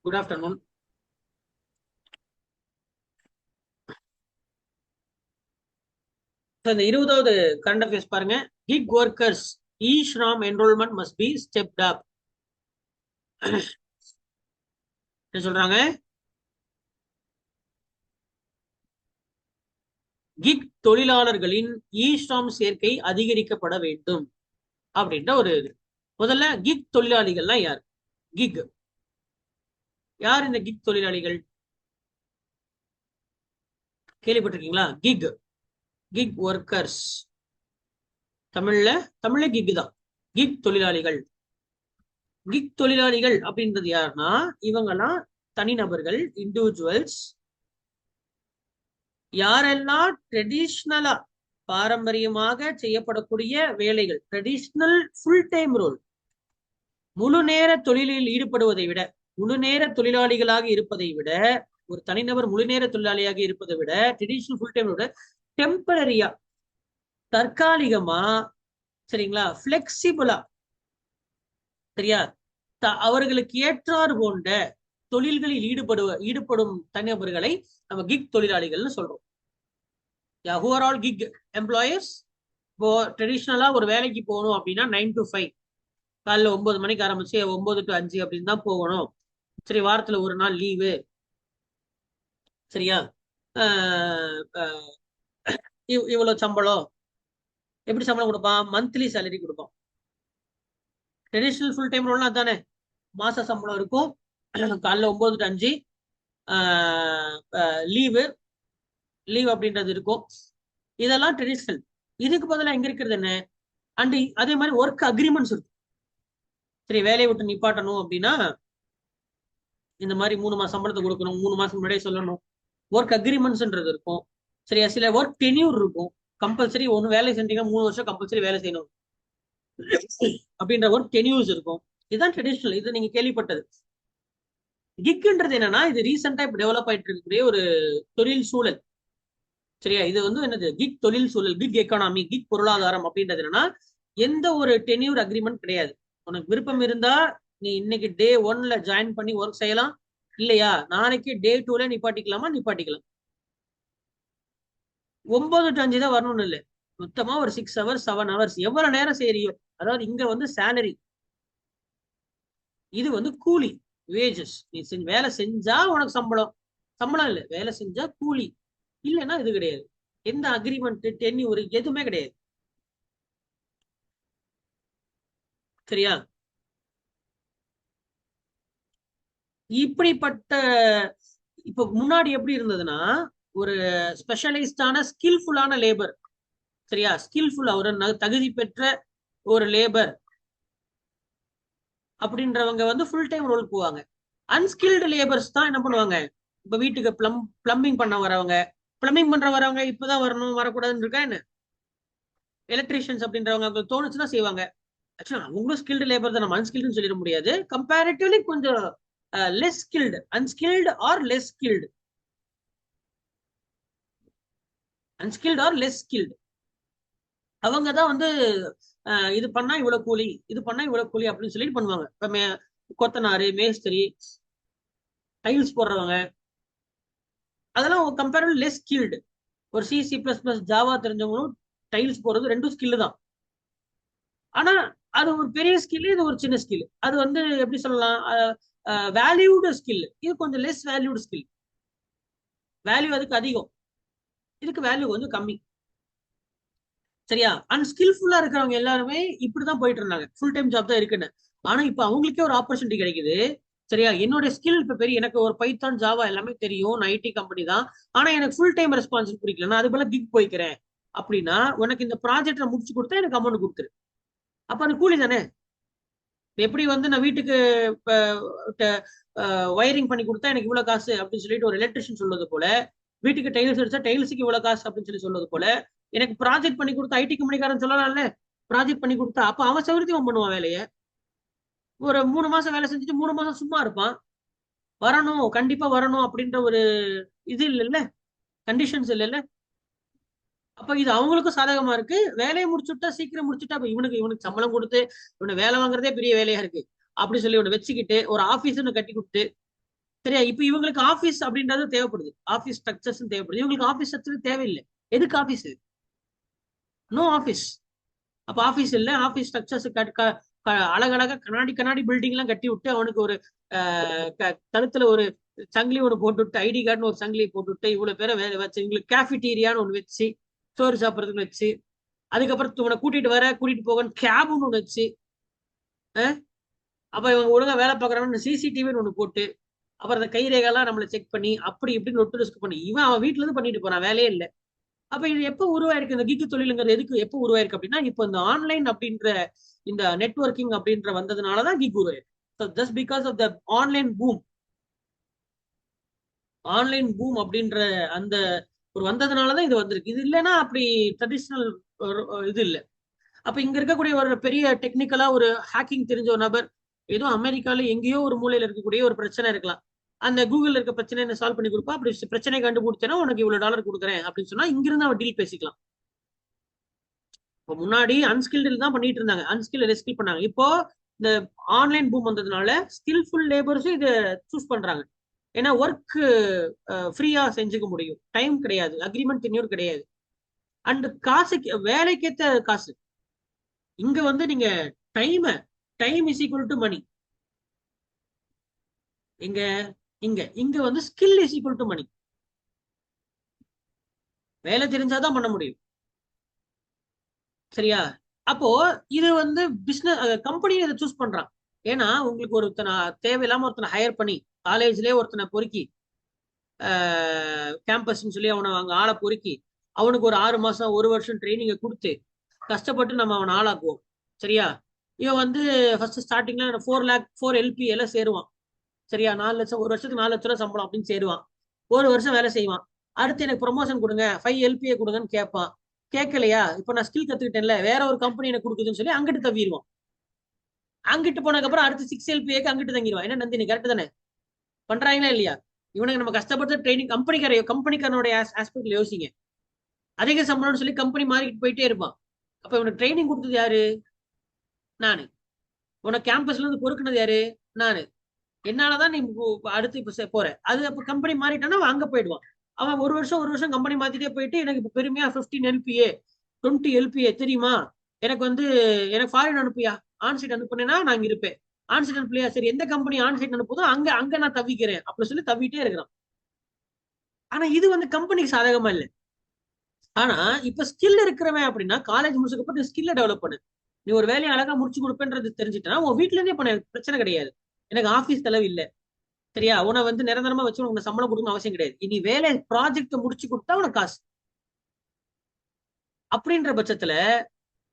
Good afternoon. இந்த 20வது current affairs பாருங்க. Gig workers eShram enrolment must be stepped up. என்ன சொல்றாங்க? கிக் தொழிலாளர்களின் இ-ஷ்ராம் சேர்க்கை அதிகரிக்கப்பட வேண்டும் அப்படின்ற ஒரு இது. முதல்ல கிக் தொழிலாளிகள்லாம் யார்? கிக் யார்? இந்த கிக் தொழிலாளிகள் கேள்விப்பட்டிருக்கீங்களா? கிக் கிக் ஒர்க்கர்ஸ் தமிழ்ல கிக் தான். கிக் தொழிலாளிகள். கிக் தொழிலாளிகள் அப்படின்றது யாருன்னா, இவங்கெல்லாம் தனிநபர்கள், இண்டிவிஜுவல்ஸ். யாரெல்லாம் ட்ரெடிஷ்னலா பாரம்பரியமாக செய்யப்படக்கூடிய வேலைகள், ட்ரெடிஷ்னல் ஃபுல் டைம் ரோல், முழு நேர தொழிலில் ஈடுபடுவதை விட, முழு நேர தொழிலாளிகளாக இருப்பதை விட, ஒரு தனிநபர் முழு நேர தொழிலாளியாக இருப்பதை விட ட்ரெடிஷ்னல் ஃபுல் டைம் விட டெம்பரரியா, தற்காலிகமா, சரிங்களா, பிளெக்சிபிளா, சரியா, அவர்களுக்கு ஏற்றாறு போன்ற தொழில்களில் ஈடுபடும் தனிநபர்களை நம்ம கிக் தொழிலாளிகள்னு சொல்றோம். who are all gig employers? இப்போ ட்ரெடிஷ்னலா ஒரு வேலைக்கு போகணும் அப்படின்னா 9 to 5, காலைல 9 மணிக்கு ஆரம்பிச்சு 9 to 5 அப்படின்னு தான் போகணும். சரி, வாரத்துல ஒரு நாள் லீவு, சரியா, இவ்வளவு சம்பளம். எப்படி சம்பளம் கொடுப்பான்? மந்த்லி சேலரி கொடுப்பான். ட்ரெடிஷ்னல் ஃபுல் டைம் ரோல்னா தானே, மாச சம்பளம் இருக்கும், காலைல 9 to 5, லீவ் அப்படின்றது இருக்கும். இதெல்லாம் ட்ரெடிஷ்னல். இதுக்கு பதிலாக எங்க இருக்கிறது என்ன? அண்ட் அதே மாதிரி ஒர்க் அக்ரிமெண்ட்ஸ் இருக்கும். சரி, வேலையை விட்டு நிப்பாட்டணும் அப்படின்னா இந்த மாதிரி 3 மாசம் சம்பளத்தை கொடுக்கணும், 3 மாசம் முன்னாடியே சொல்லணும். ஒர்க் அக்ரிமெண்ட்ஸ்ன்றது இருக்கும். சரியா, சில ஒர்க் டென்யூர் இருக்கும். கம்பல்சரி ஒன்று வேலை செஞ்சீங்கன்னா 3 வருஷம் கம்பல்சரி வேலை செய்யணும் அப்படின்ற ஒர்க் டென்யூர்ஸ் இருக்கும். இதுதான் ட்ரெடிஷ்னல். இது நீங்க கேள்விப்பட்டது. கிக்ன்றது என்னன்னா, இது ரீசெண்டா இப்ப டெவலப் ஆயிட்டு இருக்கக்கூடிய ஒரு தொழில் சூழல். சரியா, இது வந்து என்னது? கிக் தொழில் சூழல், கிக் எக்கானமி, கிக் பொருளாதாரம் அப்படின்றது என்னன்னா, எந்த ஒரு டென்யூர் அக்ரிமெண்ட் கிடையாது. உனக்கு விருப்பம் இருந்தா நீ இன்னைக்கு டே 1ல ஜாயின் பண்ணி ஒர்க் செய்யலாம், இல்லையா நாளைக்கு டே 2ல நிப்பாட்டிக்கலாமா? நிப்பாட்டிக்கலாம். 9 to 5 தான் வரணும்னு இல்லை, மொத்தமா ஒரு 6 hours 7 hours எவ்வளவு நேரம் செய்யறியோ. அதாவது இங்க வந்து சேலரி, இது வந்து கூலி, வேஜஸ். நீ வேலை செஞ்சா உனக்கு சம்பளம், சம்பளம் இல்லை, வேலை செஞ்சா கூலி, இல்லைன்னா இது கிடையாது. எந்த அக்ரிமெண்ட் டென்யூர் எதுவுமே கிடையாது. சரியா, இப்படிப்பட்ட இப்ப முன்னாடி எப்படி இருந்ததுன்னா, ஒரு ஸ்பெஷலைஸ்டான ஸ்கில்ஃபுல்லான லேபர், சரியா, ஸ்கில்ஃபுல்லா ஒரு தகுதி பெற்ற ஒரு லேபர் அப்படின்றவங்க வந்து ஃபுல் டைம் ரோல் போவாங்க. அன்ஸ்கில்டு லேபர்ஸ் தான் என்ன பண்ணுவாங்க? இப்ப வீட்டுக்கு பிளம்பிங் பண்ண வரவங்க, பிளம்பிங் பண்ற வரவங்க இப்பதான் வரணும் வரக்கூடாதுன்னு இருக்கா என்ன? எலக்ட்ரீஷியன்ஸ் அப்படின்றவங்க அவங்களுக்கு தோணுச்சுன்னா செய்வாங்க. ஆக்சுவலா அவங்களும் ஸ்கில்டு லேபர் தான், நம்ம அன்ஸ்கில்டுன்னு சொல்லிட முடியாது. கம்பேரிட்டிவ்லி கொஞ்சம் less skilled, unskilled or less skilled, unskilled or less skilled, அவங்க தான் வந்து இது பண்ணா இவ்வளவு கூலி, இது பண்ணா இவ்வளவு கூலி அப்படின்னு சொல்லிட்டு பண்ணுவாங்க. இப்ப கொத்தனாரு, மேஸ்திரி, டைல்ஸ் போடுறவங்க, அதெல்லாம் கம்பேரிட்டிவ் லெஸ் ஸ்கில்டு. ஒரு C++, ஜாவா தெரிஞ்சவங்களும் டைல்ஸ் போடுறது ரெண்டும் ஸ்கில் தான். ஆனா அது ஒரு பெரிய ஸ்கில், இது ஒரு சின்ன ஸ்கில். அது வந்து எப்படி சொல்லலாம், வேல்யூடு ஸ்கில். இது கொஞ்சம் லெஸ் வேல்யூடு ஸ்கில். வேல்யூ அதுக்கு அதிகம், இதுக்கு வேல்யூ கொஞ்சம் கம்மி. சரியா, அன்ஸ்கில்ஃபுல்லா இருக்கிறவங்க எல்லாருமே இப்படிதான் போயிட்டு இருந்தாங்க, ஃபுல் டைம் ஜாப் தான் இருக்குன்னு. ஆனா இப்ப அவங்களுக்கே ஒரு ஆப்பர்ச்சுனிட்டி கிடைக்குது. சரியா, என்னோட ஸ்கில் இப்ப பெரிய, எனக்கு ஒரு பைத்தான் ஜாவா எல்லாமே தெரியும், நான் ஐடி கம்பெனி தான், ஆனா எனக்கு ஃபுல் டைம் ரெஸ்பான்சிபிலிட்டி பிடிக்கல, நான் அது போல கிக் போய்க்கிறேன் அப்படின்னா, உனக்கு இந்த ப்ராஜெக்ட்ல முடிச்சு கொடுத்தா எனக்கு அமௌண்ட் கொடுத்துரு. அப்ப அது கூலி தானே. எப்படி வந்து நான் வீட்டுக்கு வயரிங் பண்ணி கொடுத்தா எனக்கு இவ்வளவு காசு அப்படின்னு சொல்லிட்டு ஒரு எலக்ட்ரிஷியன் சொல்றது போல, வீட்டுக்கு டைல்ஸ் அடிச்சா டைல்ஸுக்கு இவ்வளவு காசு அப்படின்னு சொல்லி சொல்றது போல, எனக்கு ப்ராஜெக்ட் பண்ணி கொடுத்தா ஐடி கம்பெனிக்காரன் சொல்லலாம்ல, ப்ராஜெக்ட் பண்ணி கொடுத்தா அப்ப அவன் சௌகரியத்தை அவன் பண்ணுவான் வேலையை. ஒரு 3 மாசம் வேலை செஞ்சுட்டு 3 மாசம் சும்மா இருப்பான். வரணும், கண்டிப்பா வரணும் அப்படின்ற ஒரு இது இல்லைல்ல, கண்டிஷன்ஸ் இல்லைல்ல. அப்ப இது அவங்களுக்கும் சாதகமா இருக்கு. வேலையை முடிச்சுட்டா, சீக்கிரம் முடிச்சுட்டா, அப்ப இவனுக்கு சம்பளம் கொடுத்து இவனை வேலை வாங்குறதே பெரிய வேலையா இருக்கு அப்படி சொல்லி இவனை வச்சுக்கிட்டு ஒரு ஆபீஸ்ன்னு கட்டி கொடுத்து சரியா? இப்ப இவங்களுக்கு ஆபீஸ் அப்படின்றது தேவைப்படுது, ஆபீஸ் ஸ்ட்ரக்சர்ஸ் தேவைப்படுது. இவங்களுக்கு ஆபீஸ் ஸ்ட்ரக்சர் தேவையில்லை. எதுக்கு ஆபீஸ்? No office. அப்ப ஆபீஸ் இல்ல, ஆபீஸ் ஸ்ட்ரக்சர்ஸ் அழகழகா கண்ணாடி கண்ணாடி பில்டிங் எல்லாம் கட்டி விட்டு அவனுக்கு ஒரு கழுத்துல ஒரு சங்கிலி ஒன்று போட்டு விட்டு, ஐடி கார்டுன்னு ஒரு சங்கிலி போட்டு விட்டு, இவ்வளவு பேரை வேலை வச்சு இவங்களுக்கு கேஃபிட்டீரியான்னு ஒன்று வச்சு சோறு சாப்பிட்றதுக்கு வச்சு, அதுக்கப்புறம் இவனை கூட்டிட்டு போகன்னு கேப்னு ஒன்று வச்சு, அப்ப இவங்க ஒழுங்கா வேலை பார்க்கறவங்க சிசிடிவின்னு ஒன்று போட்டு, அப்புறம் அந்த கைரேகெல்லாம் நம்மளை செக் பண்ணி அப்படி இப்படின்னு நொட்டு பண்ணி அவன் வீட்டுல இருந்து பண்ணிட்டு போறான், வேலையே இல்லை. அப்ப இது எப்ப உருவாயிருக்கு இந்த கிக்கு தொழிலுங்கிறது? எதுக்கு எப்ப உருவாயிருக்கு அப்படின்னா, இப்போ இந்த ஆன்லைன் அப்படின்ற இந்த நெட்வொர்க்கிங் அப்படின்ற வந்ததுனாலதான் கிக் உருவாயிருக்கு. Just because of the online boom. Online boom அப்படின்ற அந்த ஒரு வந்ததுனாலதான் இது வந்திருக்கு. இது இல்லைன்னா அப்படி ட்ரெடிஷ்னல் இது இல்லை. அப்ப இங்க இருக்கக்கூடிய ஒரு பெரிய டெக்னிக்கலா ஒரு ஹேக்கிங் தெரிஞ்ச ஒரு நபர் ஏதோ அமெரிக்கால எங்கேயோ ஒரு மூலையில இருக்கக்கூடிய ஒரு பிரச்சனை இருக்கலாம், அந்த கூகுள் இருக்க பிரச்சனை சால்வ் பண்ணி கொடுப்பா. அப்படி பிரச்சனை கண்டுபிடிச்சேன்னா உனக்கு இவ்வளவு டாலர் கொடுக்குறேன் அப்படின்னு சொன்னா இங்கிருந்து அவன் டீல் பேசிக்கலாம். இப்போ முன்னாடி அன்ஸ்கில்டு தான் பண்ணிட்டு இருந்தாங்க, அன்ஸ்கில் ரெஸ்கில் பண்ணாங்க. இப்போ இந்த ஆன்லைன் பூம் வந்ததுனால ஸ்கில்ஃபுல் லேபர்ஸும் இதை சூஸ் பண்றாங்க. ஏன்னா ஒர்க் ஃப்ரீயா செஞ்சுக்க முடியும், டைம் கிடையாது, அக்ரிமெண்ட் டென்யூர் கிடையாது, அண்ட் காசுக்கு வேலைக்கேத்த காசு. இங்க வந்து நீங்க டைம் இஸ் ஈக்குவல் டு மணி. இங்க இங்க இங்க வந்து ஸ்கில் இஸ் ஈக்குவல் டு மணி. வேலை தெரிஞ்சாதான் பண்ண முடியும். சரியா? அப்போ இது வந்து பிசினஸ் கம்பெனி இதை சூஸ் பண்றான். ஏன்னா உங்களுக்கு ஒருத்தனை தேவையில்லாம ஒருத்தனை ஹையர் பண்ணி காலேஜ்லயே ஒருத்தனை பொறுக்கி கேம்பஸ்ன்னு சொல்லி அவனை அங்க ஆளை பொறுக்கி அவனுக்கு ஒரு 6 மாசம் 1 வருஷம் ட்ரைனிங்கை கொடுத்து கஷ்டப்பட்டு நம்ம அவனை ஆளாக்குவோம். சரியா? இவன் வந்து ஃபர்ஸ்ட் ஸ்டார்டிங்ல 4 லேக் 4 எல்பி எல்லாம் சேருவான். சரியா? 4 லட்சம், ஒரு வருஷத்துக்கு 4 லட்சம் ரூபாய் சம்பளம் அப்படின்னு சேருவான். ஒரு வருஷம் வேலை செய்வான். அடுத்து எனக்கு ப்ரொமோஷன் கொடுங்க, 5 எல்பிஏ கொடுங்கன்னு கேட்பான். கேட்கலையா? இப்ப நான் ஸ்கில் கத்துக்கிட்டேன்ல, வேற ஒரு கம்பெனி எனக்கு கொடுக்குதுன்னு சொல்லி அங்கிட்டு தவிடுவான். அங்கிட்டு போனதுக்கு அப்புறம் அடுத்து 6 எல்பிஏக்கு அங்கிட்டு தங்கிடுவான். என்ன நந்தினி, கரெக்ட் தானே? பண்றாங்களா இல்லையா? இவனுக்கு நம்ம கஷ்டப்பட்டு ட்ரைனிங் கம்பெனிக்காரனுடைய ஆஸ்பெக்ட்ல யோசிங்க. அதிக சம்பளம்னு சொல்லி கம்பெனி மாறிக்கிட்டு போயிட்டே இருப்பான். அப்ப இவனுக்கு ட்ரைனிங் கொடுத்தது யாரு? நானு. உனக்கு கேம்பஸ்ல இருந்து பொறுக்குனது யாரு? நானு. என்னாலதான் நீ அடுத்து இப்ப போற. அது அப்ப கம்பெனி மாறிட்டானா அவன் அங்க போயிடுவான். அவன் ஒரு வருஷம் கம்பெனி மாத்திட்டே போயிட்டு எனக்கு இப்ப பெருமையா 15 எல்பிஏ 20 எல்பிஏ தெரியுமா, எனக்கு வந்து எனக்கு ஃபாரின் அனுப்பியா, ஆன்சைட் அனுப்புனேன்னா நான் இங்க இருப்பேன். ஆன்சைட் அனுப்பலையா, சரி எந்த கம்பெனி ஆன்சைட் அனுப்புதோ அங்க அங்க நான் தவிக்கிறேன் அப்படின்னு சொல்லி தவிட்டே இருக்கிறான். ஆனா இது வந்து கம்பெனிக்கு சாதகமா இல்லை. ஆனா இப்ப ஸ்கில் இருக்கிறவன் அப்படின்னா காலேஜ் முடிச்சதுக்கு ஸ்கில்ல டெவலப் பண்ணு. நீ ஒரு வேலையை அழகா முடிச்சு கொடுப்பேன்றது தெரிஞ்சுட்டா உன் வீட்டுல இருந்தே பண்ண, பிரச்சனை கிடையாது. எனக்கு ஆபீஸ் செலவு இல்லை. சரியா? உன வந்து நிரந்தரமா வச்சு உனக்கு சம்பளம் கொடுக்கணும் அவசியம் கிடையாது. இனி வேலை ப்ராஜெக்ட் முடிச்சு கொடுத்தா உனக்கு காசு. அப்படின்ற பட்சத்துல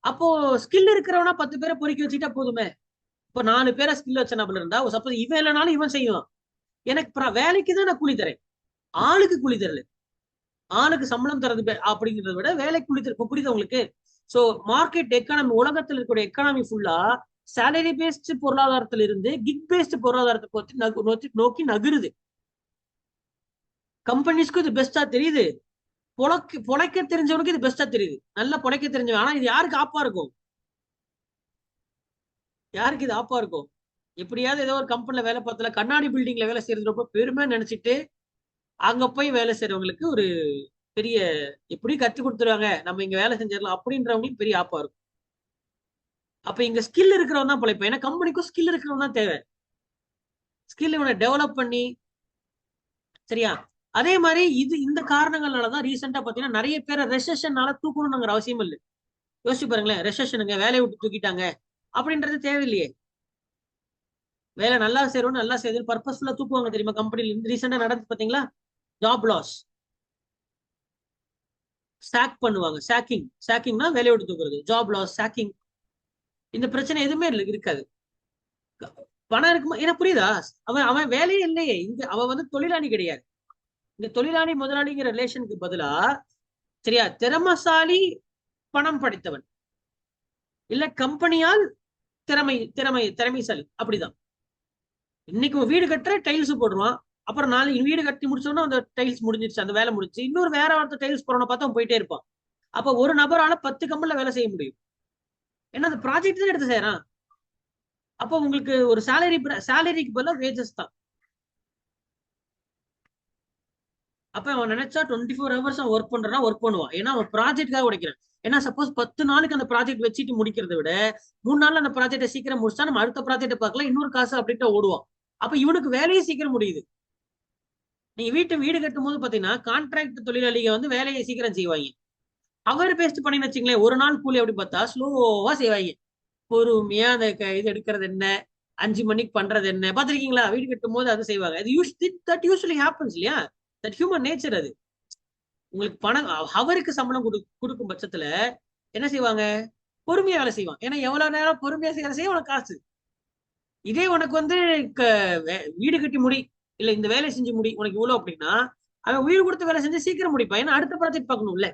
அப்போ ஸ்கில் இருக்கிறவனா 10 பேரை பொறுக்கி வச்சுட்டா போதுமே. இப்போ 4 பேரை ஸ்கில் வச்ச நபர் இருந்தா சப்போஸ் இவன் இல்லைனாலும் இவன் செய்வான். எனக்கு வேலைக்கு தான் நான் கூலி தரேன், ஆளுக்கு கூலி தரல. ஆளுக்கு சம்பளம் தரது அப்படிங்கிறத விட வேலைக்கு கூலி தர. புரியுது உங்களுக்கு? சோ மார்க்கெட் எக்கானமி, உலகத்தில் இருக்கக்கூடிய எக்கானமி ஃபுல்லா சேலரி பேஸ்ட் பொருளாதாரத்துல இருந்து கிக் பேஸ்ட் பொருளாதாரத்தை நோக்கி நகருது. கம்பெனிஸ்க்கு இது பெஸ்டா தெரியுது, பொழைக்க தெரிஞ்சவனுக்கு இது பெஸ்டா தெரியுது. நல்லா பொழைக்க தெரிஞ்சவன். ஆனா இது யாருக்கு ஆப்பா இருக்கும்? யாருக்கு இது ஆப்பா இருக்கும்? எப்படியாவது ஏதோ ஒரு கம்பெனில வேலை பார்த்தல, கண்ணாடி பில்டிங்ல வேலை செய்யறது ரொம்ப பெருமை நினைச்சிட்டு அங்க போய் வேலை செய்யறவங்களுக்கு ஒரு பெரிய எப்படி கத்து கொடுத்துருவாங்க, நம்ம இங்க வேலை செஞ்சிடலாம் அப்படின்றவங்களுக்கு பெரிய ஆப்பா இருக்கும். அப்ப இங்க ஸ்கில் இருக்கிறவன் தான் பிழைப்பேன். ஏன்னா கம்பெனிக்கும் ஸ்கில் இருக்கிறவன் தான் தேவை. ஸ்கில் இவனை டெவலப் பண்ணி. சரியா? அதே மாதிரி இந்த காரணங்கள்னாலதான் ரீசெண்டா பாத்தீங்கன்னா நிறைய பேரை ரெசெஷன்னால தூக்கணும்ங்கிற அவசியம் இல்லை. யோசிச்சு பாருங்களேன், ரெசெஷனுங்க வேலையை விட்டு தூக்கிட்டாங்க அப்படின்றது தேவையில்லையே. வேலை நல்லா செய்யறோம், நல்லா செய்யுது பர்பஸ்ஃபுல்லா தூக்குவாங்க தெரியுமா கம்பெனில இருந்து. ரீசெண்டா நடந்து பாத்தீங்களா? ஜாப் லாஸ், சாக் பண்ணுவாங்க. சாக்கிங்னா வேலையை விட்டு தூக்குறது. ஜாப் லாஸ், சாக்கிங், இந்த பிரச்சனை எதுவுமே இருக்காது. பணம் இருக்குமா? என்ன புரியுதா? அவன் அவன் வேலையே இல்லையே இங்க. அவன் வந்து தொழிலாளி கிடையாது. இந்த தொழிலாளி முதலாளிங்கிற ரிலேஷனுக்கு பதிலா சரியா திறமசாலி பணம் படைத்தவன், இல்ல கம்பெனியால் திறமைசாலி, அப்படிதான். இன்னைக்கு வீடு கட்டுற டைல்ஸ் போடுவான், அப்புறம் நாளைக்கு வீடு கட்டி முடிச்சோன்னா அந்த டைல்ஸ் முடிஞ்சிருச்சு, அந்த வேலை முடிச்சு இன்னொரு வேற ஒருத்தர் டைல்ஸ் போறவனை பார்த்தா அவன் போயிட்டே இருப்பான். அப்ப ஒரு நபரால 10 கம்பெனில வேலை செய்ய முடியும். ஏன்னா அந்த ப்ராஜெக்ட் தான் எடுத்து செய்யறான். அப்போ உங்களுக்கு ஒரு சேலரிக்கு பதிலாக வேஜஸ் தான். அப்ப அவன் நினைச்சா 24 ஹவர்ஸ் அவன் ஒர்க் பண்றான், ஒர்க் பண்ணுவான். ஏன்னா அவன் ப்ராஜெக்ட்காக உடைக்கிறான். ஏன்னா சப்போஸ் 10 நாளுக்கு அந்த ப்ராஜெக்ட் வச்சுட்டு முடிக்கிறத விட 3 நாள்ல அந்த ப்ராஜெக்டை சீக்கிரம் முடிச்சா நம்ம அடுத்த ப்ராஜெக்ட் பார்க்கலாம், இன்னொரு காசு அப்படின்ட்டு ஓடுவான். அப்ப இவனுக்கு வேலையே சீக்கிரம் முடியுது. நீங்க வீடு கட்டும் போது பாத்தீங்கன்னா கான்ட்ராக்ட் தொழிலாளிக வந்து வேலையை சீக்கிரம் செய்வாங்க. அவர் பேஸ்ட் பண்ணி வச்சுங்களேன், ஒரு நாள் கூலி அப்படி பார்த்தா ஸ்லோவா செய்வாங்க. பொறுமையா அந்த இது எடுக்கிறது என்ன, 5 மணிக்கு பண்றது என்ன பாத்திருக்கீங்களா? வீடு கட்டும் போது அது செய்வாங்க. அது தட் யூஸ்வலி ஹேப்பன்ஸ் இல்லையா? தட் ஹியூமன் நேச்சர் அது. உங்களுக்கு பணம் அவருக்கு சம்பளம் கொடுக்கும் பட்சத்துல என்ன செய்வாங்க? பொறுமையா வேலை செய்வான். ஏன்னா எவ்வளவு நேரம் பொறுமையா செய்ய உனக்கு காசு. இதே உனக்கு வந்து வீடு கட்டி முடி, இல்ல இந்த வேலை செஞ்சு முடி, உனக்கு இவ்வளவு அப்படின்னா அவன் உயிர் கொடுத்து வேலை செஞ்சு சீக்கிரம் முடிப்பான். ஏன்னா அடுத்த ப்ராஜெக்ட் பார்க்கணும்ல.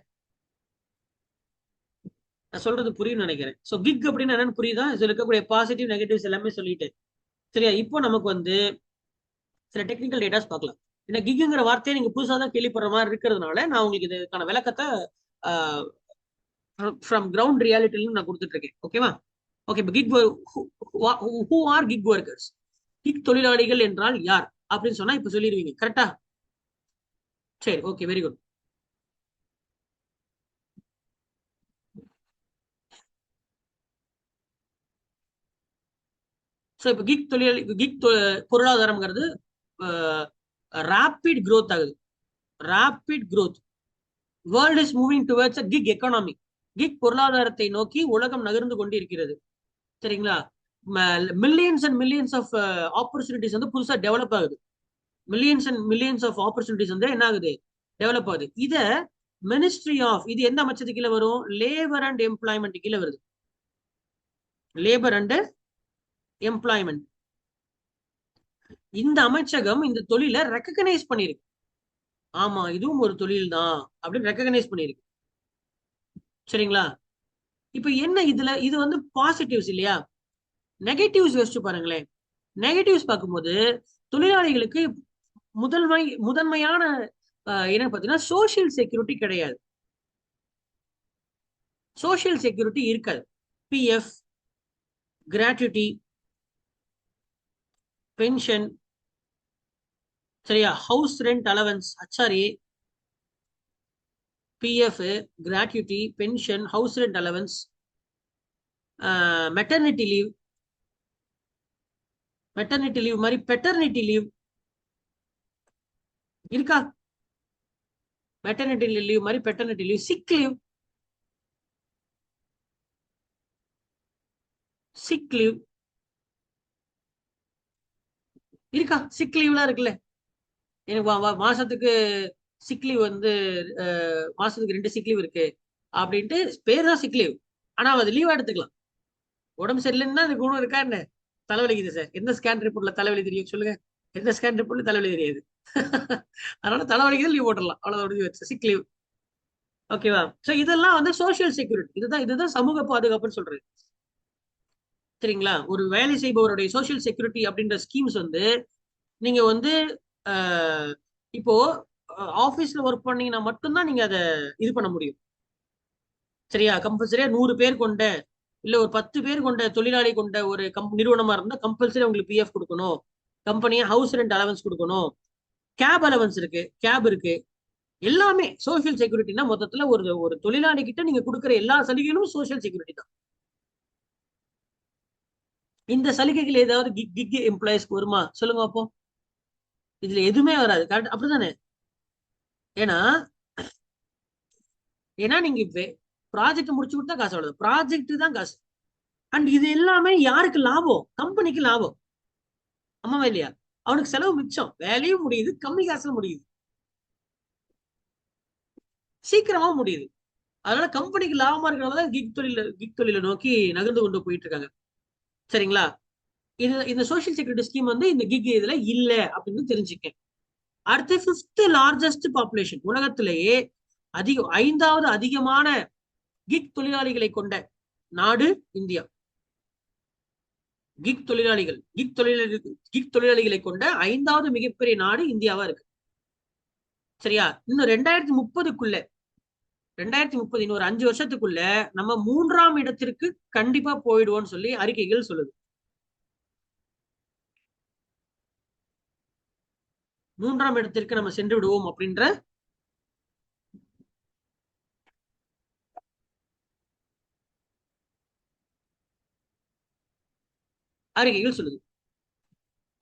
நான் சொல்றது புரியும்னு நினைக்கிறேன். சோ கிக் அப்படின்னு என்னன்னு புரியுதா? இதுல இருக்கக்கூடிய பாசிட்டிவ் நெகட்டிவ்ஸ் எல்லாமே சொல்லிட்டு சரியா? இப்போ நமக்கு வந்து சில டெக்னிக்கல் டேட்டாஸ் பார்க்கலாம். இந்த கிக்குங்கிற வார்த்தையை நீங்க புதுசா தான் கேள்விப்படுற மாதிரி இருக்கிறதுனால நான் உங்களுக்கு இதுக்கான விளக்கத்தை ஃப்ரம் கிரவுண்ட் ரியாலிட்டின்னு நான் கொடுத்துட்டு இருக்கேன். ஓகேவா? ஓகே. இப்போ gig who are gig workers? Gig தொழிலாளிகள் என்றால் யார் அப்படின்னு சொன்னா இப்ப சொல்லிடுவீங்க. கரெக்டா? சரி, ஓகே, வெரி குட். ஸோ இப்போ கிக் பொருளாதாரம்ங்கிறது ரேபிட் growth ஆகுது. Rapid growth. World is moving towards a gig economy. Gig பொருளாதாரத்தை நோக்கி உலகம் நகர்ந்து கொண்டு இருக்கிறது. சரிங்களா? Millions and millions of opportunities வந்து புதுசா டெவலப் ஆகுது. Millions and millions of opportunities வந்து என்ன ஆகுது? டெவலப் ஆகுது. இத மினிஸ்ட்ரி ஆஃப், இது எந்த அமைச்சத்து கீழே வரும்? லேபர் அண்ட் எம்ப்ளாய்மெண்ட் கீழே வருது. Labour and employment. இந்த அமைச்சகம் இந்த தொழிலை ரெக்கக்னைஸ் பண்ணிருக்கு. ஆமா, இதுவும் ஒரு தொழில் தான் அப்படின்னு ரெக்கக்னைஸ் பண்ணிருக்கு. சரிங்களா? இப்ப என்ன இதுல இது வந்து பாசிட்டிவ்ஸ் இல்லையா? நெகட்டிவ்ஸ் யோசிச்சு பாருங்களேன். நெகட்டிவ்ஸ் பார்க்கும்போது தொழிலாளிகளுக்கு முதன்மையான என்னன்னு பாத்தீங்கன்னா சோசியல் செக்யூரிட்டி கிடையாது. சோசியல் செக்யூரிட்டி இருக்காது. பிஎஃப், கிராட்டுவிட்டி, பென்ஷன், சரியா, house rent allowance, HRA, PF, gratuity, pension, house rent allowance, maternity leave, மாதிரி பெட்டர்னிட்டி லீவ் இருக்கா? மெட்டர்னிட்டி லீவ் மாதிரி பெட்டர்னிட்டி லீவ், சிக் லீவ், இருக்கா? சிக் லீவ்லாம் இருக்குல்ல. எனக்கு மாசத்துக்கு சிக் லீவ் வந்து மாசத்துக்கு 2 சிக் லீவ் இருக்கு அப்படின்ட்டு பேர் தான் சிக் லீவ். ஆனா அது லீவா எடுத்துக்கலாம். உடம்பு சரியில்லைன்னா அது குணம் இருக்கா என்ன? தலைவலிக்குது சார், எந்த ஸ்கேன் ரிப்போர்ட்ல தலைவலி தெரியும் சொல்லுங்க? எந்த ஸ்கேன் ரிப்போர்ட்ல தலைவலி தெரியாது. அதனால தலைவலிக்குது, லீவ் போட்டுடலாம், அவ்வளவு சிக் லீவ். ஓகேவா? சோ இதெல்லாம் வந்து சோசியல் செக்யூரிட்டி. இதுதான் சமூக பாதுகாப்புன்னு சொல்றது. சரிங்களா? ஒரு வேலை செய்பவருடைய சோசியல் செக்யூரிட்டி அப்படின்ற ஸ்கீம்ஸ் வந்து நீங்க வந்து இப்போ ஆபீஸ்ல ஒர்க் பண்ணீங்கன்னா மட்டும்தான் நீங்க அதை இது பண்ண முடியும். சரியா? கம்பல்சரியா 100 பேர் கொண்ட, இல்ல ஒரு 10 பேர் கொண்ட தொழிலாளி கொண்ட ஒரு நிறுவனமா இருந்தா கம்பல்சரி உங்களுக்கு பிஎஃப் கொடுக்கணும். கம்பெனியா ஹவுஸ் ரெண்ட் அலவன்ஸ் கொடுக்கணும். கேப் அலவன்ஸ் இருக்கு, கேப் இருக்கு. எல்லாமே சோசியல் செக்யூரிட்டினா மொத்தத்துல ஒரு ஒரு தொழிலாளி கிட்ட நீங்க கொடுக்குற எல்லா சலுகைகளும் சோசியல் செக்யூரிட்டி தான். இந்த சலுகைகள் ஏதாவது கிக் எம்ப்ளாயிஸ்க்கு வருமா சொல்லுங்க அப்போ? இதுல எதுவுமே வராது. கரெக்ட்? அப்படிதானே? ஏன்னா ஏன்னா நீங்க ப்ராஜெக்ட் முடிச்சு கொடுத்தா காசு, அவ்வளவு ப்ராஜெக்ட் தான் காசு. அண்ட் இது எல்லாமே யாருக்கு லாபம்? கம்பெனிக்கு லாபம். ஆமாவா இல்லையா? அவனுக்கு செலவு மிச்சம், வேலையும் முடியுது, கம்மி காசுல முடியுது, சீக்கிரமா முடியுது. அதனால கம்பெனிக்கு லாபமா இருக்கிறனாலதான் கிக் தொழிலை நோக்கி நகர்ந்து கொண்டு போயிட்டு இருக்காங்க. சரிங்களா? இந்த சோசியல் செக்யூரிட்டி ஸ்கீம் வந்து இந்த கிக் இதுல இல்ல அப்படின்னு தெரிஞ்சுக்கேன். அடுத்து 5th லார்ஜஸ்ட் பாப்புலேஷன், உலகத்திலேயே 5வது அதிகமான கிக் தொழிலாளிகளை கொண்ட நாடு இந்தியா. கிக் தொழிலாளிகளை கொண்ட 5வது மிகப்பெரிய நாடு இந்தியாவா இருக்கு. சரியா? இன்னும் 2030 இன்னொரு 5 வருஷத்துக்குள்ள நம்ம 3ஆம் இடத்திற்கு கண்டிப்பா போயிடுவோம்னு சொல்லி அறிக்கைகள் சொல்லுது. 3ஆம் இடத்திற்கு நம்ம சென்று விடுவோம் அப்படின்ற அறிக்கைகள் சொல்லுது.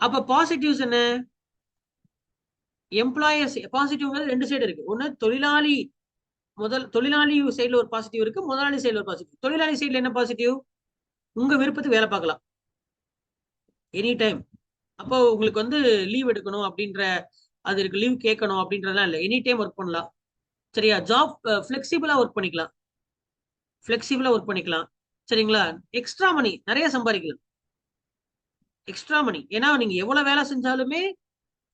அப்ப பாசிட்டிவ்ஸ் என்ன? எம்ப்ளாயர்ஸ் பாசிட்டிவ் ரெண்டு சைடு இருக்கு. ஒன்னு தொழிலாளி சைடுல ஒரு பாசிட்டிவ் இருக்கு, முதலாளி சைடுல ஒரு பாசிட்டிவ். தொழிலாளி சைடுல என்ன பாசிட்டிவ்? உங்க விருப்பத்துக்கு வேலை பார்க்கலாம் எனி டைம். அப்போ உங்களுக்கு வந்து லீவ் எடுக்கணும் அப்படின்ற அது இருக்கு, லீவ் கேட்கணும் அப்படின்றதெல்லாம் இல்லை, எனி டைம் ஒர்க் பண்ணலாம். சரியா? ஜாப் ஃபிளெக்சிபிளா ஒர்க் பண்ணிக்கலாம், ஃபிளெக்சிபிளா ஒர்க் பண்ணிக்கலாம். சரிங்களா? எக்ஸ்ட்ரா மணி நிறைய சம்பாதிக்கலாம், எக்ஸ்ட்ரா மணி. ஏன்னா நீங்க எவ்வளவு வேலை செஞ்சாலுமே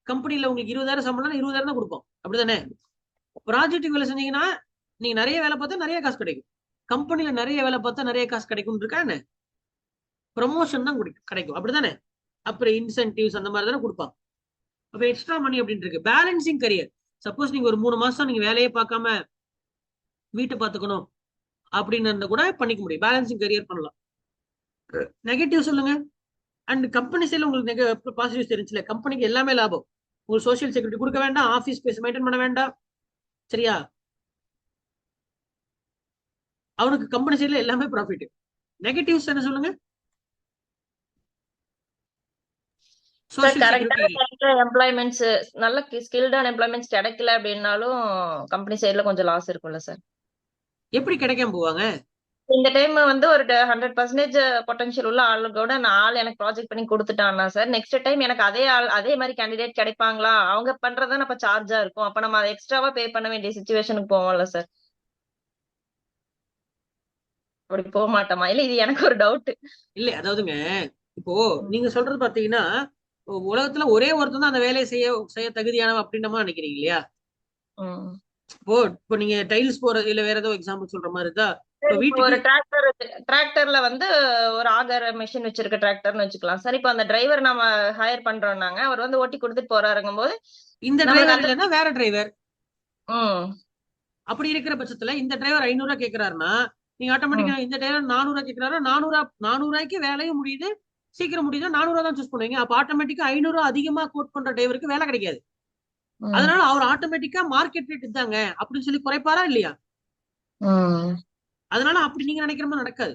கம்பெனில உங்களுக்கு 20,000 சம்பளம் 20,000 தான் கொடுப்போம், அப்படிதானே? ப்ராஜெக்ட்டுக்கு வேலை செஞ்சீங்கன்னா நீங்க நிறைய வேலை பார்த்தா நிறைய காசு கிடைக்கும். கம்பெனில நிறைய வேலை பார்த்தா நிறைய காசு கிடைக்கும் இருக்கா என்ன? ப்ரமோஷன் தான் கிடைக்கும், அப்படிதானே? அப்புறம் இன்சென்டிவ்ஸ் அந்த மாதிரி தானே கொடுப்பாங்க. அப்ப எக்ஸ்ட்ரா மணி அப்படின்னு இருக்கு. Balancing career. சப்போஸ் நீங்க ஒரு 3 மாசம் நீங்க வேலையே பார்க்காம வீட்டை பார்த்துக்கணும் அப்படின்னு இருந்தா கூட பண்ணிக்க முடியும், பேலன்சிங் கரியர் பண்ணலாம். நெகட்டிவ் சொல்லுங்க. அண்ட் கம்பெனி சைடுல உங்களுக்கு பாசிட்டிவ் தெரிஞ்சுல, கம்பெனிக்கு எல்லாமே லாபம். உங்களுக்கு சோசியல் செக்யூரிட்டி கொடுக்க வேண்டாம், ஆஃபீஸ் ஸ்பேஸ் மெயின்டைன் பண்ண வேண்டாம். சரியா? அவனுக்கு கம்பெனி சைடுல எல்லாமே ப்ராஃபிட். நெகட்டிவ்ஸ் என்ன சொல்லுங்க? சார் சோசியல் கரெக்டான செக்யூரிட்டி டைம்ல எம்ப்ளாய்மெண்ட்ஸ் நல்ல ஸ்கில்டான எம்ப்ளாய்மெண்ட்ஸ் கிடைக்கல அப்படின்னாலும் கம்பெனி சைடுல கொஞ்சம் லாஸ் இருக்கும்ல சார்? எப்படி கிடைக்காம போவாங்க? இந்த டைம் வந்து ஒரு 100% பொட்டன்ஷியல் உள்ள ஆளு கூட நான் ஆள் எனக்கு ப்ராஜெக்ட் பண்ணி கொடுத்துட்டான்னா சார், நெக்ஸ்ட் டைம் எனக்கு அதே ஆள் அதே மாதிரி கேண்டிடேட் கிடைப்பாங்களா? அவங்க பண்றதா நம்ம சார்ஜா இருக்கும், அப்ப நம்ம அதை எக்ஸ்ட்ராவா பே பண்ண வேண்டிய சுச்சுவேஷனுக்கு போவோம்ல சார்? அப்படி போக மாட்டோமா? இல்ல இது எனக்கு ஒரு டவுட். இல்ல அதாவதுங்க, இப்போ நீங்க சொல்றது பாத்தீங்கன்னா உலகத்துல ஒரே ஒருத்தன் தான் அந்த வேலையை செய்ய செய்ய தகுதியானவன் அப்படின்ற மாதிரி நினைக்கிறீங்க இல்லையா? இப்போ நீங்க டைல்ஸ் போற இல்ல வேற ஏதோ எக்ஸாம்பிள் சொல்ற மாதிரி தான். இப்போ இப்போ வீட்டுக்கு ஒரு டிராக்டர்ல வந்து ஒரு ஆகர் மெஷின் வச்சிருக்க டிராக்டர்னு வச்சுக்கலாம் சார். இப்போ அந்த டிரைவர் நம்ம ஹையர் பண்றோம்னாங்க, அவர் வந்து ஓட்டி கொடுத்துட்டு போறாருங்கும் போது இந்த நம்மளுக்கு டிரைவர் அந்த இல்லைன்னா வேற டிரைவர். ம் அப்படி இருக்கிற பட்சத்துல இந்த டிரைவர் 500 கேட்கிறாருன்னா நீங்க ம் ஆட்டோமேட்டிக்கா இந்த டிரைவர் 400 கேட்கிறாரு, 400 வேலையும் முடியுது, சீக்கிரம் முடியுது, 400 தான் சூஸ் பண்ணுவீங்க. அப்ப ஆட்டோமேட்டிக்கா 500 அதிகமா கோட் பண்ற டிரைவருக்கு வேலை கிடைக்காது. ம் அதனால அவர் ஆட்டோமேட்டிக்கா மார்க்கெட் ரேட் இதாங்க அப்படின்னு சொல்லி குறைப்பாரா இல்லையா? ம் அதனால அப்படி நீங்க நினைக்கிற மாதிரி நடக்காது.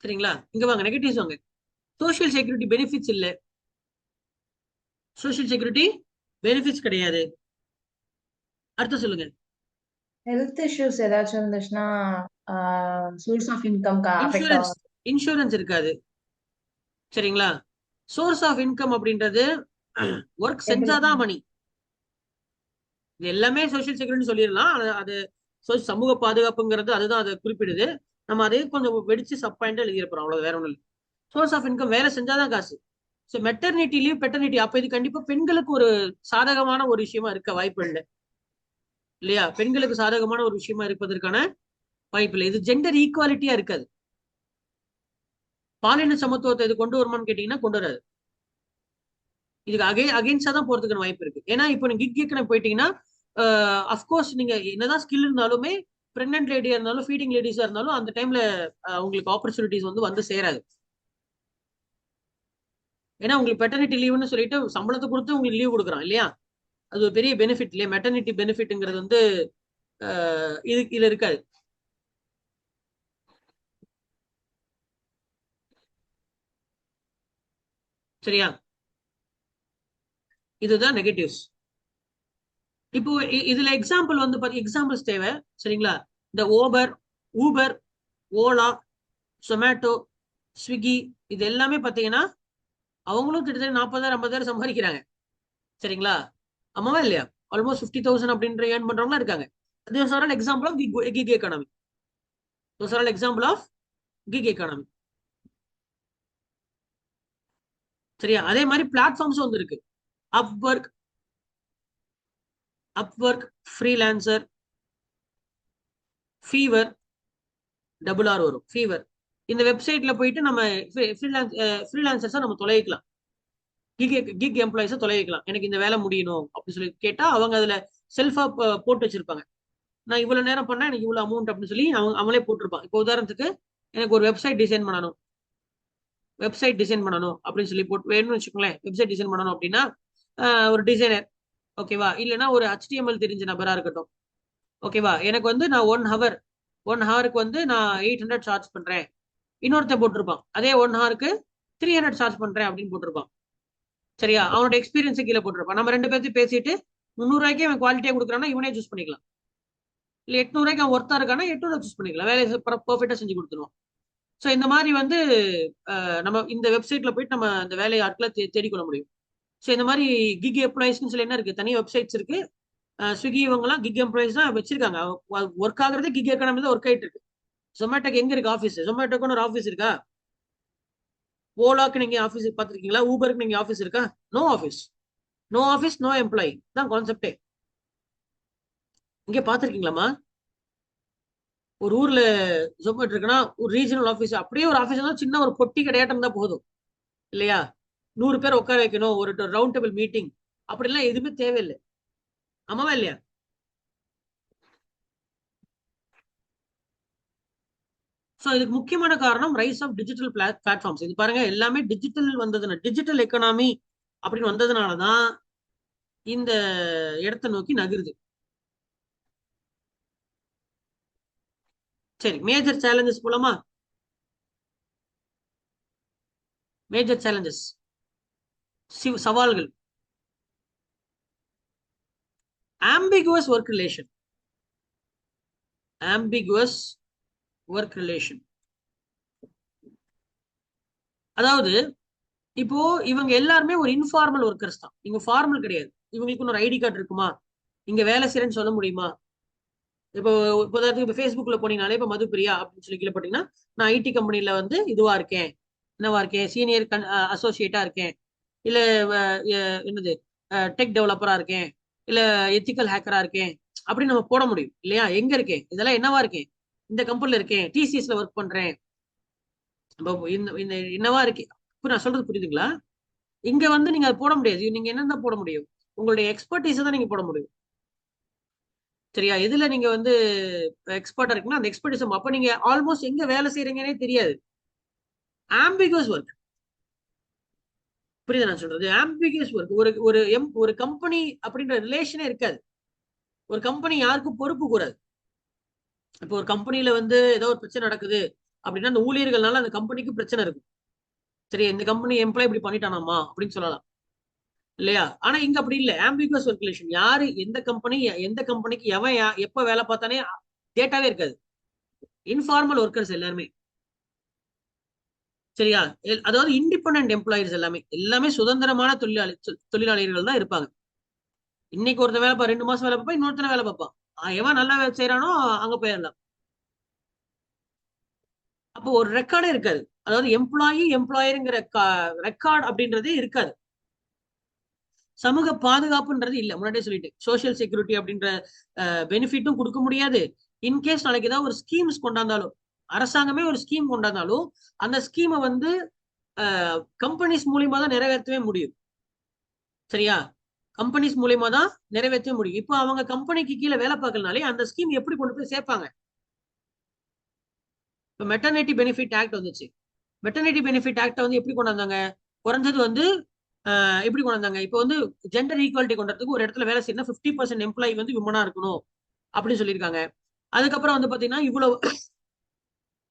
சரிங்களா? இங்க வாங்க, நெகட்டிவ்ஸ் வாங்க. சோசியல் செக்யூரிட்டி பெனிஃபிட்ஸ் இல்ல, சோசியல் செக்யூரிட்டி பெனிஃபிட்ஸ் கிடையாது. அடுத்து சொல்லுங்க. ஹெல்த் இஷ்யூஸ் ஏதாச்சும் இருந்துச்சுன்னா சோர்ஸ் ஆஃப் இன்கம்க்கு அஃபெக்ட் இன்சூரன்ஸ் ஆகும். இன்சூரன்ஸ் இருக்காது. சரிங்களா? சோர்ஸ் ஆஃப் இன்கம் அப்படின்றது ஒர்க் செஞ்சாதான் மணி. இது எல்லாமே சோசியல் செக்யூரிட்டி சொல்லிடலாம். அது சமூக பாதுகாப்புங்கிறது அதுதான் அதை குறிப்பிடுது. நம்ம அதே கொஞ்சம் வெடிச்சு சப் பாயிண்ட் எழுதியிருப்போம், அவ்வளவு வேற ஒன்றும் இல்லை. சோர்ஸ் ஆஃப் இன்கம் வேலை செஞ்சாதான் காசு. ஸோ மெட்டர்னிட்டி லீவ், பெட்டர்னிட்டி, அப்ப இது கண்டிப்பா பெண்களுக்கு ஒரு சாதகமான ஒரு விஷயமா இருக்க வாய்ப்பு இல்லை இல்லையா? பெண்களுக்கு சாதகமான ஒரு விஷயமா இருப்பதற்கான வாய்ப்பு இல்லை. இது ஜெண்டர் ஈக்குவாலிட்டியா இருக்காது. பாலின சமத்துவத்தை இது கொண்டு வருமான்னு கேட்டீங்கன்னா கொண்டு வராது. இதுக்கு அகைன்ஸ்டா தான் போறதுக்கான வாய்ப்பு இருக்கு. ஏன்னா இப்போ நீங்க கிக் போயிட்டீங்கன்னா அஃப்கோர்ஸ் நீங்க என்னதான் ஸ்கில் இருந்தாலுமே பிரெக்னன்ட் லேடியா இருந்தாலும் ஃபீடிங் லேடிஸா இருந்தாலும் அந்த டைம்ல உங்களுக்கு ஆப்பர்ச்சுனிட்டிஸ் வந்து சேராது. ஏன்னா உங்களுக்கு பெட்டர்னிட்டி லீவ்னு சொல்லிட்டு சம்பளத்தை கொடுத்து உங்களுக்கு லீவ் கொடுக்குறான் இல்லையா? அது ஒரு பெரிய பெனிஃபிட் இல்லையா? மெட்டர்னிட்டி பெனிஃபிட்ங்கிறது இதுல இருக்காது. சரியா? இதுதான் நெகட்டிவ்ஸ். இப்போ இதுல எக்ஸாம்பிள் எக்ஸாம்பிள்ஸ் தேவை. சரிங்களா? இந்த ஊபர், ஓலா, சொமேட்டோ, ஸ்விக்கி, இது எல்லாமே பாத்தீங்கன்னா அவங்களும் கிட்டத்தட்ட 40,000 50,000 சம்பாதிக்கிறாங்க. சரிங்களா? ஆமாவா இல்லையா? ஆல்மோஸ்ட் 50,000 அப்படின்ற ஏர்ன் பண்றவங்களா இருக்காங்க. Those are all example of gig economy. Those are all example of gig economy. சரியா? அதே மாதிரி பிளாட்ஃபார்ம்ஸ் இருக்கு. அப்வொர்க், ஃப்ரீலான்சர், ஃபீவர், வரும் ஃபீவர். இந்த வெப்சைட்ல போயிட்டு நம்ம ஃப்ரீலான்சர்ஸை நம்ம தொலைக்கலாம், கிக் எம்ப்ளாயிஸை தொலைக்கலாம். எனக்கு இந்த வேலை முடியணும் அப்படின்னு சொல்லி கேட்டா அவங்க அதுல செல்ஃபா போட்டு வச்சிருப்பாங்க. நான் இவ்வளவு நேரம் பண்ணா எனக்கு இவ்வளவு அமௌண்ட் அப்படின்னு சொல்லி அவங்களே போட்டிருப்பாங்க. இப்போ உதாரணத்துக்கு எனக்கு ஒரு வெப்சைட் டிசைன் பண்ணணும் அப்படின்னு சொல்லி போட்டு வேணும்னு வச்சுக்கோங்களேன். வெப்சைட் டிசைன் பண்ணணும் அப்படின்னா ஒரு டிசைனர், ஓகேவா, இல்லைன்னா ஒரு HTML தெரிஞ்ச நபரா இருக்கட்டும், ஓகேவா, எனக்கு நான் 1 ஹவருக்கு நான் 800 சார்ஜ் பண்றேன் இன்னொருத்தன் போட்டிருப்பான் அதே 1 ஹவருக்கு 300 சார்ஜ் பண்றேன் அப்படின்னு போட்டிருப்பான். சரியா, அவனோட எக்ஸ்பீரியன்ஸ் கீழே போட்டிருப்பான். நம்ம 2 பேர்த்தையும் பேசிட்டு 300 ரூபாய்க்கு அவன் குவாலிட்டியா கொடுக்குறான்னா இவனே சூஸ் பண்ணிக்கலாம். இல்ல 800 ரூபாய்க்கு அவன் ஒர்த்தா இருக்கானா 800 சூஸ் பண்ணிக்கலாம். வேலையை பர்ஃபெக்டா செஞ்சு கொடுத்துருவான். ஸோ இந்த மாதிரி வந்து நம்ம இந்த வெப்சைட்ல போயிட்டு நம்ம அந்த வேலையை ஆட்களை தேடிக்கொள்ள முடியும். ஸோ இந்த மாதிரி கிக் எம்ப்ளாயிஸ்னு சொல்லி என்ன இருக்கு, தனி வெப்சைட்ஸ் இருக்கு. ஸ்விக்கி இவங்கலாம் கிக் எம்ப்ளாயிஸ் தான் வச்சிருக்காங்க. ஒர்க் ஆகுறது கிக் எக்கானமி தான் ஒர்க் ஆயிட்டு இருக்கு. ஜொமேட்டோக்கு எங்க இருக்கு ஆஃபீஸ்? ஜொமேட்டோக்குன்னு ஒரு ஆஃபீஸ் இருக்கா? ஓலாக்கு நீங்க ஆஃபீஸ் பார்த்துருக்கீங்களா? ஊபருக்கு நீங்க ஆஃபீஸ் இருக்கா? No office. No office no employee தான் கான்செப்டே. இங்கே பார்த்துருக்கீங்களாமா? ஒரு ஊர்ல ஜொமேட்டோ இருக்குன்னா ஒரு ரீஜனல் ஆஃபீஸ், அப்படியே ஒரு ஆஃபீஸ் தான், சின்ன ஒரு பொட்டி கிடையாட்டம் தான் போதும் இல்லையா? 100 பேர் உட்கார வைக்கணும், ஒரு ரவுண்ட் டேபிள் மீட்டிங் அப்படிலாம் எதுவுமே தேவையில்லை. ஆமாவா இல்லையா? ஸோ இதுக்கு முக்கியமான காரணம் ரைஸ் ஆஃப் டிஜிட்டல் பிளாட்ஃபார்ம்ஸ். இது பாருங்க, எல்லாமே டிஜிட்டல் வந்ததுன்னா, டிஜிட்டல் எக்கனாமி அப்படின்னு வந்ததுனாலதான் இந்த இடத்தை நோக்கி நகருது. சரி, மேஜர் சேலஞ்சஸ் போலாமா? மேஜர் சேலஞ்சஸ், சவால்கள். Ambiguous work relation. Ambiguous work relation அதாவது இப்போ இவங்க எல்லாருமே ஒரு இன்ஃபார்மல் ஒர்க்கர்ஸ் தான், இவங்க ஃபார்மல் கிடையாது. இவங்களுக்கு ஒரு ஐடி கார்டு இருக்குமா, இங்க வேலை செய்யறேன்னு சொல்ல முடியுமா? இப்போ இப்போ ஃபேஸ்புக்ல போனீங்கனாலே இப்போ மதுப்பிரியா அப்படின்னு சொல்லி கீழே போட்டீங்கன்னா, நான் ஐடி கம்பெனில வந்து இதுவா இருக்கேன், என்னவா இருக்கேன், சீனியர் அசோசியேட்டா இருக்கேன், இல்ல என்னது டெக் டெவலப்பரா இருக்கேன், இல்ல எத்திக்கல் ஹேக்கரா இருக்கேன் அப்படின்னு நம்ம போட முடியும் இல்லையா? எங்க இருக்கேன், இதெல்லாம் என்னவா இருக்கேன், இந்த கம்பெனில இருக்கேன், டிசிஎஸ்ல ஒர்க் பண்றேன், இந்த என்னவா இருக்கேன். இப்போ நான் சொல்றது புரியுதுங்களா? இங்க வந்து நீங்க அதை போட முடியாது. நீங்க என்னென்ன போட முடியும், உங்களுடைய எக்ஸ்பர்டீஸ் தான் நீங்க போட முடியும். சரியா, எதுல நீங்க வந்து எக்ஸ்பர்ட்டா இருக்குன்னா அந்த எக்ஸ்பர்டிசம். அப்ப நீங்க ஆல்மோஸ்ட் எங்க வேலை செய்யறீங்கன்னே தெரியாது. Ambiguous work. புரியுது நான் சொல்றது? Ambiguous work. ஒரு கம்பெனி அப்படின்ற ரிலேஷனே இருக்காது. ஒரு கம்பெனி யாருக்கும் பொறுப்பு கூடாது. இப்போ ஒரு கம்பெனில வந்து ஏதோ ஒரு பிரச்சனை நடக்குது அப்படின்னா அந்த ஊழியர்கள்னால அந்த கம்பெனிக்கு பிரச்சனை இருக்கும். சரி, இந்த கம்பெனி எம்ப்ளாய் இப்படி பண்ணிட்டானாமா அப்படின்னு சொல்லலாம் இல்லையா? ஆனா இங்க அப்படி இல்லை. Ambiguous work relation. யாரு எந்த கம்பெனிக்கு எவன் எப்ப வேலை பார்த்தானே டேட்டாவே இருக்காது. இன்ஃபார்மல் ஒர்க்கர்ஸ் எல்லாருமே. சரியா, அதாவது இண்டிபெண்டன்ட் எம்ப்ளாயிஸ் எல்லாமே சுதந்திரமான தொழிலாளிகள் தான் இருப்பாங்க. இன்னைக்கு ஒருத்த வேலை 2 மாசம் வேலை பார்ப்பான், இன்னொருத்தன வேலை பார்ப்பான். எவன் நல்லா வேலை செய்யறானோ அங்க போயிடலாம். அப்போ ஒரு ரெக்கார்டே இருக்காது. அதாவது எம்ப்ளாயருங்கிற ரெக்கார்ட் அப்படின்றதே இருக்காது. சமூக பாதுகாப்புன்றது இல்ல. முன்னாடியே சொல்லிட்டு சோசியல் செக்யூரிட்டி அப்படின்ற பெனிஃபிட்டும் கொடுக்க முடியாது. இன்கேஸ் நாளைக்கு ஏதாவது ஒரு ஸ்கீம்ஸ் கொண்டாந்தாலும், அரசாங்கமே ஒரு ஸ்கீம் கொண்டாந்தாலும் அந்த ஸ்கீமை வந்து கம்பெனிஸ் மூலியமா தான் நிறைவேற்றவே முடியும். சரியா, கம்பெனிஸ் மூலியமா தான் நிறைவேற்றவே முடியும். இப்போ அவங்க கம்பெனிக்கு கீழே வேலை பார்க்கறனாலே அந்த ஸ்கீம் எப்படி கொண்டு போய் சேர்ப்பாங்க? இப்போ மெட்டர்னிட்டி பெனிஃபிட் ஆக்ட் வந்துச்சு. மெட்டர்னிட்டி பெனிஃபிட் ஆக்டை வந்து எப்படி கொண்டு வந்தாங்க? குறைஞ்சது வந்து எப்படி கொண்டு வந்தாங்க? இப்போ வந்து ஜெண்டர் ஈக்குவாலிட்டி கொண்டதுக்கு ஒரு இடத்துல வேலை செய்யணும் 50% எம்ப்ளாயி வந்து விமனா இருக்கணும் அப்படின்னு சொல்லியிருக்காங்க. அதுக்கப்புறம் வந்து பாத்தீங்கன்னா இவ்வளவு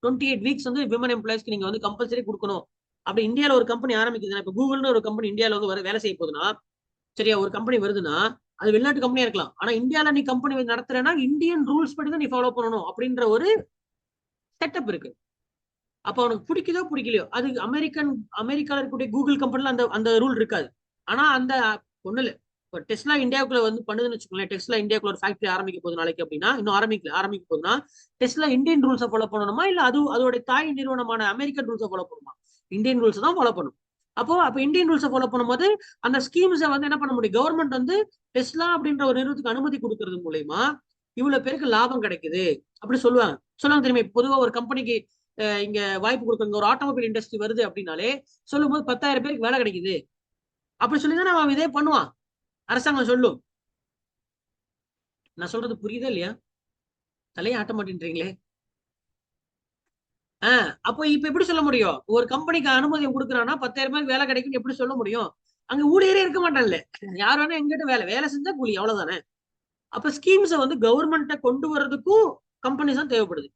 28 வீக்ஸ் வந்து விமன் எம்ப்ளாயிஸ்க்கு நீங்க வந்து கம்பல்சரி கொடுக்கணும். அப்படி இந்தியாவில் ஒரு கம்பெனி ஆரம்பிக்குதுன்னா, இப்போ கூகுள்னு ஒரு கம்பெனி இந்தியாவில் வந்து வேலை செய்ய போகுதுன்னா, சரியா, ஒரு கம்பெனி வருதுன்னா அது வெளிநாட்டு கம்பெனியா இருக்கலாம். ஆனா இந்தியாவில நீ கம்பெனி நடத்துறேன்னா இந்தியன் ரூல்ஸ் படி தான் நீ ஃபாலோ பண்ணணும் அப்படின்ற ஒரு செட்டப் இருக்கு. அப்ப அவனுக்கு பிடிக்குதோ பிடிக்கலையோ, அது அமெரிக்கால இருக்கக்கூடிய கூகுள் கம்பெனில அந்த அந்த ரூல் இருக்காது. ஆனா அந்த ஒண்ணு இல்ல, இப்போ டெஸ்லா இந்தியாவுக்குள்ள வந்து பண்ணுதுன்னு வச்சுக்கோங்களேன். டெஸ்லா இந்தியாவுக்குள்ள ஒரு ஃபேக்டரி ஆரம்பிக்க போகுது நாளைக்கு அப்படின்னா, இன்னும் ஆரம்பிக்க போகுதுன்னா டெஸ்லா இந்தியன் ரூல்ஸை ஃபாலோ பண்ணணுமா, இல்ல அதோட தாய் நிறுவனமான அமெரிக்கன் ரூல்ஸை ஃபாலோ பண்ணுமா? இந்தியன் ரூல்ஸ் தான் ஃபாலோ பண்ணும். அப்ப இந்தியன் ரூல்ஸை ஃபாலோ பண்ணும்போது அந்த ஸ்கீம்ஸை வந்து என்ன பண்ண முடியும்? கவர்மெண்ட் வந்து டெஸ்லா அப்படின்ற ஒரு நிறுவனத்துக்கு அனுமதி கொடுக்கறது மூலயமா இவ்வளவு பேருக்கு லாபம் கிடைக்குது அப்படி சொல்லுவாங்க தெரியுமா? பொதுவா ஒரு கம்பெனிக்கு இங்க வாய்ப்பு கொடுக்குறாங்க, ஒரு ஆட்டோமொபைல் இண்டஸ்ட்ரி வருது அப்படின்னாலே சொல்லும் போது 10,000 பேருக்கு வேலை கிடைக்குது அப்படி சொல்லிதான் அவன் இதே பண்ணுவான். அரசாங்கம் சொல்லும். நான் சொல்றது புரியுதா இல்லையா? தலையை ஆட்ட மாட்டேன்றீங்களே. அப்போ இப்ப எப்படி சொல்ல முடியும்? ஒரு கம்பெனிக்கு அனுமதி கொடுக்குறான்னா 10,000 பேருக்கு வேலை கிடைக்கும் எப்படி சொல்ல முடியும்? அங்க ஊழியரே இருக்க மாட்டான்ல, யார் வேணா எங்கிட்ட வேலை செஞ்சா கூலி, அவ்வளவுதானே. அப்ப ஸ்கீம்ஸை வந்து கவர்மெண்ட்டை கொண்டு வர்றதுக்கும் கம்பெனிஸ் தான் தேவைப்படுது.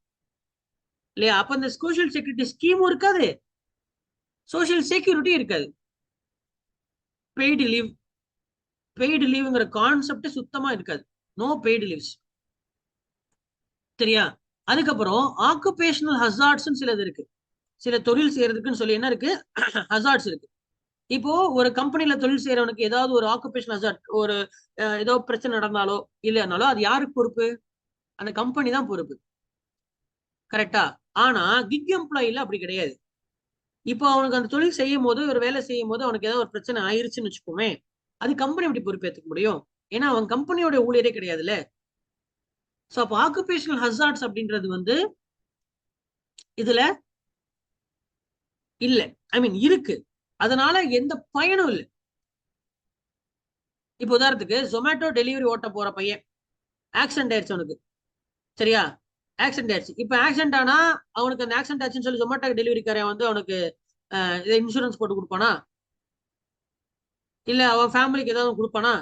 இல்லையா? அப்ப இந்த சோசியல் செக்யூரிட்டி ஸ்கீமும் இருக்காது, சோசியல் செக்யூரிட்டி இருக்காது. பெய்டு லீவ், பெய்டு லீவுங்கிற கான்செப்ட் சுத்தமா இருக்காது. No paid leaves. சரியா? அதுக்கப்புறம் ஆக்குபேஷனல் ஹசார்ட்ஸ் சிலது இருக்கு. சில தொழில் செய்யறதுக்குன்னு சொல்லி என்ன இருக்கு, ஹசார்ட்ஸ் இருக்கு. இப்போ ஒரு கம்பெனில தொழில் செய்யறவனுக்கு ஏதாவது ஒரு ஆக்குபேஷனல் ஹசார்ட், ஒரு ஏதோ பிரச்சனை நடந்தாலோ இல்லையானாலோ அது யாருக்கு பொறுப்பு? அந்த கம்பெனி தான் பொறுப்பு. கரெக்டா? ஆனா கிக் எம்ப்ளாயில அப்படி கிடையாது. இப்போ அவனுக்கு அந்த தொழில் செய்யும் போது, ஒரு வேலை செய்யும் போது அவனுக்கு ஏதாவது ஒரு பிரச்சனை ஆயிருச்சுன்னு வச்சுக்கோமே, அது கம்பெனி எப்படி பொறுப்பேற்றுக்க முடியும்? ஏன்னா அவன் கம்பெனியோட ஊழியரே கிடையாதுல்ல. சோ அப்போ ஆக்குபேஷனல் ஹசார்ட்ஸ் அப்படின்றது வந்து இதுல இல்ல, ஐ மீன் இருக்கு, அதனால எந்த பயனும் இல்லை. இப்போ உதாரணத்துக்கு ஜொமேட்டோ டெலிவரி ஓட்ட போற பையன் ஆக்சிடென்ட் ஆயிடுச்சு அவனுக்கு. சரியா? ஆக்சிடென்ட் ஆயிடுச்சு. இப்ப ஆக்சிடென்ட் ஆனா அவனுக்கு அந்த ஆக்சிடென்ட் ஆச்சுன்னு சொல்லி ஜொமேட்டோ டெலிவரிக்காரன் வந்து அவனுக்கு இன்சூரன்ஸ் போட்டு கொடுப்பானா? இல்ல அவன் ஃபேமிலிக்கு ஏதாவது கொடுப்பானா?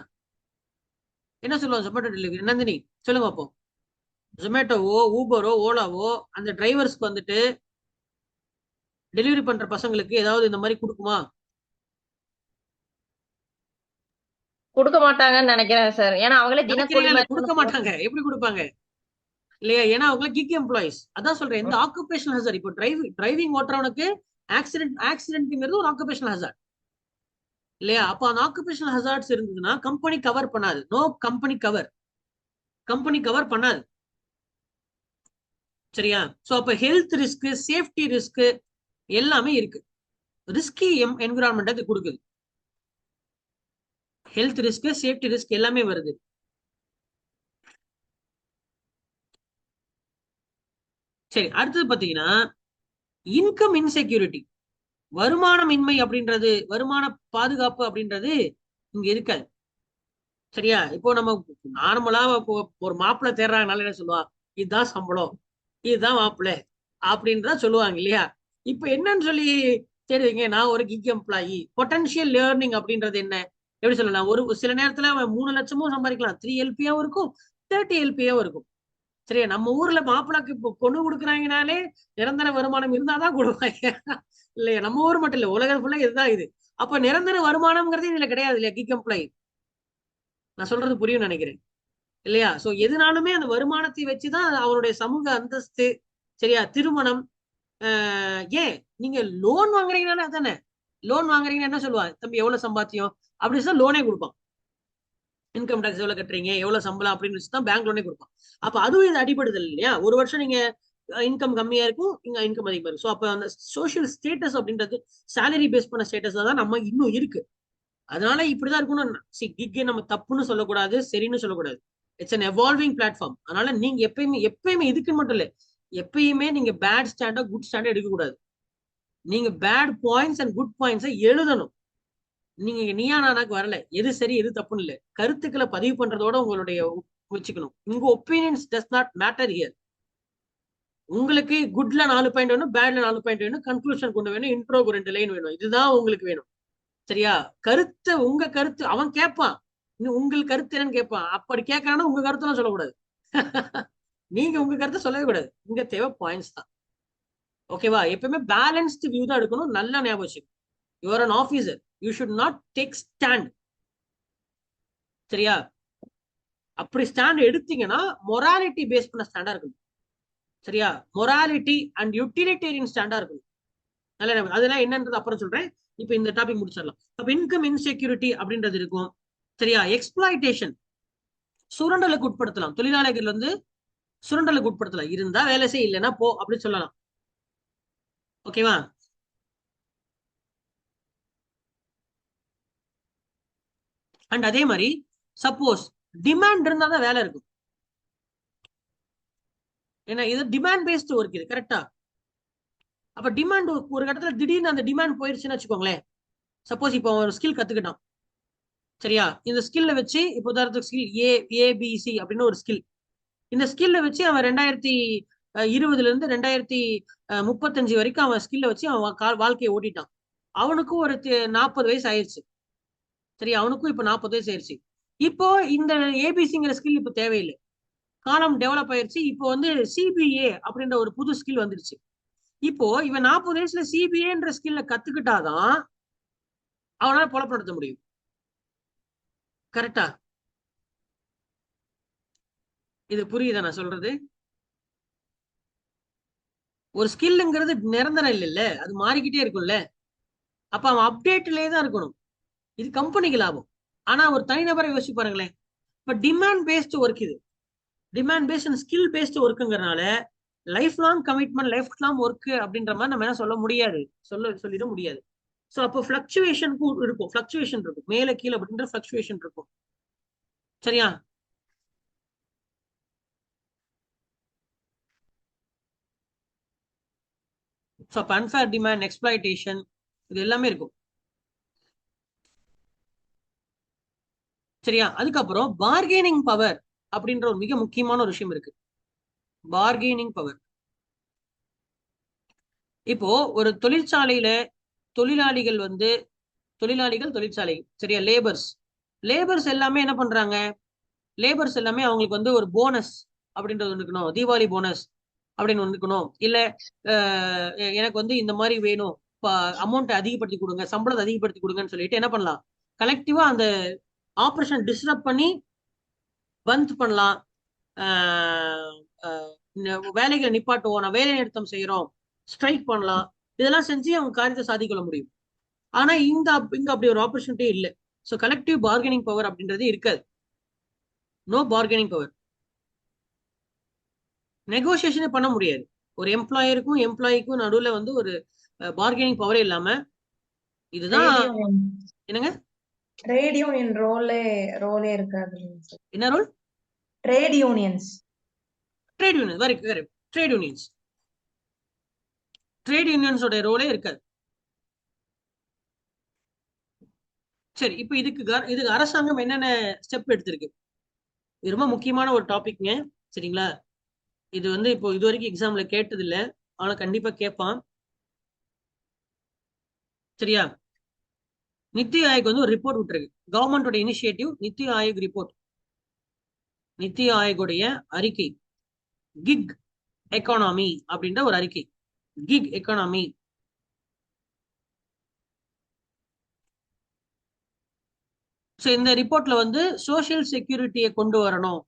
என்ன சொல்லுவான் ஜொமேட்டோ டெலிவரி நந்தினி? சொல்லுங்க அப்போ. ஜொமேட்டோவோ ஊபரோ ஓலாவோ அந்த டிரைவர்ஸ்க்கு வந்துட்டு டெலிவரி பண்ற பசங்களுக்கு ஏதாவது இந்த மாதிரி கொடுக்குமா? கொடுக்க மாட்டாங்கன்னு நினைக்கிறேன் சார். ஏன்னா அவங்களே தினக்கூலி நினைக்கிறீங்களா? மாதிரி கொடுக்க மாட்டாங்க. எப்படி கொடுப்பாங்க? இல்லையா? ஏன்னா அவங்க கிக் எம்ப்ளாயிஸ். அதான் சொல்றேன், இந்த ஆக்குபேஷனல் ஹசார்ட். இப்போ டிரைவிங் ஓட்டுறவனுக்கு ஆக்சிடென்ட்ங்கிறது ஒரு ஆக்குபேஷனல் ஹசார்ட் இல்லையா? அப்போ அந்த ஆக்குபேஷனல் ஹசார்ட்ஸ் இருந்ததுன்னா கம்பெனி கவர் பண்ணாது. No company cover, company cover பண்ணாது. சரியா? சோ அப்ப ஹெல்த் ரிஸ்க், சேஃப்டி ரிஸ்க் எல்லாமே இருக்கு. ரிஸ்கி என்விரான்மெண்ட் அது கொடுக்குது. ஹெல்த் ரிஸ்க், சேஃப்டி ரிஸ்க் எல்லாமே வருது. சரி, அடுத்தது பாத்தீங்கன்னா இன்கம் இன்செக்யூரிட்டி, வருமானமின்மை அப்படின்றது, வருமான பாதுகாப்பு அப்படின்றது இங்க இருக்காது. சரியா? இப்போ நம்ம நார்மலா ஒரு மாப்பிள்ளை தேடுறாங்கனால என்ன சொல்லுவா, இதுதான் சம்பளம், இதுதான் மாப்பிள்ளை அப்படின்றத சொல்லுவாங்க இல்லையா? இப்ப என்னன்னு சொல்லி தேடுவீங்க? நான் ஒரு கிக் எம்ப்ளாயி. பொட்டன்ஷியல் லேர்னிங் அப்படின்றது என்ன? எப்படி சொல்லலாம், ஒரு சில நேரத்துல அவன் 3 லட்சமும் சம்பாதிக்கலாம், 3 எல்பியாவும் இருக்கும், 30 எல்பியாவும் இருக்கும். சரியா? நம்ம ஊர்ல மாப்பிள்ளைக்கு இப்போ பொண்ணு கொடுக்குறாங்கனாலே நிரந்தர வருமானம் இருந்தாதான் கொடுப்பாங்க. இல்லையா? நம்ம ஊர் மட்டும் இல்ல, உலகம் ஃபுல்லா இதுதான் இது. அப்ப நிரந்தர வருமானம்ங்கிறது இதுல கிடையாது இல்லையா? Kick employee. நான் சொல்றது புரியும் நினைக்கிறேன் இல்லையா? சோ எதுனாலுமே அந்த வருமானத்தை வச்சுதான் அவருடைய சமூக அந்தஸ்து. சரியா? திருமணம். ஏன் நீங்க லோன் வாங்குறீங்கன்னா தானே, லோன் வாங்குறீங்கன்னா என்ன சொல்லுவாங்க, தம்பி எவ்வளவு சம்பாத்தியம் அப்படின்னு சொல்லி லோனே கொடுப்பான். இன்கம் டாக்ஸ் எவ்வளவு கட்டுறீங்க, எவ்வளவு சம்பளம் அப்படின்னு வச்சு தான் பேங்க் லோனே கொடுப்பான். அப்ப அதுவும் இது அடிபடுதல் இல்லையா? ஒரு வருஷம் நீங்க இன்கம் கம்மியா இருக்கும், இங்க இன்கம் அதிகமா இருக்கும். ஸோ அப்ப அந்த சோஷியல் ஸ்டேட்டஸ் அப்படின்றது சேலரி பேஸ் பண்ண ஸ்டேட்டஸ் தான் நம்ம இன்னும் இருக்கு. அதனால இப்படிதான் இருக்கணும். கிக் நம்ம தப்புன்னு சொல்லக்கூடாது, சரின்னு சொல்லக்கூடாது. It's an evolving platform. அதனால நீங்க எப்பயுமே எப்பயுமே இதுக்குன்னு மட்டும் இல்ல, எப்பயுமே நீங்க பேட் ஸ்டாண்டா குட் ஸ்டாண்டா எடுக்கக்கூடாது. நீங்க பேட் பாயிண்ட்ஸ் அண்ட் குட் பாயிண்ட்ஸை எழுதணும். நீங்க நீயா நானாக்கு வரல, எது சரி எது தப்புன்னு இல்ல, கருத்துக்களை பதிவு பண்றதோட உங்களுடைய வச்சுக்கணும். உங்க opinions does not matter here. உங்களுக்கு குட்ல 4 பாயிண்ட் வேணும், பேட்ல 4 பாயிண்ட் வேணும், கன்க்ளூஷன் கொண்டு வேணும், இன்ட்ரோக்கு 2 லைன் வேணும், இதுதான் உங்களுக்கு வேணும். சரியா? கருத்து, உங்க கருத்து அவன் கேட்பான், உங்கள் கருத்து என்னன்னு கேட்பான். அப்படி கேட்கறான்னா உங்க கருத்தெல்லாம் சொல்லக்கூடாது. நீங்க உங்க கருத்தை சொல்லவே கூடாது. இங்க தேவை பாயிண்ட்ஸ் தான். ஓகேவா? எப்பவுமே பேலன்ஸ்டு வியூ தான் எடுக்கணும். நல்லா ஞாபகம் வச்சுக்கணும். You are an officer, you should not take stand. சரியா? அப்படி ஸ்டாண்ட் எடுத்தீங்கன்னா மொராலிட்டி பேஸ் பண்ண ஸ்டாண்டா இருக்கணும். சரியா? மொராலிட்டி அண்ட் யூட்டிலிட்டேரியன் ஸ்டாண்டா இருக்கணும். நல்ல, அதெல்லாம் என்னன்றது அப்புறம் சொல்றேன். இப்ப இந்த டாபிக் முடிச்சிடலாம். அப்ப இன்கம் இன்செக்யூரிட்டி அப்படின்றது இருக்கும். சரியா? எக்ஸ்பிளாய்டேஷன், சுரண்டலுக்கு உட்படுத்தலாம். தொழிலாளர்கள் வந்து சுரண்டலுக்கு உட்படுத்தலாம். இருந்தா வேலை செய்ய, இல்லைன்னா போ அப்படின்னு சொல்லலாம். ஓகேவா? அண்ட் அதே மாதிரி சப்போஸ் டிமாண்ட் இருந்தா தான் வேலை இருக்கும். ஏன்னா இது டிமாண்ட் பேஸ்ட் ஒர்க், இது கரெக்டா? அப்ப டிமாண்ட் ஒரு கட்டத்துல திடீர்னு அந்த டிமாண்ட் போயிருச்சுன்னு வச்சுக்கோங்களேன். சப்போஸ் இப்போ ஒரு ஸ்கில் கத்துக்கிட்டான். சரியா? இந்த ஸ்கில்ல வச்சு, இப்போ உதாரணத்துக்கு ஸ்கில் ஏபிசி அப்படின்னு ஒரு ஸ்கில். இந்த ஸ்கில்ல வச்சு அவன் 2020 இருந்து 2035 வரைக்கும் அவன் ஸ்கில்ல வச்சு அவன் வாழ்க்கையை ஓட்டிட்டான். அவனுக்கும் ஒரு 40 வயசு ஆயிடுச்சு. சரி, அவனுக்கும் இப்ப 40 வயசு ஆயிடுச்சு. இப்போ இந்த ஏபிசிங்கிற ஸ்கில் இப்ப தேவையில்லை. காலம் டெவலப் ஆயிருச்சு. இப்போ வந்து சிபிஏ அப்படின்ற ஒரு புது ஸ்கில் வந்துருச்சு. இப்போ இவன் 40 வயசுல சிபிஏன்ற ஸ்கில்ல கத்துக்கிட்டாதான் அவனால பொழப்பு நடத்த முடியும். கரெக்டா? இது புரியுதா நான் சொல்றது? ஒரு ஸ்கில்ங்கிறது நிரந்தரம் இல்லைல்ல, அது மாறிக்கிட்டே இருக்கும்ல. அப்ப அவன் அப்டேட்லயே தான் இருக்கணும். இது கம்பெனிக்கு லாபம். ஆனா ஒரு தனிநபரை யோசிச்சு பாருங்களேன். இப்ப டிமாண்ட் பேஸ்டு ஒர்க், இது demand based and skill based ஒர்க்குங்கிறனால life long commitment, life long work அப்படின்ற மாதிரி நம்ம என்ன சொல்ல முடியாது, சொல்லிட முடியாது. ஸோ அப்போ ஃபிளக்சுவேஷன் இருக்கும், ஃபிளக்சுவேஷன் இருக்கும், மேல கீழே அப்படின்ற ஃபிளக்சுவேஷன் இருக்கும். சரியா? ஸோ அப்போ அன்ஃபேர் டிமாண்ட், எக்ஸ்பிளாய்டேஷன், இது எல்லாமே இருக்கும். சரியா? அதுக்கப்புறம் பார்கெனிங் பவர் அப்படின்ற ஒரு மிக முக்கியமான ஒரு விஷயம் இருக்கு. Bargaining power. இப்போ ஒரு தொழிற்சாலையில தொழிலாளிகள் வந்து தொழிற்சாலை, சரியா, லேபர்ஸ் எல்லாமே என்ன பண்றாங்க? லேபர்ஸ் எல்லாமே அவங்களுக்கு வந்து ஒரு போனஸ் அப்படின்றது ஒன்று இருக்கணும், தீபாவளி போனஸ் அப்படின்னு ஒன்று இருக்கணும். இல்ல எனக்கு வந்து இந்த மாதிரி வேணும், அமௌண்ட் அதிகப்படுத்தி கொடுங்க, சம்பளத்தை அதிகப்படுத்தி கொடுங்கன்னு சொல்லிட்டு என்ன பண்ணலாம்? கலெக்டிவா அந்த ஆபரேஷன் டிஸ்டர்ப் பண்ணி பந்த் பண்ணலாம், வேலைகளை நிப்பாட்டுவோம், நான் வேலை நிறுத்தம் செய்யறோம், ஸ்ட்ரைக் பண்ணலாம். இதெல்லாம் செஞ்சு அவங்க காரியத்தை சாதிக்கொள்ள முடியும். ஆனா இங்க அப்படி ஒரு ஆப்பர்ச்சுனிட்டி இல்லை. ஸோ கலெக்டிவ் பார்கெனிங் பவர் அப்படின்றது இருக்காது. No bargaining power. நெகோசியேஷனே பண்ண முடியாது. ஒரு எம்ப்ளாயருக்கும் எம்ப்ளாயிக்கும் நடுவில் வந்து ஒரு பார்கெனிங் பவரே இல்லாம, இதுதான் என்னங்க ட்ரேட் யூனியன் ரோலே இருக்காது. என்ன role? Trade unions. Very correct. Trade யூனியன்ஸோட ரோலே இருக்காது. சரி, இப்போ இதுக்கு அரசாங்கம் என்னென்ன ஸ்டெப் எடுத்திருக்கு? இது ரொம்ப முக்கியமான ஒரு டாபிக்ங்க. சரிங்களா? இது வந்து இப்போ இது வரைக்கும் எக்ஸாம்ல கேட்டது இல்லை, ஆனா கண்டிப்பா கேட்பான். சரியா? நித்தி ஆயோக் வந்து ஒரு ரிப்போர்ட் விட்டுருக்கு. கவர்மெண்டோட இனிஷியேட்டிவ் நித்தி ஆயோக் ரிப்போர்ட். நித்தி ஆயோகுடைய அறிக்கை கிக் எக்கானமி அப்படின்ற ஒரு அறிக்கை. Kick economy. ஸோ இந்த ரிப்போர்ட்ல வந்து சோசியல் செக்யூரிட்டியை கொண்டு வரணும்,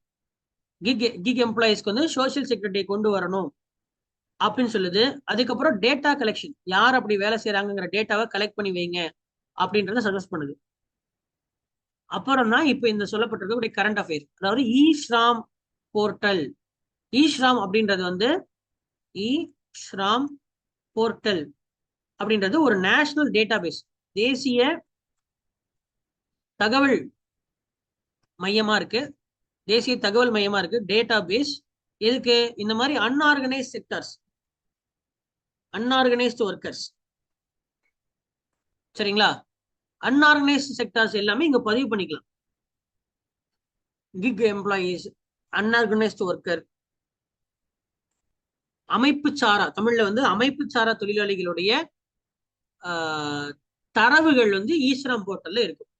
கிக் எம்ப்ளாயிஸ்க்கு வந்து சோசியல் செக்யூரிட்டியை கொண்டு வரணும் அப்படின்னு சொல்லுது. அதுக்கப்புறம் டேட்டா கலெக்ஷன், யார் அப்படி வேலை செய்யறாங்கிற டேட்டாவை கலெக்ட் பண்ணி வைங்க அப்படின்றத சஜஸ்ட் பண்ணுது. அப்புறம் தான் இப்போ இந்த சொல்லப்பட்டிருக்க கரண்ட் அஃபேர்ஸ், அதாவது இ-ஷ்ராம் போர்ட்டல். இ-ஷ்ராம் அப்படின்றது வந்து இ-ஷ்ராம் போர்ட்டல் அப்படின்றது ஒரு நேஷனல் டேட்டாபேஸ், தேசிய தகவல் மையமா இருக்கு. தேசிய தகவல் மையமா இருக்கு, டேட்டாபேஸ். எதுக்கு? இந்த மாதிரி அன்ஆர்கனைஸ்ட் செக்டர்ஸ், அன்ஆர்கனைஸ்டு ஒர்க்கர்ஸ், சரிங்களா? அன்ஆர்கனைஸ்டு செக்டர்ஸ் எல்லாமே இங்க பதிவு பண்ணிக்கலாம். கிக் எம்ப்ளாயீஸ், அன்ஆர்கனைஸ்டு ஒர்க்கர், அமைப்பு சாரா, தமிழ்ல வந்து அமைப்பு சாரா தொழிலாளிகளுடைய தரவுகள் வந்து இ-ஷ்ராம் போர்ட்டல்ல இருக்கும்.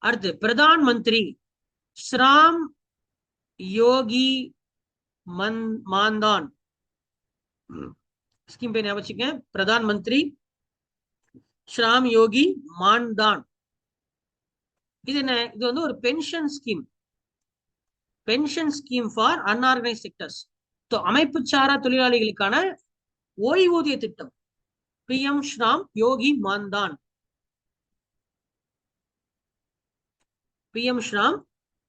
அடுத்து பிரதான் மந்திரி ஸ்ராம் யோகி மான்தான் ஸ்கீம் பேர் ஞாபகம் வச்சுக்க. பிரதான் மந்திரி ஸ்ராம் யோகி மான்தான். இது என்ன? இது வந்து ஒரு pension scheme for unorganised sectors. அமைப்பு சாரா தொழிலாளிகளுக்கான ஓய்வூதிய திட்டம், PM ஸ்ராம் யோகி மான்தான். PM ஸ்ராம்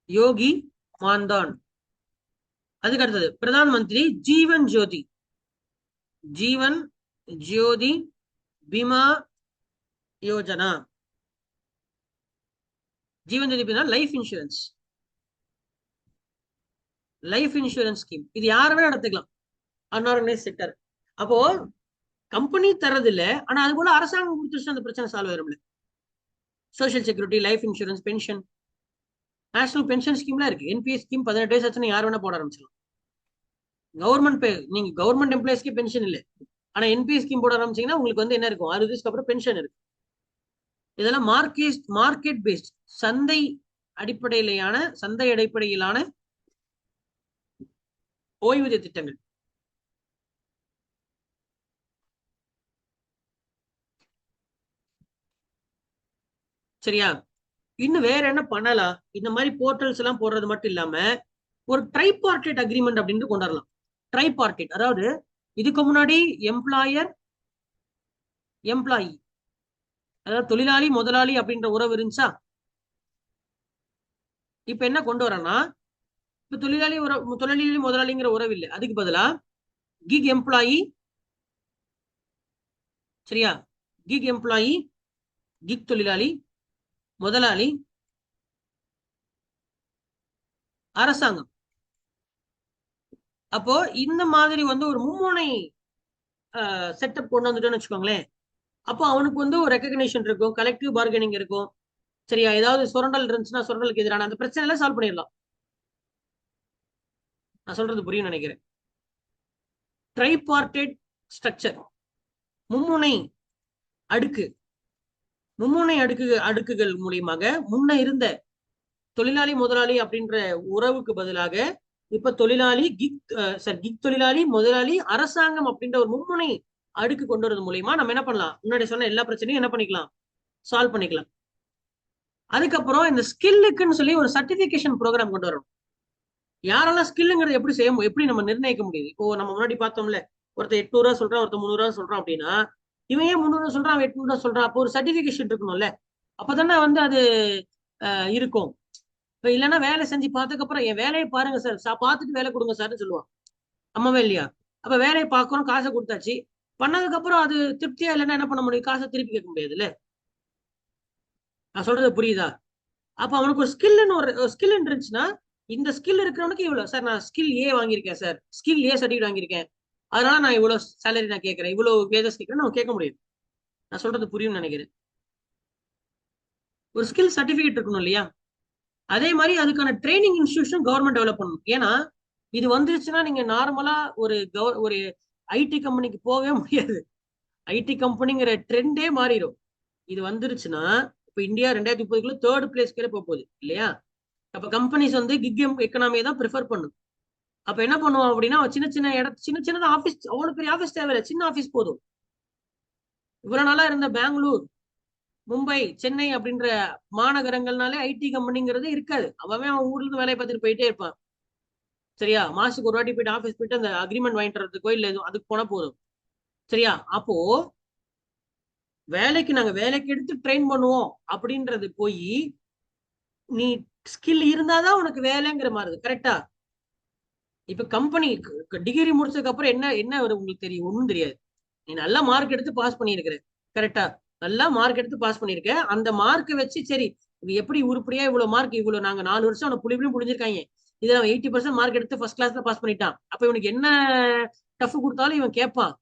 யோகி மான்தான். அதுக்கு அடுத்தது Pradhan Mantri Jeevan Jyoti Bima Yojana. Jeevan Jyoti Bima life insurance scheme. இது யார வேணா எடுத்துக்கலாம், அன்ஆர்கனைஸ்ட் செக்டர். அப்போ கம்பெனி தரது இல்ல, ஆனா அது கூட அரசாங்கம் கொடுத்துச்சு, அந்த பிரச்சனை சால்வ் ஆயிரும்ல. Social security, life insurance, pension, national pension ஸ்கீம்லாம் இருக்கு. NPS ஸ்கீம் 18 வயசு ஆச்சுன்னா யார் வேணா போட ஆரம்பிச்சிடலாம். நீங்க கவர்மெண்ட் எம்ப்ளாயிஸ்க்கு பென்ஷன் இல்லை, ஆனா NPS ஸ்கீம் போட ஆரம்பிச்சீங்கன்னா உங்களுக்கு வந்து என்ன இருக்கும்? 60 வயசுக்கு அப்புறம் பென்ஷன் இருக்கு. இதெல்லாம் மார்க்கெட் பேஸ்ட், சந்தை அடிப்படையிலான ஓய்வூதிய திட்டங்கள். சரியா? இன்னும் வேற என்ன பண்ணலாம்? இந்த மாதிரி போர்ட்டல்ஸ் எல்லாம் போடுறது மட்டும் இல்லாம ஒரு ட்ரைபார்டேட் அக்ரிமெண்ட் அப்படின்னு கொண்டு வரலாம். ட்ரைபார்டேட், அதாவது இதுக்கு முன்னாடி எம்ப்ளாயர் எம்ப்ளாயி, அதாவது தொழிலாளி முதலாளி அப்படின்ற உறவு இருந்துச்சா? இப்ப என்ன கொண்டு வரேன்னா, இப்ப தொழிலாளி முதலாளிங்கிற உறவு இல்லை, அதுக்கு பதிலா கிக் எம்ப்ளாயி. சரியா? கிக் எம்ப்ளாயி, கிக் தொழிலாளி, முதலாளி, அரசாங்கம். அப்போ இந்த மாதிரி வந்து ஒரு மும்முனை செட்டப் கொண்டு வந்துட்டோம்னு வச்சுக்கோங்களேன். அப்போ அவனுக்கு வந்து ஒரு ரெகக்னிஷன் இருக்கும், கலெக்டிவ் பார்கெனிங் இருக்கும். சரியா? ஏதாவது சுரண்டல் இருந்துச்சுன்னா சுரண்டலுக்கு எதிரான அந்த பிரச்சனை எல்லாம் சால்வ் பண்ணிடலாம். நான் சொல்றது புரியும் நினைக்கிறேன். ட்ரைபார்டேட் ஸ்ட்ரக்சர், மும்முனை அடுக்கு, அடுக்குகள் மூலியமாக முன்ன இருந்த தொழிலாளி முதலாளி அப்படின்ற உறவுக்கு பதிலாக இப்ப கிக் தொழிலாளி முதலாளி அரசாங்கம் அப்படின்ற ஒரு மும்முனை அடுக்கு கொண்டு வரது மூலியமா நம்ம என்ன பண்ணலாம், முன்னாடி சொன்ன எல்லா பிரச்சனையும் என்ன பண்ணிக்கலாம், சால்வ் பண்ணிக்கலாம். அதுக்கப்புறம் இந்த ஸ்கில்லுக்குன்னு சொல்லி ஒரு சர்டிபிகேஷன் ப்ரோக்ராம் கொண்டு வரணும். யாரெல்லாம் ஸ்கில்லுங்கிறது எப்படி நம்ம நிர்ணயிக்க முடியுது? இப்போ நம்ம முன்னாடி பார்த்தோம்ல, ஒருத்தர் 800 சொல்றான், ஒருத்தர் 300 சொல்றான் அப்படின்னா, இவன் ஏன் 300 சொல்றான், அவன் 800 சொல்றான்? அப்போ ஒரு சர்டிபிகேஷன் இருக்கணும்ல, அப்பதானே வந்து அது இருக்கும். இப்ப இல்லைன்னா வேலை செஞ்சு பார்த்ததுக்கு அப்புறம் என் வேலையை பாருங்க சார், பார்த்துட்டு வேலை கொடுங்க சார்னு சொல்லுவான். அம்மாவே இல்லையா? அப்ப வேலையை பார்க்கணும், காசை கொடுத்தாச்சு, பண்ணதுக்கு அப்புறம் அது திருப்தியா இல்லைன்னா என்ன பண்ண முடியும்? காசை திருப்பி கேட்க முடியாதுல்ல. நான் சொல்றது புரியுதா? அப்ப அவனுக்கு ஒரு ஸ்கில் இருந்துச்சுன்னா, இந்த ஸ்கில் இருக்கிறவனுக்கு இவ்வளவு சார், நான் ஸ்கில் ஏ வாங்கியிருக்கேன் சார், ஸ்கில் ஏ சர்டிஃபிகேட் வாங்கியிருக்கேன், அதனால நான் இவ்வளவு சேலரி நான் கேட்கறேன், இவ்வளவு வேஜஸ் கேட்கறேன், நான் கேட்க முடியும். நான் சொல்றது புரியும்னு நினைக்கிறேன். ஒரு ஸ்கில் சர்டிபிகேட் இருக்கணும் இல்லையா? அதே மாதிரி அதுக்கான ட்ரைனிங் இன்ஸ்டிடியூஷன் கவர்மெண்ட் டெவலப் பண்ணணும். ஏன்னா இது வந்துருச்சுன்னா நீங்க நார்மலா ஒரு ஐடி கம்பெனிக்கு போகவே முடியாது. ஐடி கம்பெனிங்கிற ட்ரெண்டே மாறிடும். இது வந்துருச்சுன்னா இப்ப இந்தியா 2030 தேர்ட் பிளேஸ்க்கு போகுது இல்லையா? அப்ப கம்பெனிஸ் வந்து கிக் எக்கனாமியை தான் ப்ரிஃபர் பண்ணும். அப்ப என்ன பண்ணுவோம் அப்படின்னா, சின்ன ஆபீஸ், அவ்வளவு பெரிய ஆபீஸ் தேவையில்லை, சின்ன ஆபீஸ் போதும். இவ்வளவு நாளா இருந்த பெங்களூர், மும்பை, சென்னை அப்படின்ற மாநகரங்கள்னாலே ஐடி கம்பெனிங்கிறது இருக்காது. அவன் ஊர்ல இருந்து வேலையை பார்த்துட்டு போயிட்டே இருப்பான். சரியா? மாசத்துக்கு ஒரு வாட்டி போயிட்டு ஆபீஸ் போயிட்டு அந்த அக்ரிமெண்ட் வாங்கிட்டு வரதுக்கோ இல்ல அதுக்கு போனா போதும். சரியா? அப்போ நாங்க வேலைக்கு எடுத்து ட்ரெயின் பண்ணுவோம் அப்படின்றது போய், நீ ஸ்கில் இருந்தாதான் உனக்கு வேலைங்கிற மாதிரி. கரெக்டா? இப்ப கம்பெனி டிகிரி முடிச்சதுக்கு அப்புறம் என்ன உங்களுக்கு தெரியும்? ஒண்ணும் தெரியாது. நீ நல்லா மார்க் எடுத்து பாஸ் பண்ணிருக்கிற, கரெக்டா? நல்லா மார்க் எடுத்து பாஸ் பண்ணிருக்க, அந்த மார்க் வச்சு சரி இது எப்படி உருப்படியா இவ்வளவு மார்க், இவ்வளவு நாங்க 4 வருஷம் அவனை புளிப்புலையும் புடிஞ்சிருக்காங்க, இதுல அவன் 80% மார்க் எடுத்து ஃபர்ஸ்ட் கிளாஸ்ல பாஸ் பண்ணிட்டான், அப்ப இவனுக்கு என்ன டஃப் கொடுத்தாலும் இவன் கேட்பான்,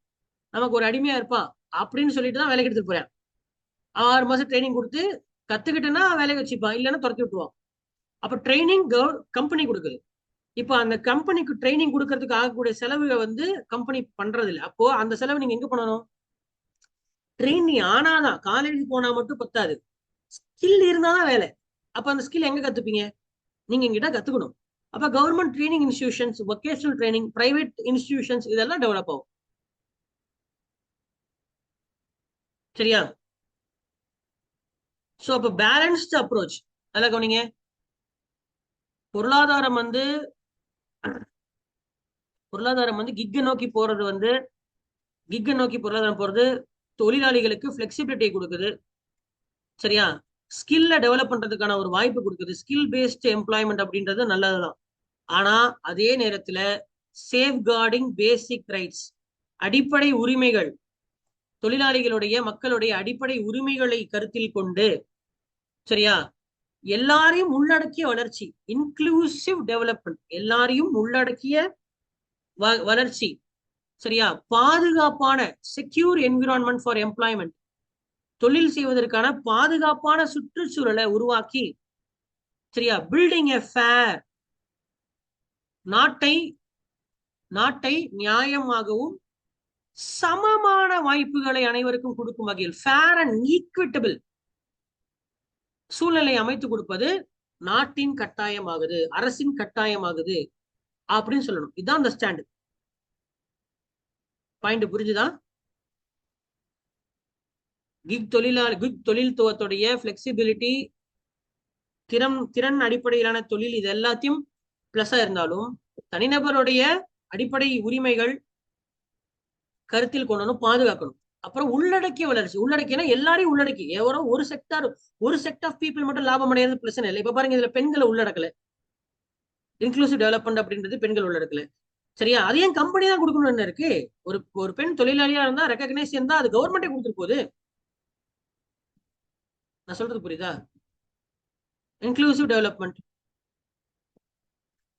நமக்கு ஒரு அடிமையா இருப்பான் அப்படின்னு சொல்லிட்டு தான் வேலைக்கு எடுத்துட்டு போறேன். 6 மாசம் ட்ரைனிங் கொடுத்து கத்துக்கிட்டேன்னா வேலைக்கு வச்சுப்பான், இல்லைன்னா துரத்தி விட்டுருவான். அப்ப ட்ரைனிங் கம்பெனி கொடுக்குது. இப்ப அந்த கம்பெனிக்கு ட்ரைனிங் கொடுக்கறதுக்கு ஆகக்கூடிய செலவுகளை வந்து கம்பெனி பண்றது இல்லை. அப்போ அந்த செலவு நீங்க எங்க பண்ணணும்? ட்ரெயினிங் ஆனாதான், காலேஜ் போனா மட்டும் பத்தாது, ஸ்கில் இருந்தாதான் வேலை. அப்ப அந்த ஸ்கில் எங்க கத்துப்பீங்க? நீங்க எங்கிட்ட கத்துக்கணும். அப்ப government training institutions, vocational training, private institutions இதெல்லாம் டெவலப் ஆகும். சரியா? சோ அப்ப பேலன்ஸ்ட் அப்ரோச். அதில் கவனிங்க, பொருளாதாரம் வந்து கிக்க நோக்கி பொருளாதாரம் போறது தொழிலாளிகளுக்கு பிளெக்சிபிலிட்டி கொடுக்குது. சரியா? ஸ்கில்ல டெவலப் பண்றதுக்கான ஒரு வாய்ப்பு கொடுக்குது. ஸ்கில் பேஸ்ட் எம்ப்ளாய்மெண்ட் அப்படின்றது நல்லதுதான். ஆனா அதே நேரத்துல சேஃப் கார்டிங் பேசிக் ரைட்ஸ், அடிப்படை உரிமைகள், மக்களுடைய அடிப்படை உரிமைகளை கருத்தில் கொண்டு, சரியா, எல்லாரையும் உள்ளடக்கிய வளர்ச்சி, இன்க்ளூசிவ் டெவலப்மெண்ட், எல்லாரையும் உள்ளடக்கிய வளர்ச்சி. சரியா? பாதுகாப்பான செக்யூர் என்விரான்மெண்ட் ஃபார் எம்ப்ளாய்மெண்ட், தொழில் செய்வதற்கான பாதுகாப்பான சுற்றுச்சூழலை உருவாக்கி, சரியா, பில்டிங் எ ஃபேர், நாட்டை நியாயமாகவும் சமமான வாய்ப்புகளை அனைவருக்கும் கொடுக்கும் வகையில் ஃபேர் அண்ட் ஈக்விட்டபிள் சூழ்நிலை அமைத்து கொடுப்பது நாட்டின் கட்டாயமாகுது, அரசின் கட்டாயமாகுது. அப்படின்னு சொல்லணும். இதுதான் அந்த ஸ்டாண்டு. பாயிண்ட் புரிஞ்சுதா? கிக் தொழில்துவத்துடைய பிளெக்சிபிலிட்டி, திறன் அடிப்படையிலான தொழில், இது எல்லாத்தையும் பிளஸ்ஸா இருந்தாலும் தனிநபருடைய அடிப்படை உரிமைகள் கருத்தில் கொண்டு பாதுகாக்கணும். அப்புறம் உள்ளடக்கிய வளர்ச்சி. உள்ளடக்கியனா எல்லாரையும் உள்ளடக்கி, எவரோ ஒரு செக்ட் ஆஃப் பீப்புள் மட்டும் லாபம் அடையாது பிரச்சனை இல்லை. இப்ப பாருங்க, இதுல பெண்களை உள்ளடக்கல. இன்க்ளூசிவ் டெவலப்மெண்ட் அப்படின்றது பெண்கள் உள்ளடக்கல. சரியா? அது ஏன் கம்பெனி தான் கொடுக்கணும்னு இருக்கு? ஒரு பெண் தொழிலாளியா இருந்தா ரெகக்னைசேஷன் தான் அது கவர்மெண்டே கொடுத்துட்டு போகுது. நான் சொல்றது புரியுதா? இன்க்ளூசிவ் டெவலப்மெண்ட்,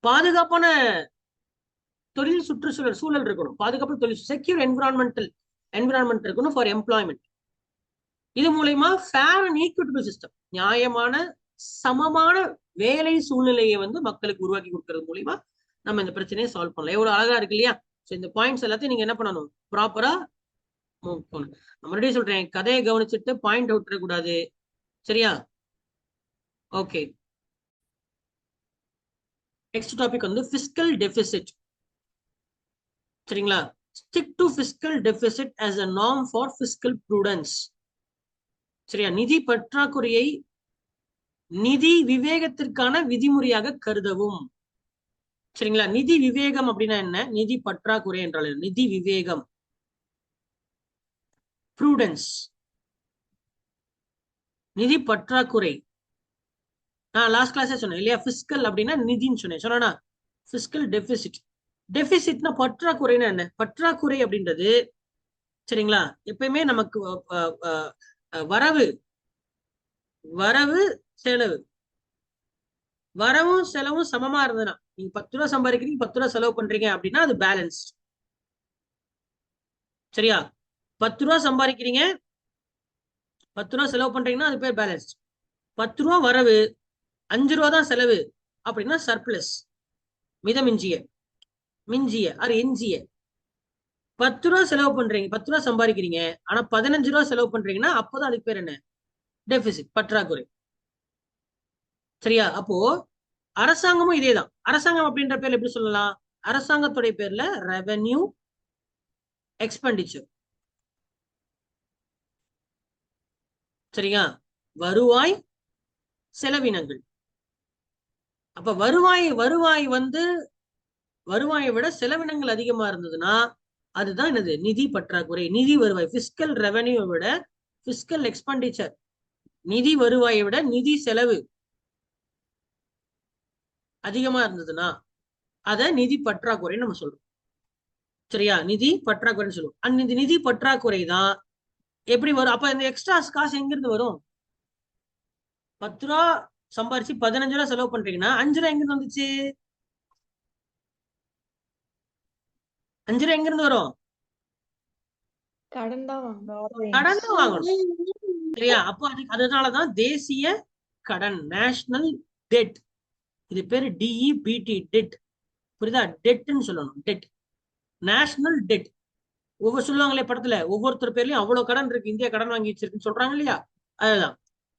பாதுகாப்பான தொழில் சூழல் இருக்கணும். பாதுகாப்பான தொழில், செக்யூர் என்விரான்மெண்ட் இருக்கணும் ஃபார் எம்ப்ளாய்மெண்ட். இது மூலயமா ஃபேர் அண்ட் ஈக்விட்டபிள் சிஸ்டம், நியாயமான சமமான வேலை சூழ்நிலையை வந்து மக்களுக்கு உருவாக்கி கொடுக்கறது மூலியமா நம்ம இந்த பிரச்சனையை சால்வ் பண்ணலாம். எவ்வளவு அழகா இருக்கு இல்லையா? இந்த பாயிண்ட்ஸ் எல்லாத்தையும் நீங்க என்ன பண்ணணும்? ப்ராப்பரா மூவ் பண்ணணும். நான் மறுபடியும் சொல்றேன், கதையை கவனிச்சுட்டு பாயிண்ட் விட்டுறக்கூடாது. சரியா? ஓகே, நெக்ஸ்ட் டாபிக் வந்து பிஸ்கல் டெபிசிட். சரிங்களா? Stick to fiscal deficit as a norm for fiscal prudence. சரியா? நிதி பற்றாக்குறையை நிதி விவேகத்திற்கான விதிமுறையாக கருதவும். சரிங்களா? நிதி விவேகம் அப்படின்னா என்ன? நிதி பற்றாக்குறை என்றால் நிதி விவேகம், ப்ரூடன்ஸ். நிதி பற்றாக்குறை நான் லாஸ்ட் கிளாஸே சொன்னேன் இல்லையா? பிஸ்கல் அப்படின்னா நிதின்னு சொன்னா பிஸ்கல் டெபிசிட்னா பற்றாக்குறைன்னா என்ன? பற்றாக்குறை அப்படின்றது சரிங்களா, எப்பயுமே நமக்கு வரவு செலவு, வரவும் செலவும் சமமா இருந்ததுன்னா, நீங்க 10 ரூபா சம்பாதிக்கிறீங்க, 10 ரூபா செலவு பண்றீங்க அப்படின்னா அது பேலன்ஸ். சரியா? 10 ரூபா சம்பாதிக்கிறீங்க, 10 ரூபா செலவு பண்றீங்கன்னா அது பேர் பேலன்ஸ். 10 ரூபா வரவு, 5 ரூபா தான் செலவு அப்படின்னா சர்ப்ளஸ், மிஞ்சிய அது எஞ்சிய. 10 ரூபா செலவு பண்றீங்க, 10 ரூபா சம்பாதிக்கிறீங்க, ஆனா 15 ரூபா செலவு பண்றீங்கன்னா அப்பதான் அதுக்கு பேர் என்ன? டெபிசிட், பற்றாக்குறை. சரியா? அப்போ அரசாங்கமும் இதேதான். அரசாங்கம் அப்படின்ற பேர்ல எப்படி சொல்லலாம்? அரசாங்கத்துடைய பேர்ல ரெவென்யூ எக்ஸ்பெண்டிச்சர். சரியா? வருவாய் செலவினங்கள். அப்ப வருவாய் வந்து வருவாயை விட செலவினங்கள் அதிகமா இருந்ததுன்னா அதுதான் என்னது? நிதி பற்றாக்குறை. நிதி வருவாய், பிஸ்கல் ரெவென்யூ விட பிஸ்கல் எக்ஸ்பெண்டிச்சர், நிதி வருவாயை விட நிதி செலவு அதிகமா இருந்ததுன்னா அத நிதி பற்றாக்குறைன்னு நம்ம சொல்றோம். சரியா? நிதி பற்றாக்குறைன்னு சொல்லுவோம். அந்த நிதி பற்றாக்குறை தான் எப்படி வரும்? அப்ப இந்த எக்ஸ்ட்ரா காசு எங்கிருந்து வரும்? 10 ரூபா சம்பாரிச்சு 15 ரூபா செலவு பண்றீங்கன்னா 5 ரூபா எங்கிருந்து வந்துச்சு? 5 ரூபா எங்கிருந்து வரும்? கடன் தான் வாங்கணும். சரியா? அப்போ அதனாலதான் தேசிய கடன், நேஷனல் டெட். இது பேரு DEBT, டெட். புரியுதா? டெட்னு சொல்லணும். Debt, national debt. சொல்லுவாங்களே படத்துல, ஒவ்வொருத்தர் பேர்லயும் அவ்வளவு கடன் இருக்கு, இந்தியா கடன் வாங்கி வச்சிருக்குன்னு சொல்றாங்க இல்லையா? அதுதான்.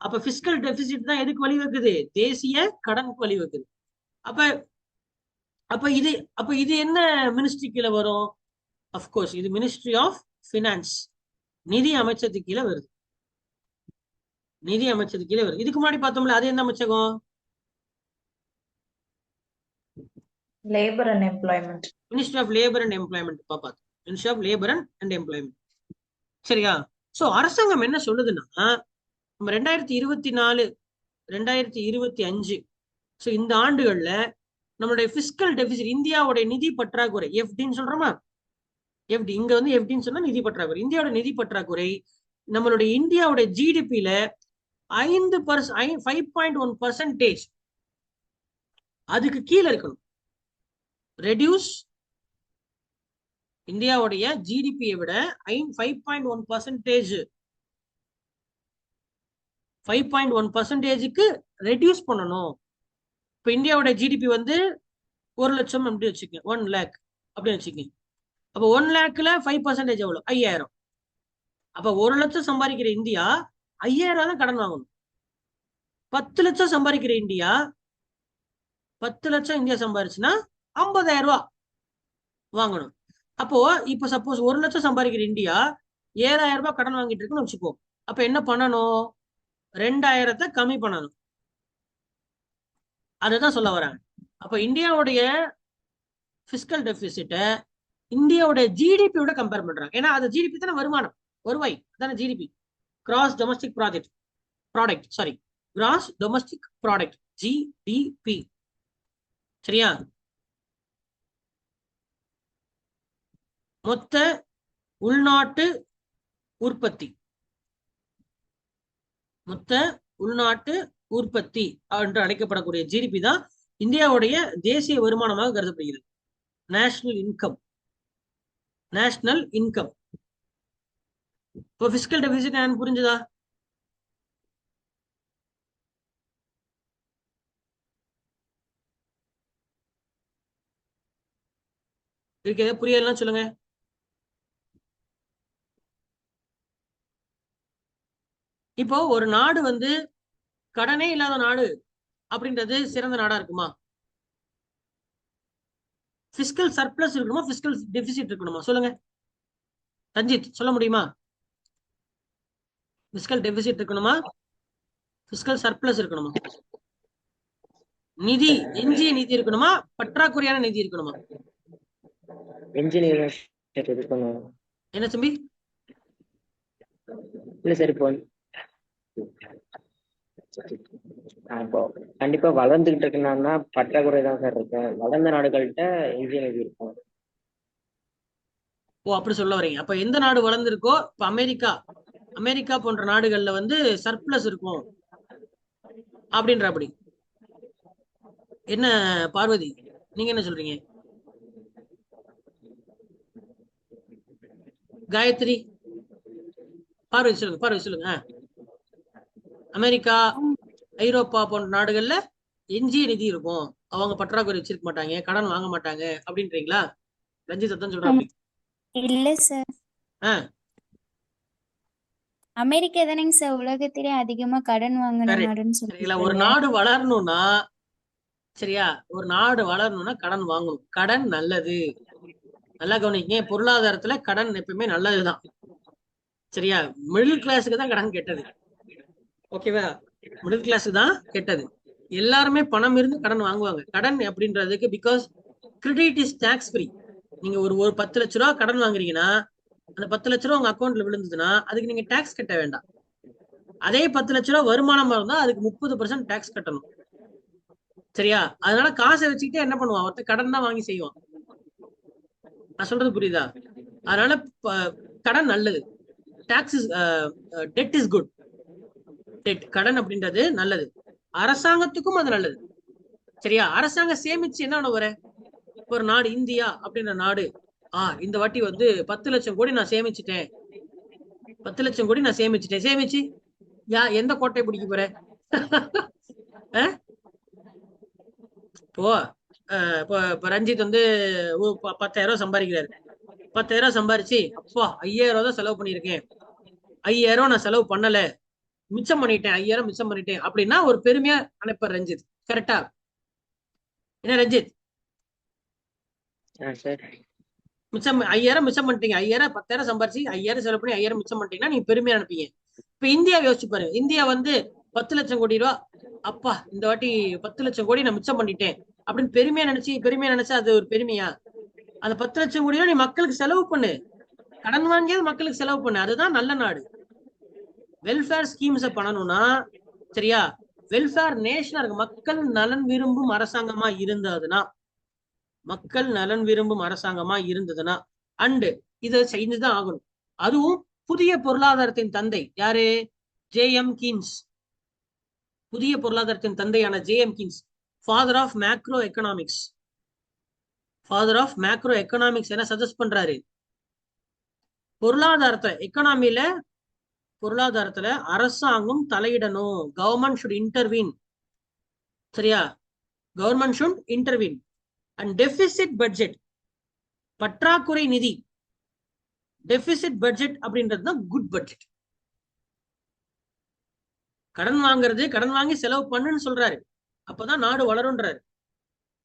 அப்ப பிஸ்கல் டெபிசிட் தான் எதுக்கு வழிவகுக்குது? தேசிய கடனுக்கு வழிவகுக்குது. அப்ப இது என்ன மினிஸ்ட்ரி கீழே வரும்? அப்கோர்ஸ் இது மினிஸ்ட்ரி ஆஃப் பினான்ஸ், நிதி அமைச்சத்துக்கு கீழே வருது. நிதி அமைச்சத்துக்கு கீழே வருது. இதுக்கு முன்னாடி பார்த்தோம்ல, அது என்ன அமைச்சகம்? Labour and employment, ministry of labour and employment. பார்த்தோம், ministry of labour and employment. சரியா? சோ அரசாங்கம் என்ன சொல்லுதுன்னா, நம்ம 2024 2025 சோ இந்த ஆண்டுகள்ல நம்மளுடைய பிஸ்கல் டெபிசிட், இந்தியாவுடைய நிதி பற்றாக்குறை, எஃப்டின்னு சொல்றோமா? எஃப்டி, இங்க வந்து எஃப்டின்னு சொன்னா நிதி பற்றாக்குறை. இந்தியாவோட நிதி பற்றாக்குறை நம்மளுடைய இந்தியாவுடைய ஜிடிபியில 5.1% அதுக்கு கீழே இருக்கணும். ரெடியூஸ் இந்தியாவுடைய ஜிடிபியை விட 5.1%க்கு ரெடியூஸ் பண்ணணும். இப்ப இந்தியாவோட ஜிடிபி வந்து 1 லட்சம் அப்படி வச்சுக்கோங்க, 1 lakh அப்படின்னு வச்சுக்கோங்க. அப்ப 1 lakhல 5% எவ்வளவு? 5000. அப்ப 1 லட்சம் சம்பாதிக்கிற இந்தியா 5000 தான் கடன் வாங்கணும். 10 லட்சம் சம்பாதிக்கிற இந்தியா 10 லட்சம் இந்தியா சம்பாதிச்சுன்னா 50,000 ரூபாய் வாங்கணும். அப்போ இப்ப சப்போஸ் 1 லட்சம் சம்பாதிக்கிற இந்தியா 7,000 ரூபாய் கடன் வாங்கிட்டு இருக்குன்னு வச்சுக்கோ. அப்ப என்ன பண்ணணும்? 2,000 கம்மி பண்ணணும். அதுதான் சொல்ல வராங்க. அப்ப இந்தியாவுடைய பிசிக்கல் டெபிசிட்ட இந்தியாவுடைய ஜிடிபியோட கம்பேர் பண்றாங்க. ஏன்னா அது ஜிடிபி தானே, வருமானம், வருவாய் தானே GDP, gross domestic product sorry, gross domestic product, GDP. சரியா? மொத்த உள்நாட்டு உற்பத்தி, மொத்த உள்நாட்டு உற்பத்தி என்று அழைக்கப்படக்கூடிய ஜிடிபி தான் இந்தியாவுடைய தேசிய வருமானமாக கருதப்படுகிறது. National income. இப்போ பிசிக்கல் டெபிசிட் என்னன்னு புரிஞ்சுதா? இதுக்கு எதாவது புரியலாம் சொல்லுங்க. இப்போ ஒரு நாடு வந்து கடனே இல்லாத நாடு அப்படின்றது சிறந்த நாடா இருக்குமா? பிசிக்கல் சர்ப்ளஸ் இருக்கணுமா, பிசிக்கல் டெபிசிட் இருக்கணுமா? சொல்லுங்க ரஞ்சித், சொல்ல முடியுமா? பிசிக்கல் டெபிசிட் இருக்கணுமா, பிசிக்கல் சர்ப்ளஸ் இருக்கணுமா? நிதி, எஞ்சிய நிதி இருக்கணுமா, பற்றாக்குறையான நிதி இருக்கணுமா? என்ன தம்பி? இல்ல சார், இப்போ இப்போ கண்டிப்பா வளர்ந்துகிட்டு இருக்குன்னா பற்றாக்குறை தான் சார் இருக்கு. வளர்ந்த நாடுகள்கிட்ட எஞ்சிய நிதி இருக்கும். ஓ, அப்படி சொல்ல வரீங்க. அப்ப எந்த நாடு வளர்ந்துருக்கோ, இப்ப அமெரிக்கா போன்ற நாடுகள்ல வந்து சர்ப்ளஸ் இருக்கும் அப்படின்ற. அப்படி என்ன பார்வதி, நீங்க என்ன சொல்றீங்க? காயத்ரி, பார்வதி சொல்லுங்க. அமெரிக்கா, ஐரோப்பா போன்ற நாடுகள்ல எஞ்சிய நிதி இருக்கும், அவங்க பற்றாக்குறை வச்சிருக்க மாட்டாங்க, கடன் வாங்க மாட்டாங்க அப்படின்றீங்களா? ரஞ்சித் தான் சொல்றாங்க. இல்ல சார், அமெரிக்கா தானேங்க சார் உலகத்திலே அதிகமா கடன் வாங்கின நாடுன்னு சொல்றீங்களா? ஒரு நாடு வளரணும்னா, சரியா, ஒரு நாடு வளரணும்னா கடன் வாங்கணும். கடன் நல்லது, நல்லா கவனிங்க. பொருளாதாரத்துல கடன் எப்பவுமே நல்லதுதான். சரியா? மிடில் கிளாஸுக்கு தான் கடன் கெட்டது. ஓகேவா? மிடில் கிளாஸுக்கு தான் கெட்டது. எல்லாருமே பணம் இருந்து கடன் வாங்குவாங்க. கடன் அப்படின்றதுக்கு because credit is tax free. நீங்க ஒரு 10 லட்ச ரூபா கடன் வாங்குறீங்கன்னா, அந்த 10 லட்ச ரூபா உங்க அக்கௌண்ட்ல விழுந்ததுன்னா அதுக்கு நீங்க டாக்ஸ் கட்ட வேண்டாம். அதே 10 லட்ச ரூபா வருமானமா இருந்தா அதுக்கு 30% டாக்ஸ் கட்டணும். சரியா? அதனால காசை வச்சுக்கிட்டே என்ன பண்ணுவான், ஒருத்தர் கடன் தான் வாங்கி செய்வான். நான் சொல்றது புரியுதா? அதனால கடன் நல்லது. Debt is good. கடன் அப்படின்றது நல்லது. அரசாங்கத்துக்கும் அது நல்லது. சரியா? அரசாங்கம் சேமிச்சு என்ன பண்ண வர, ஒரு நாடு இந்தியா அப்படின்ற நாடு, இந்த வாட்டி வந்து 10 லட்சம் கோடி நான் சேமிச்சுட்டேன், 10 லட்சம் கோடி நான் சேமிச்சு எந்த கோட்டை பிடிக்க போற? இப்போ ரஞ்சித் வந்து 10,000 ரூபாய் சம்பாதிக்கிறாரு. 10,000 ரூபாய் சம்பாரிச்சு, அப்பா 5,000 ரூபாய் தான் செலவு பண்ணிருக்கேன், 5,000 நான் செலவு பண்ணல, மிச்சம் பண்ணிட்டேன், 5,000 மிச்சம் பண்ணிட்டேன் அப்படின்னா ஒரு பெருமையா நினைப்பார் ரஞ்சித். கரெக்டா? என்ன ரஞ்சித்? மிச்சம் 5,000 மிச்சம் பண்ணிட்டீங்க, 5,000 10,000 சம்பாரிச்சு 5,000 செலவு பண்ணி 5,000 மிச்சம் பண்ணிட்டீங்கன்னா நீங்க பெருமையா நினைப்பீங்க. இப்ப இந்தியா யோசிச்சு பாருங்க. இந்தியா வந்து 10 லட்சம் கோடி ரூபாய், அப்பா இந்த வாட்டி 10 லட்சம் கோடி நான் மிச்சம் பண்ணிட்டேன் அப்படின்னு பெருமையா நினைச்சா அது ஒரு பெருமையா? அந்த 10 லட்சம் கோடி ரூபாய் நீ மக்களுக்கு செலவு பண்ணு, கடன் வாங்கியாவது மக்களுக்கு செலவு பண்ணு. அதுதான் நல்ல நாடு. வெல்ஃபேர் ஸ்கீம்ஸை பண்ணணும்னா, சரியா, வெல்ஃபேர் நேஷனா இருக்கு, மக்கள் நலன் விரும்பும் அரசாங்கமா இருந்ததுன்னா அண்டு இதை செய்துதான் ஆகணும். அதுவும் புதிய பொருளாதாரத்தின் தந்தை யாரு? ஜே.எம். கீன்ஸ். புதிய பொருளாதாரத்தின் தந்தையான J M. Keynes, father of macroeconomics என்ன சஜஸ்ட் பண்றாரு? பொருளாதாரத்துல அரசாங்கம் தலையிடணும். Government should intervene. சரியா? Government should intervene. And deficit budget, பற்றாக்குறை நிதி, டெபிசிட் பட்ஜெட் அப்படின்றது தான் குட் பட்ஜெட். கடன் வாங்குறது, கடன் வாங்கி செலவு பண்ணுன்னு சொல்றாரு, அப்பதான் நாடு வளரும்ன்றாரு.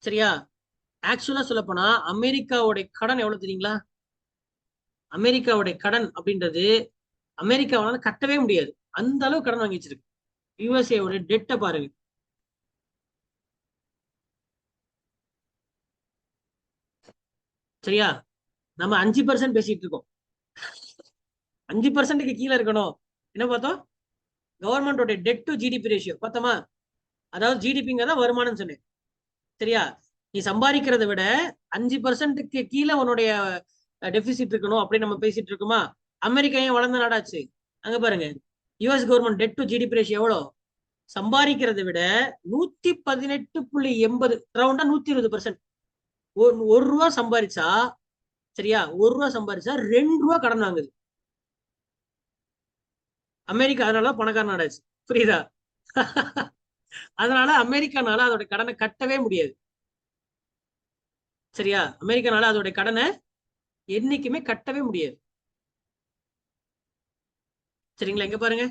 சரியா? ஆக்சுவலா சொல்ல போனா அமெரிக்காவுடைய கடன் எவ்வளவு தெரியுங்களா? அமெரிக்காவுடைய கடன் அப்படின்றது அமெரிக்காவால கட்டவே முடியாது. அந்த அளவு கடன் வாங்கி வச்சிருக்கு. யுஎஸ்ஏவோட டெட்டை பாருங்க. சரியா? நம்ம 5% பேசிட்டு இருக்கோம். 5%க்கு கீழே இருக்கணும். என்ன பார்த்தோம்? கவர்மெண்டோட டெட் டு ஜிடிபி ரேஷியோ பார்த்தோமா? அதாவது ஜிடிபிங்கிறத வருமானம் சொன்னேன். சரியா? நீ சம்பாதிக்கிறத விட 5%க்கு கீழே உன்னுடைய டெபிசிட் இருக்கணும் அப்படின்னு நம்ம பேசிட்டு இருக்கோமா? அமெரிக்கா ஏன் வளர்ந்த நாடாச்சு? அங்க பாருங்க, US government debt to GDP ratio எவ்வளோ? சம்பாதிக்கிறத விட 118.80, ரவுண்டா 120%. ஒரு ரூபா சம்பாதிச்சா, சரியா, ஒரு ரூபா சம்பாதிச்சா 2 ரூபா கடன் வாங்குது அமெரிக்கா. அதனால பணக்கார நாடாச்சு. புரியுதா? அதனால அமெரிக்கானால அதோட கடனை கட்டவே முடியாது. சரியா? அமெரிக்கானால அதோட கடனை என்னைக்குமே கட்டவே முடியாது. சரிங்களா? எங்க பாருங்க,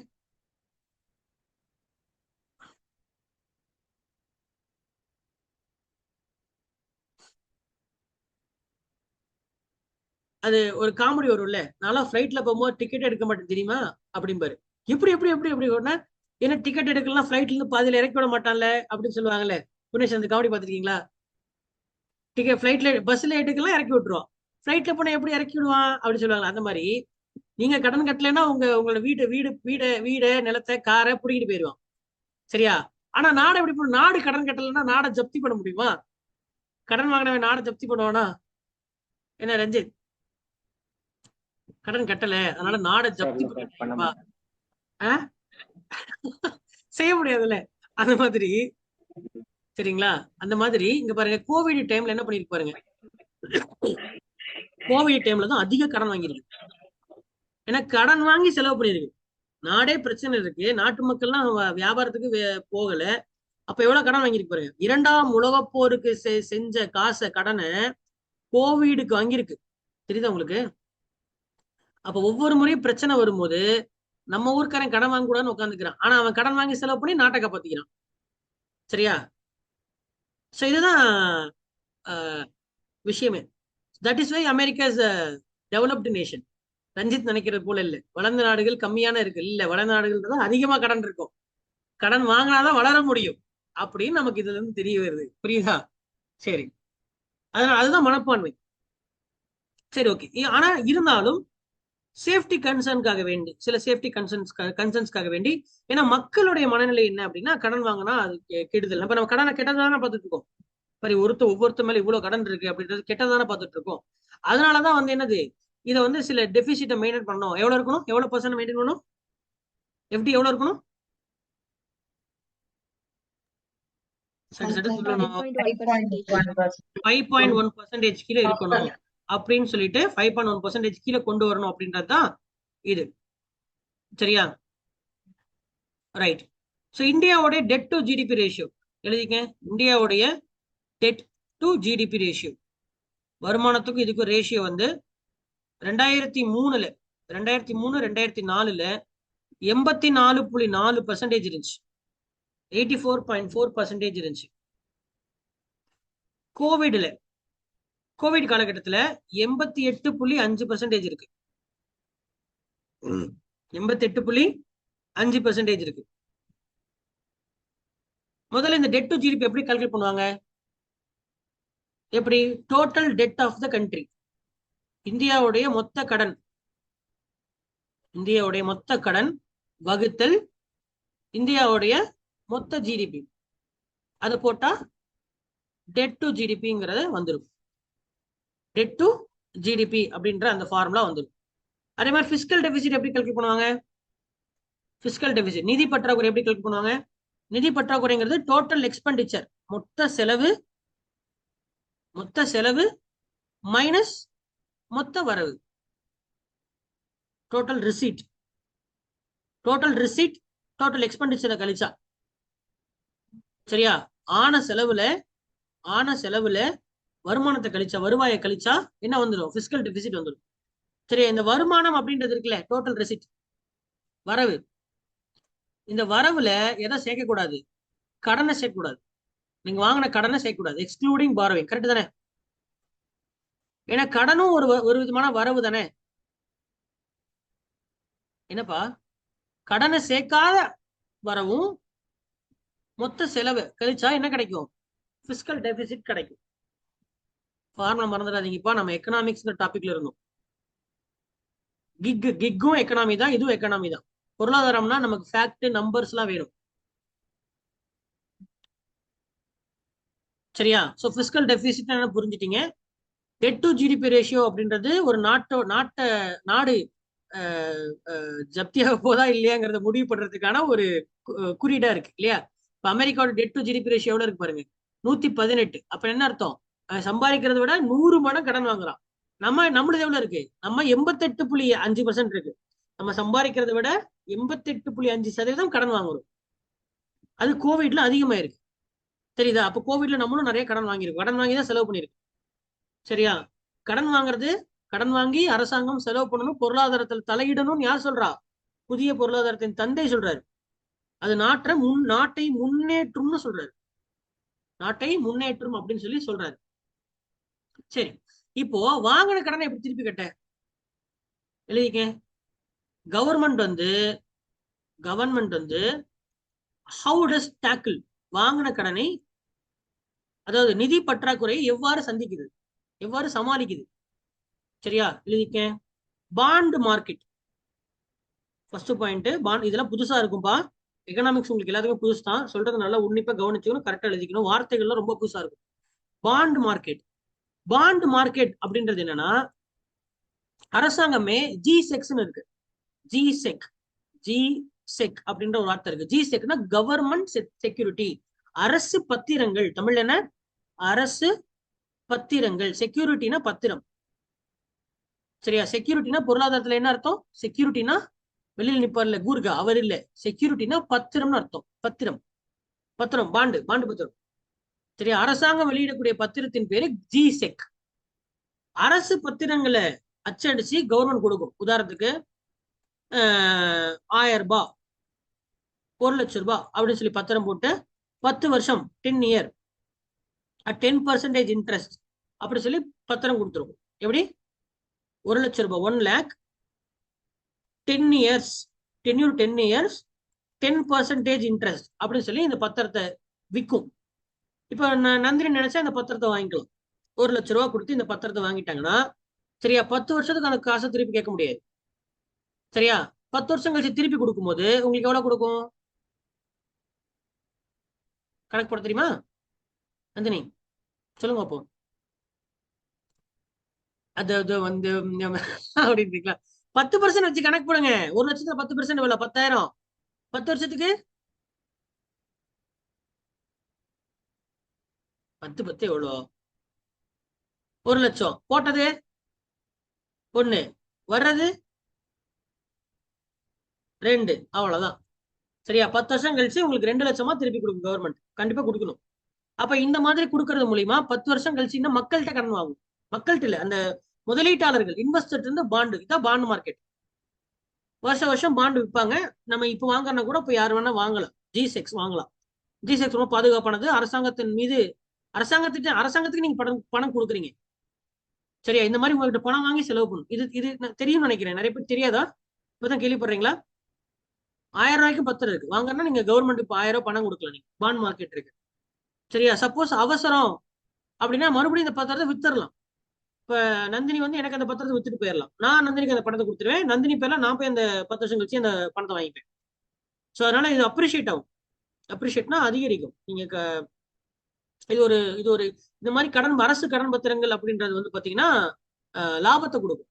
அது ஒரு காமெடி வரும்ல, நான்லாம் ஃபிளைட்ல போகும்போது டிக்கெட் எடுக்க மாட்டேன் தெரியுமா அப்படிம்பாரு. எப்படி எப்படி எப்படி எப்படி ஒன்னா என்ன டிக்கெட் எடுக்கலாம், ஃபிளைட்ல இருந்து பாதியில இறக்கி விட மாட்டான்ல அப்படின்னு சொல்லுவாங்கல்ல. புனேஷ் அந்த காமெடி பார்த்திருக்கீங்களா? டிக்கெட் ஃபிளைட்ல பஸ்ல எடுக்கலாம், இறக்கி விட்டுருவான். ஃபிளைட்ல போனா எப்படி இறக்கி விடுவான் அப்படின்னு சொல்லுவாங்க. அந்த மாதிரி நீங்க கடன் கட்டலைன்னா உங்களோட வீடு நிலத்தை காரை பிடிக்கிட்டு போயிடுவான். சரியா? ஆனா நாடு எப்படி பண்ணும்? நாடு கடன் கட்டலைன்னா நாடை ஜப்தி பண்ண முடியுமா? கடன் வாங்கினவன் நாடை ஜப்தி பண்ணுவானா? என்ன ரஞ்சித்? கடன் கட்டல அதனால நாடை ஜப்தி பண்ண பண்ண முடியுமா? மாட்டேன். செய்ய முடியாதுல்ல. அந்த மாதிரி. சரிங்களா? அந்த மாதிரி இங்க பாருங்க, கோவிட் டைம்ல என்ன பண்ணிருக்கு பாருங்க. கோவிட் டைம்ல தான் அதிக கடன் வாங்கியிருக்கு. ஏன்னா கடன் வாங்கி செலவு பண்ணிருக்கு. நாடே பிரச்சனை இருக்கு, நாட்டு மக்கள்லாம் வியாபாரத்துக்கு போகல. அப்ப எவ்வளவு கடன் வாங்கியிருக்கு பாருங்க. 2ஆம் உலகப் போருக்கு செஞ்ச காசை கடனை கோவிடுக்கு வாங்கியிருக்கு. தெரியுதா உங்களுக்கு? அப்ப ஒவ்வொரு முறையும் பிரச்சனை வரும்போது நம்ம ஊர்க்காரன் கடன் வாங்க கூடாதுன்னு உட்காந்துக்கிறான். ஆனா அவன் கடன் வாங்கி செலவு பண்ணி நாட்டை காப்பாத்திக்கிறான். சரியா? சோ இதுதான் விஷயமே. That is why America is developed nation. Ranjit நினைக்கிறது போல இல்ல வளர்ந்த நாடுகள் கம்மியான இருக்கு. இல்ல, வளர்ந்த நாடுகள் தான் அதிகமா கடன் இருக்கும். கடன் வாங்கினாதான் வளர முடியும் அப்படின்னு நமக்கு இதுல இருந்து தெரிய வருது. புரியுதா? சரி, அதனால அதுதான் மனப்பான்மை. சரி, ஓகே. ஆனா இருந்தாலும் சேஃப்டி கன்சர்னுக்காக வேண்டி, சில சேஃப்டி கன்சர்ன்ஸ்க்காக வேண்டி, ஏன்னா மக்களுடைய மனநிலை என்ன அப்படின்னா, கடன் வாங்கினா அது கெடுதல். நம்ம கடனை கெட்டதானே பார்த்துட்டு இருக்கோம். சரி, ஒவ்வொருத்த மேல இவ்வளவு கடன் இருக்கு அப்படின்றது கெட்டதானே பார்த்துட்டு இருக்கோம். அதனாலதான் என்னது, இதை சில டெபிசிட்டை மெயின்டைன் பண்ணணும். எவ்வளவு இருக்கணும்? எவ்வளவு பர்சன்ட் மெயின்டைன் பண்ணணும்? எஃப்டி எவ்வளவு இருக்கணும்? சரி சொல்லணும். 5.1% கீழே இருக்கணும் அப்படின்னு சொல்லிட்டு 5.1% கீழே கொண்டு வரணும் அப்படின்றதுதான் இது. சரியா? ரைட். ஸோ இந்தியாவுடைய டெட் டு ஜிடிபி ரேஷியோ எழுதிக்க. இந்தியாவுடைய டெட் டு ஜிடிபி ரேஷியோ, வருமானத்துக்கும் இதுக்கும் ரேஷியோ 2003 2004 84.4% இருந்துச்சு. 84.4% இருந்துச்சு. கோவிட் காலகட்டத்துல 88.5% இருக்கு. 88.5% இருக்கு. முதல்ல இந்த டெட் டு ஜிடிபி எப்படி கால்குலேட் பண்ணுவாங்க? எப்படி? Total debt of the country, இந்தியாவுடைய மொத்த கடன் வகுத்தல் இந்தியாவுடைய மொத்த ஜிடிபி, அது போட்டா டெட் டு ஜிடிபிங்கிறத வந்துடும். டெட் டு ஜிடிபி அப்படின்ற அந்த ஃபார்முலா வந்துடும். அதே மாதிரி பிஸ்கல் டெபிசிட் எப்படி கால்குலேட் பண்ணுவாங்க? பிஸ்கல் டெபிசிட், நிதி பற்றாக்குறை எப்படி கால்குலேட் பண்ணுவாங்க? நிதி பற்றாக்குறைங்கிறது டோட்டல் எக்ஸ்பெண்டிச்சர், மொத்த செலவு மைனஸ் மொத்த வரவு. டோட்டல் ரிசீட் டோட்டல் எக்ஸ்பெண்டிச்சரை கழிச்சா. சரியா? ஆன செலவுல வருமானத்தை கழிச்சா, வருவாயை கழிச்சா என்ன வந்துடும்? பிஸ்கல் டெபிசிட் வந்துடும். சரி, இந்த வருமானம் அப்படின்றது இருக்குல்ல, டோட்டல் ரிசீட், வரவு. இந்த வரவுல எதை சேர்க்க கூடாது? கடனை சேர்க்க கூடாது. நீங்க வாங்கின கடனை சேர்க்க கூடாது. Excluding borrowing. கரெக்ட் தானே? ஏன்னா கடனும் ஒரு விதமான வரவு தானே. என்னப்பா, கடனை சேர்க்காத வரவும் மொத்த செலவு கழிச்சா என்ன கிடைக்கும்? பிசிக்கல் டெபிசிட் கிடைக்கும். ஃபார்முலா மறந்துடாதீங்கப்பா, நம்ம எக்கனாமிக்ஸ் டாபிக்ல இருந்தோம். கிக்கும் எக்கனாமி தான், இதுவும் எக்கனாமி தான். பொருளாதாரம்னா நமக்கு ஃபேக்ட் நம்பர்ஸ் எல்லாம் வேணும். சரியா? சோ பிசிக்கல் டெபிசிட் என்ன புரிஞ்சுட்டீங்க? டெட் டு ஜிடிபி ரேஷியோ அப்படின்றது ஒரு நாடு ஜப்தியாக போதா இல்லையாங்கிறத முடிவு பண்றதுக்கான ஒரு குறியீடா இருக்கு இல்லையா? இப்ப அமெரிக்காவோட டெட் டு ஜிடிபி ரேஷியோ எவ்வளவு இருக்கு பாருங்க, 118. அப்ப என்ன அர்த்தம்? சம்பாதிக்கிறத விட 100 மடங்கு கடன் வாங்குறான். நம்மளது எவ்வளவு இருக்கு? நம்ம 88.5% இருக்கு. நம்ம சம்பாதிக்கிறத விட 88.5% கடன் வாங்குறோம். அது கோவிட்ல அதிகமாயிருக்கு. தெரியுதா? அப்ப கோவிட்ல நம்மளும் நிறைய கடன் வாங்கியிருக்கோம். கடன் வாங்கி தான் செலவு பண்ணிருக்கு. சரியா? கடன் வாங்கி அரசாங்கம் செலவு பண்ணணும், பொருளாதாரத்தில் தலையிடணும்னு யார் சொல்றா? புதிய பொருளாதாரத்தின் தந்தை சொல்றாரு. அது நாட்டை முன்னேற்றும்னு சொல்றாரு. நாட்டை முன்னேற்றும் அப்படின்னு சொல்றாரு. சரி, இப்போ வாங்கின கடனை எப்படி திருப்பி கட்ட? எழுதிக்க. கவர்மெண்ட் வந்து ஹவு டஸ் டேக்கிள் வாங்கின கடனை, அதாவது நிதி பற்றாக்குறையை எவ்வாறு சந்திக்குது, எவ்வாறு சமாளிக்குது? சரியா? எழுதிக்க. Bond market first point. Bond இதெல்லாம் புதுசா இருக்கும்பா. எக்கனாமிக்ஸ் உங்களுக்கு எல்லாத்துக்கும் புதுசு தான். சொல்றது நல்லா உன்னிப்பா கவனிச்சுக்கணும், கரெக்டா எழுதிக்கணும். வார்த்தைகள்லாம் ரொம்ப புதுசா இருக்கும். பாண்ட் மார்க்கெட் அப்படின்றது என்னன்னா, அரசாங்கமே ஜிசெக்ஸ்னு இருக்கு. ஜிசெக் அப்படின்ற ஒரு வார்த்தை இருக்கு. ஜிசெக்னா கவர்மெண்ட் செக்யூரிட்டி, அரசு பத்திரங்கள். தமிழ் என்ன? அரசு பத்திரங்கள். செக்யூரிட்டினா பத்திரம். சரியா? செக்யூரிட்டினா பொருளாதாரத்துல என்ன அர்த்தம்? செக்யூரிட்டினா வெளியில் நிப்பார்ல கூர்கா, அவர் இல்ல. செக்யூரிட்டினா பத்திரம்னு அர்த்தம். பத்திரம் பாண்டு பத்திரம். சரியா? அரசாங்கம் வெளியிடக்கூடிய பத்திரத்தின் பேரு ஜிசெக். அரசு பத்திரங்களை அச்சடிச்சு கவர்மெண்ட் கொடுக்கும். உதாரணத்துக்கு 1000 ரூபாய், 1 லட்சம் ரூபாய் அப்படின்னு பத்திரம் போட்டு 10 வருஷம் 10 இயர் 10% இன்ட்ரெஸ்ட் அப்படி பத்திரம் கொடுத்துருக்கும். எப்படி? 1 லட்சம் ரூபாய் 1 lakh 10 years, tenure 10 years 10% interest அப்படின்னு இந்த பத்திரத்தை விற்கும். இப்ப நந்தினி நினைச்சா இந்த பத்திரத்தை வாங்கிக்கலாம். 1 லட்சம் ரூபாய் கொடுத்து இந்த பத்திரத்தை வாங்கிட்டாங்கன்னா, சரியா, 10 வருஷத்துக்கு அந்த காசை திருப்பி கேட்க முடியாது. சரியா? 10 வருஷம் கழிச்சு திருப்பி கொடுக்கும் போது உங்களுக்கு எவ்வளவு கொடுக்கும்? கணக்கு போட தெரியுமா நந்தினி? சொல்லுங்க அப்போ. அது வந்து அப்படின்றீங்களா? 10% வச்சு கணக்கு போடுங்க. 1 லட்சத்துல 10% எவ்வளவு? 10,000. 10 வருஷத்துக்கு 10 எவ்வளோ? 1 லட்சம். போட்டது 1, வர்றது 2, அவ்வளவுதான். சரியா? 10 வருஷம் கழிச்சு உங்களுக்கு 2 லட்சமா திருப்பி கொடுக்கும் கவர்மெண்ட். கண்டிப்பா கொடுக்கணும். அப்ப இந்த மாதிரி கொடுக்கறது மூலியமா 10 வருஷம் கழிச்சு இன்னும் மக்கள்கிட்ட கடன் வாங்கும். மக்கள்கிட்ட இல்ல, அந்த முதலீட்டாளர்கள், இன்வெஸ்டர் இருந்து பாண்டு. இதான் பாண்ட் மார்க்கெட். வருஷம் பாண்டு விற்பாங்க. நம்ம இப்ப வாங்கினா கூட இப்ப யாரு வேணா வாங்கலாம். ஜிசெக்ஸ் வாங்கலாம். ஜிசெக்ஸ் ரொம்ப பாதுகாப்பானது. அரசாங்கத்துக்கு நீங்க பணம் கொடுக்குறீங்க. சரியா? இந்த மாதிரி உங்ககிட்ட பணம் வாங்கி செலவு பண்ணும். இது தெரியும் நினைக்கிறேன். நிறைய பேர் தெரியாதா? இப்பதான் கேள்விப்படுறீங்களா? 1000 ரூபாய்க்கு பத்திரம் இருக்கு. வாங்கன்னா நீங்க கவர்மெண்ட் இப்ப 1000 ரூபாய் பணம் கொடுக்கலாம். நீங்க பாண்ட் மார்க்கெட் இருக்கு. சரியா? சப்போஸ் அவசரம் அப்படின்னா மறுபடியும் இந்த பத்திரத்தை வித்துடலாம். இப்ப நந்தினி வந்து எனக்கு அந்த பத்திரத்தை வித்துட்டு போயிடலாம். நான் நந்தினிக்கு அந்த பணத்தை கொடுத்துருவேன். நந்தினி பேர்ல நான் போய் அந்த 10 வருஷம் கழிச்சு அந்த பணத்தை வாங்கிப்பேன். ஸோ அதனால இது அப்ரிஷியேட் ஆகும். அப்ரிஷியேட்னா அதிகரிக்கும். நீங்க இது ஒரு இந்த மாதிரி அரசு கடன் பத்திரங்கள் அப்படின்றது வந்து பாத்தீங்கன்னா லாபத்தை கொடுக்கும்.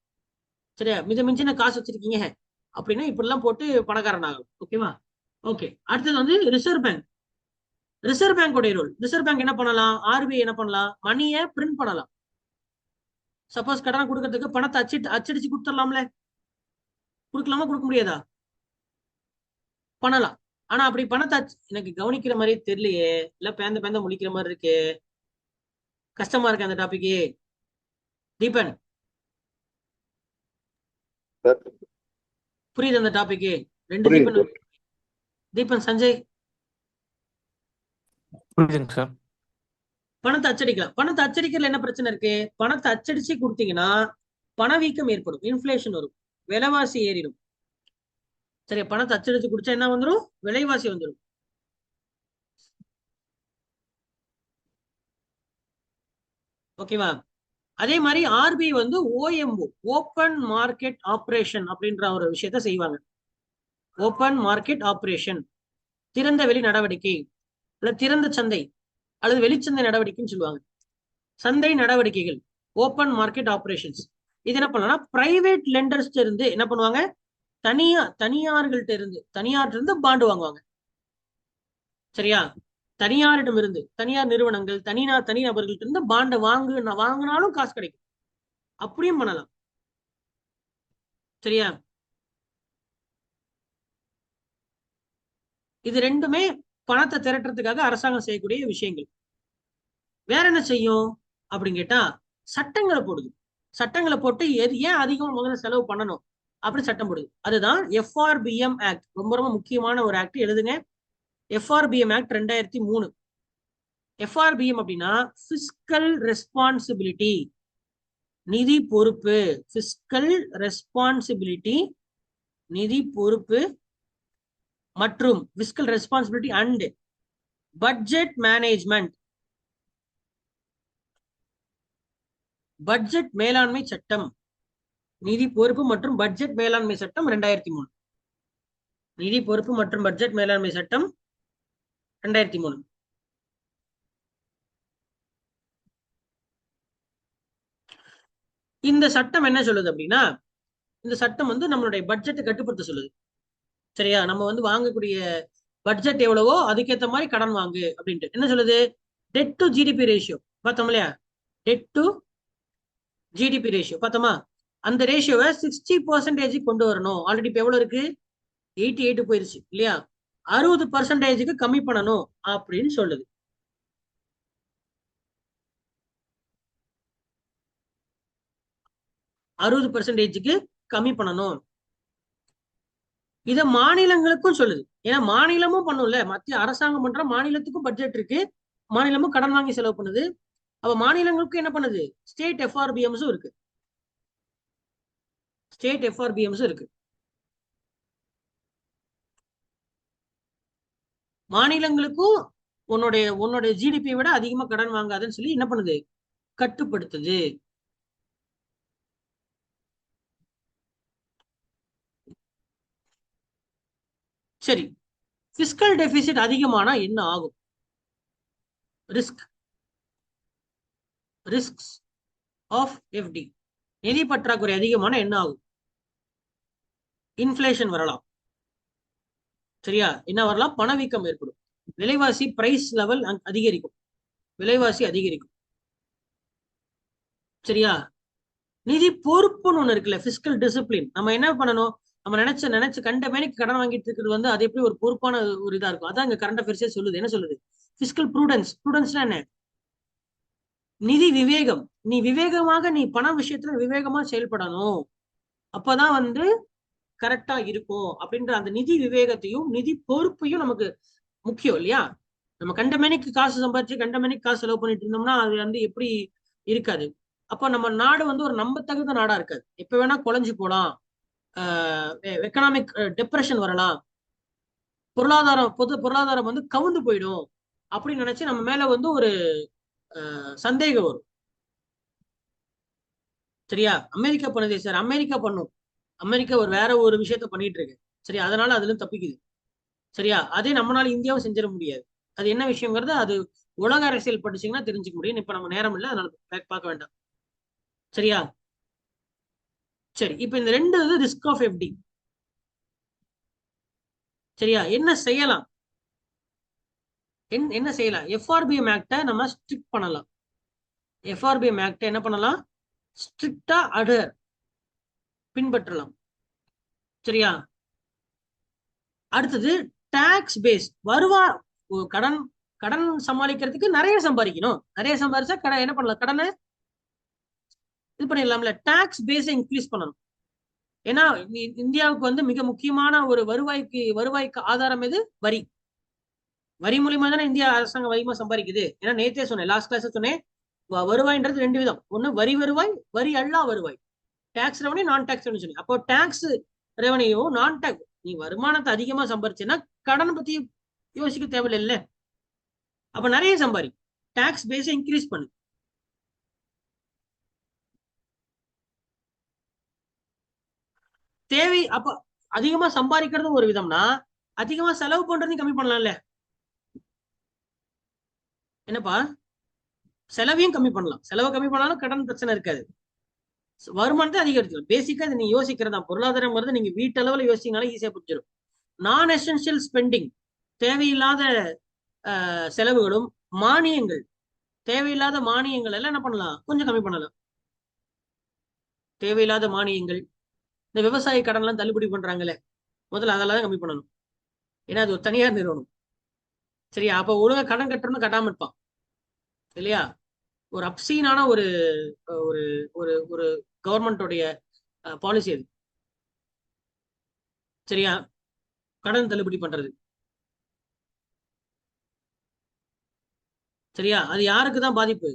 சரியா? மிஞ்சின காசு வச்சிருக்கீங்க அப்படின்னா இப்படிலாம் போட்டு பணக்காரன் ஆகும். ஓகேவா? ஓகே. அடுத்தது வந்து ரிசர்வ் பேங்கோட ரோல். ரிசர்வ் பேங்க் என்ன பண்ணலாம்? ஆர்பிஐ என்ன பண்ணலாம்? மணியை பிரிண்ட் பண்ணலாம். சப்போஸ் கடன் கொடுக்கறதுக்கு பணத்தை அச்சடிச்சு கொடுத்துடலாம்ல. கொடுக்கலாமா? கொடுக்க முடியாதா? பண்ணலாம். ஆனா அப்படி பணத்தை எனக்கு கவனிக்கிற மாதிரியே தெரியலையே, இல்ல பேந்த முடிக்கிற மாதிரி இருக்கு. கஷ்டமா இருக்கு அந்த டாபிக். தீபன் புரியுது அந்த டாபிக்? 2 தீபன் சஞ்சய் புரியுதுங்க சார். பணத்தை அச்சடிக்கலாம். பணத்தை அச்சடிக்கிறதுல என்ன பிரச்சனை இருக்கு? பணத்தை அச்சடிச்சு கொடுத்தீங்கன்னா பணவீக்கம் ஏற்படும், இன்ஃபிளேஷன் வரும், விலைவாசி ஏறிடும். சரி, பணத்தை அச்சடிச்சு குடிச்சா என்ன வந்துடும்? விலைவாசி வந்துடும். ஓகேவா? அதே மாதிரி ஆர்பிஐ வந்து ஓஎம்ஓ, ஓப்பன் மார்க்கெட் ஆபரேஷன் அப்படின்ற ஒரு விஷயத்த செய்வாங்க. ஓப்பன் மார்க்கெட் ஆபரேஷன், திறந்த வெளி நடவடிக்கை அல்லது திறந்த சந்தை அல்லது வெளிச்சந்தை நடவடிக்கைன்னு சொல்லுவாங்க. சந்தை நடவடிக்கைகள், ஓப்பன் மார்க்கெட் ஆபரேஷன்ஸ். இது என்ன பண்ணலாம்? பிரைவேட் லெண்டர்ஸ் இருந்து என்ன பண்ணுவாங்க? தனியார்கள்ட்ட இருந்து பாண்டு வாங்குவாங்க. சரியா? தனியாரிடம் இருந்து, தனியார் நிறுவனங்கள், தனிநபர்கள்ட்ட இருந்து பாண்டை வாங்கினாலும் காசு கிடைக்கும். அப்படியும் பண்ணலாம். சரியா? இது ரெண்டுமே பணத்தை திரட்டுறதுக்காக அரசாங்கம் செய்யக்கூடிய விஷயங்கள். வேற என்ன செய்யும் அப்படின்னு கேட்டா, சட்டங்களை போடுது. சட்டங்களை போட்டு ஏன் அதிகமா முதல்ல செலவு பண்ணணும் அப்படி சட்டம் போடுது. அதுதான் எஃப்ஆர்பிஎம் ஆக்ட். ரொம்ப ரொம்ப முக்கியமான ஒரு ஆக்ட். எழுதுங்க, எஃப்ஆர்பிஎம் ஆக்ட் 2003. எஃப்ஆர்பிஎம் அப்படின்னா பிஸ்கல் ரெஸ்பான்சிபிலிட்டி, நிதி பொறுப்பு. பிஸ்கல் ரெஸ்பான்சிபிலிட்டி, நிதி பொறுப்பு மற்றும் fiscal responsibility and budget management, budget மேலாண்மை சட்டம். நிதி பொறுப்பு மற்றும் பட்ஜெட் மேலாண்மை சட்டம் 2003. நிதி பொறுப்பு மற்றும் பட்ஜெட் மேலாண்மை சட்டம் 2003. இந்த சட்டம் என்ன சொல்லுது அப்படின்னா, இந்த சட்டம் வந்து நம்மளுடைய பட்ஜெட்டை கட்டுப்படுத்த சொல்லுது. சரியா? நம்ம வந்து வாங்கக்கூடிய பட்ஜெட் எவ்வளவோ அதுக்கேற்ற மாதிரி கடன் வாங்கு அப்படின்ட்டு என்ன சொல்லுது? டெட் டு ஜிடிபி ரேஷியோ பார்த்தோம் இல்லையா? டெட் டு ஜிடிபி ரேஷியோ பார்த்தோமா? அந்த ரேஷியோவை 60% கொண்டு வரணும். ஆல்ரெடி இப்ப எவ்வளவு இருக்கு? 88 போயிருச்சு இல்லையா? 60% கம்மி பண்ணணும் அப்படின்னு சொல்லுது. கம்மி பண்ணணும். இத மாநிலங்களுக்கும் சொல்லுது. ஏன்னா மாநிலமும் பண்ணும்ல, மத்திய அரசாங்கம் பண்ற, மாநிலத்துக்கும் பட்ஜெட் இருக்கு, மாநிலமும் கடன் வாங்கி செலவு பண்ணுது. அப்ப மாநிலங்களுக்கும் என்ன பண்ணுது? ஸ்டேட் எஃப்ஆர்பிஎம்ஸும் இருக்கு. ஸ்டேட் எஃப்ஆர்பிஎம்ஸும் இருக்கு. மாநிலங்களுக்கும் உன்னுடைய ஜிடிபி விட அதிகமா கடன் வாங்காதுன்னு சொல்லி என்ன பண்ணுது? கட்டுப்படுத்துது. சரி, பிஸ்கல் டெபிசிட் அதிகமானா என்ன ஆகும்? ரிஸ்க் ஆஃப் எஃப்டி, நிதி பற்றாக்குறை அதிகமான என்ன ஆகும்? இன்ஃபிளேஷன் வரலாம். சரியா? என்ன வரலாம்? பணவீக்கம் ஏற்படும். விலைவாசி பிரைஸ் லெவல் அதிகரிக்கும். விலைவாசி அதிகரிக்கும். சரியா? நிதி பொறுப்புன்னு ஒண்ணு இருக்குல்ல, பிஸ்கல் டிசிப்ளின். நம்ம என்ன பண்ணணும்? நம்ம நினைச்சு கண்ட மேனிக்கு கடன் வாங்கிட்டு இருக்கிறது வந்து அது எப்படி ஒரு பொறுப்பான ஒரு இதா இருக்கும். அதான் இங்க கரண்ட் அஃபேர்ஸே சொல்லுது. என்ன சொல்லுது? பிஸ்கல் ப்ரூடன்ஸ்னா என்ன? நிதி விவேகம். நீ விவேகமாக, நீ பண விஷயத்துல விவேகமா செயல்படணும். அப்பதான் வந்து கரெக்டா இருக்கும் அப்படின்ற அந்த நிதி விவேகத்தையும் நிதி பொறுப்பையும் நமக்கு முக்கியம் இல்லையா? நம்ம கண்டமேனிக்கு காசு சம்பாதிச்சு கண்டமேனிக்கு காசு செலவு பண்ணிட்டு இருந்தோம்னா அது வந்து எப்படி இருக்காது. அப்ப நம்ம நாடு வந்து ஒரு நம்பத்தகுந்த நாடா இருக்காது. எப்ப வேணா குலைஞ்சு போலாம், எக்கனாமிக் டிப்ரெஷன் வரலாம், பொருளாதாரம் வந்து கவுந்து போயிடும் அப்படின்னு நினைச்சு நம்ம மேல வந்து ஒரு சந்தேகம் வரும். சரியா? அமெரிக்கா பண்ணுதே சார், அமெரிக்கா பண்ணும். அமெரிக்கா வேற ஒரு விஷயத்த பண்ணிட்டு இருக்கு. சரி, அதனால அதுல தப்பிக்குது. சரியா? அதே நம்மளால இந்தியாவும் செஞ்சிட முடியாது. அது என்ன விஷயங்கிறது அது உலக அரசியல் படிச்சீங்கன்னா தெரிஞ்சுக்க முடியும். இப்ப நம்ம நேரம் இல்லை, அதனால பார்க்க வேண்டாம். சரியா? சரி, இப்ப இந்த ரெண்டு ரிஸ்க் ஆஃப் எஃப்டி. சரியா? என்ன செய்யலாம்? என்ன செய்யலாம்? எஃப்ஆர்பிஎம் ஆக்டை நம்ம ஸ்ட்ரிக்ட் பண்ணலாம். எஃப்ஆர்பிஎம் ஆக்டை என்ன பண்ணலாம்? ஸ்ட்ரிக்டா பின்பற்றலாம். சரியா? அடுத்தது டாக்ஸ் பேஸ். கடன் சமாளிக்கிறதுக்கு நிறைய சம்பாதிக்கணும். நிறைய சம்பாதிச்சா என்ன பண்ணலாம்? கடனை இது பண்ணிடலாம்ல. டாக்ஸ் பேஸை இன்க்ரீஸ் பண்ணணும். ஏன்னா இந்தியாவுக்கு வந்து மிக முக்கியமான ஒரு வருவாய்க்கு ஆதாரம் எது? வரி. வரி மூலியமா தானே இந்தியா அரசாங்கம் அதிகமா சம்பாதிக்குது. ஏன்னா நேத்தே சொன்னேன், லாஸ்ட் கிளாஸ் சொன்னேன், வருவாய்ன்றது 2 விதம். ஒண்ணு வரி வருவாய், வரி அல்லா வருவாய். டாக்ஸ் ரெவன்யூ, நான் டாக்ஸ் ரெவன்யூ சொன்னேன். அப்போ டாக்ஸ் ரெவன்யூ, நான் டாக்ஸ், நீ வருமானத்தை அதிகமா சம்பாரிச்சேன்னா கடன் பத்தி யோசிக்க தேவையில்லை. அப்ப நிறைய சம்பாரி, டாக்ஸ் பேஸ இன்க்ரீஸ் பண்ணு. தேவை அப்ப அதிகமா சம்பாதிக்கிறது ஒரு விதம்னா, அதிகமா செலவு பண்றதையும் கம்மி பண்ணலாம்ல. என்னப்பா, செலவையும் கம்மி பண்ணலாம். செலவை கம்மி பண்ணாலும் கடன் பிரச்சனை இருக்காது. வருமானத்தை அதிகரிக்கலாம். பேசிக்கா இதை நீங்க யோசிக்கிறதா. பொருளாதாரம் வருது, நீங்க வீட்டளவுல யோசிச்சீங்கனாலும் ஈஸியா புரிஞ்சிடும். நான் எசென்சியல் ஸ்பெண்டிங், தேவையில்லாத செலவுகளும், மானியங்கள், தேவையில்லாத மானியங்கள் எல்லாம் என்ன பண்ணலாம், கொஞ்சம் கம்மி பண்ணலாம். தேவையில்லாத மானியங்கள், இந்த விவசாய கடன் எல்லாம் தள்ளுபடி பண்றாங்களே, முதல்ல அதெல்லாம் கம்மி பண்ணணும். ஏன்னா அது ஒரு தனியார் நிறுவனம். சரியா? அப்ப ஒழுங்கா கடன் கட்டணும்னு கட்டாம இருப்பான் இல்லையா? ஒரு அப்சீனான ஒரு ஒரு ஒரு ஒரு கவர்மெண்டோடைய பாலிசி அது. சரியா? கடன் தள்ளுபடி பண்றது. சரியா? அது யாருக்கு தான் பாதிப்பு?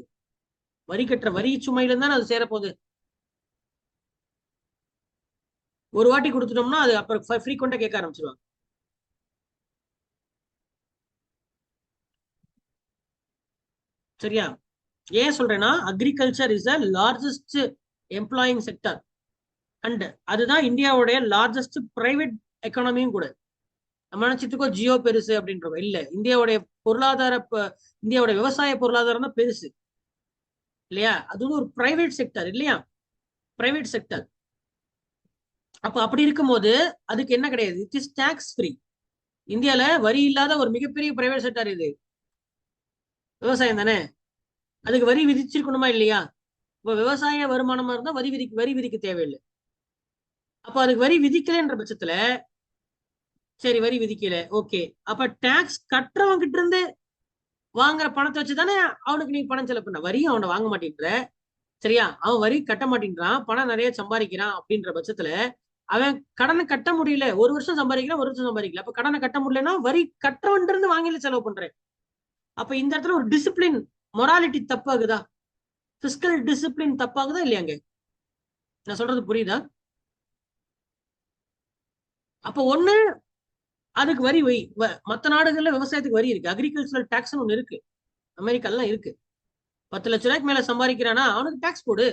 வரி கட்டுற வரி சுமையில இருந்தானே அது சேரப்போகுது. ஒரு வாட்டி கொடுத்துட்டோம்னா அது அப்புறம் ஃப்ரீக்வெண்டா கேட்க ஆரம்பிச்சிருவாங்க. சரியா? ஏன் சொல்றேன்னா, agriculture is a largest employing sector and அதுதான் இந்தியாவுடைய லார்ஜஸ்ட் பிரைவேட் எக்கானமியும் கூட. நம்ம நினைச்சிட்டு ஜியோ பெருசு அப்படின்றோம். இல்ல, இந்தியாவுடைய பொருளாதார இந்தியாவுடைய விவசாய பொருளாதாரம் தான் பெருசு இல்லையா? அது ஒரு பிரைவேட் செக்டர் இல்லையா? Private sector. அப்ப அப்படி இருக்கும்போது அதுக்கு என்ன கிடையாது, இட் இஸ் டாக்ஸ் ஃப்ரீ. இந்தியால வரி இல்லாத ஒரு மிகப்பெரிய பிரைவேட் செக்டர் இது விவசாயம் தானே. அதுக்கு வரி விதிச்சிருக்கணுமா இல்லையா? இப்ப விவசாய வருமானமா இருந்தா வரி விதிக்க தேவையில்லை. அப்ப அதுக்கு வரி விதிக்கலன்ற பட்சத்துல, சரி வரி விதிக்கல, ஓகே, அப்ப டாக்ஸ் கட்டுறவங்க கிட்ட இருந்து வாங்குற பணத்தை வச்சுதானே அவனுக்கு நீ பணம் செலவு பண்ண. வரியும் அவனை வாங்க மாட்டேன்ற. சரியா? அவன் வரி கட்ட மாட்டேன்றான், பணம் நிறைய சம்பாதிக்கிறான் அப்படின்ற பட்சத்துல அவன் கடனை கட்ட முடியல. 1 வருஷம் சம்பாதிக்கிறான், 1 வருஷம் சம்பாதிக்கல. அப்ப கடனை கட்ட முடியலன்னா வரி கட்டுறவன் இருந்து வாங்கல செலவு பண்றேன். அப்ப இந்த இடத்துல ஒரு டிசிப்ளின், மொராலிட்டி தப்பாகுதா? பிஸ்கல் டிசிப்ளின் தப்பாகுதா இல்லையாங்க? நான் சொல்றது புரியுதா? அப்ப ஒண்ணு அதுக்கு வரி வை. மற்ற நாடுகள்ல விவசாயத்துக்கு வரி இருக்கு, அக்ரிகல்ச்சரல் டாக்ஸ் ஒண்ணு இருக்கு, அமெரிக்காலாம் இருக்கு. 10 லட்ச ரூபாய்க்கு மேல சம்பாதிக்கிறானா அவனுக்கு டாக்ஸ் போடு.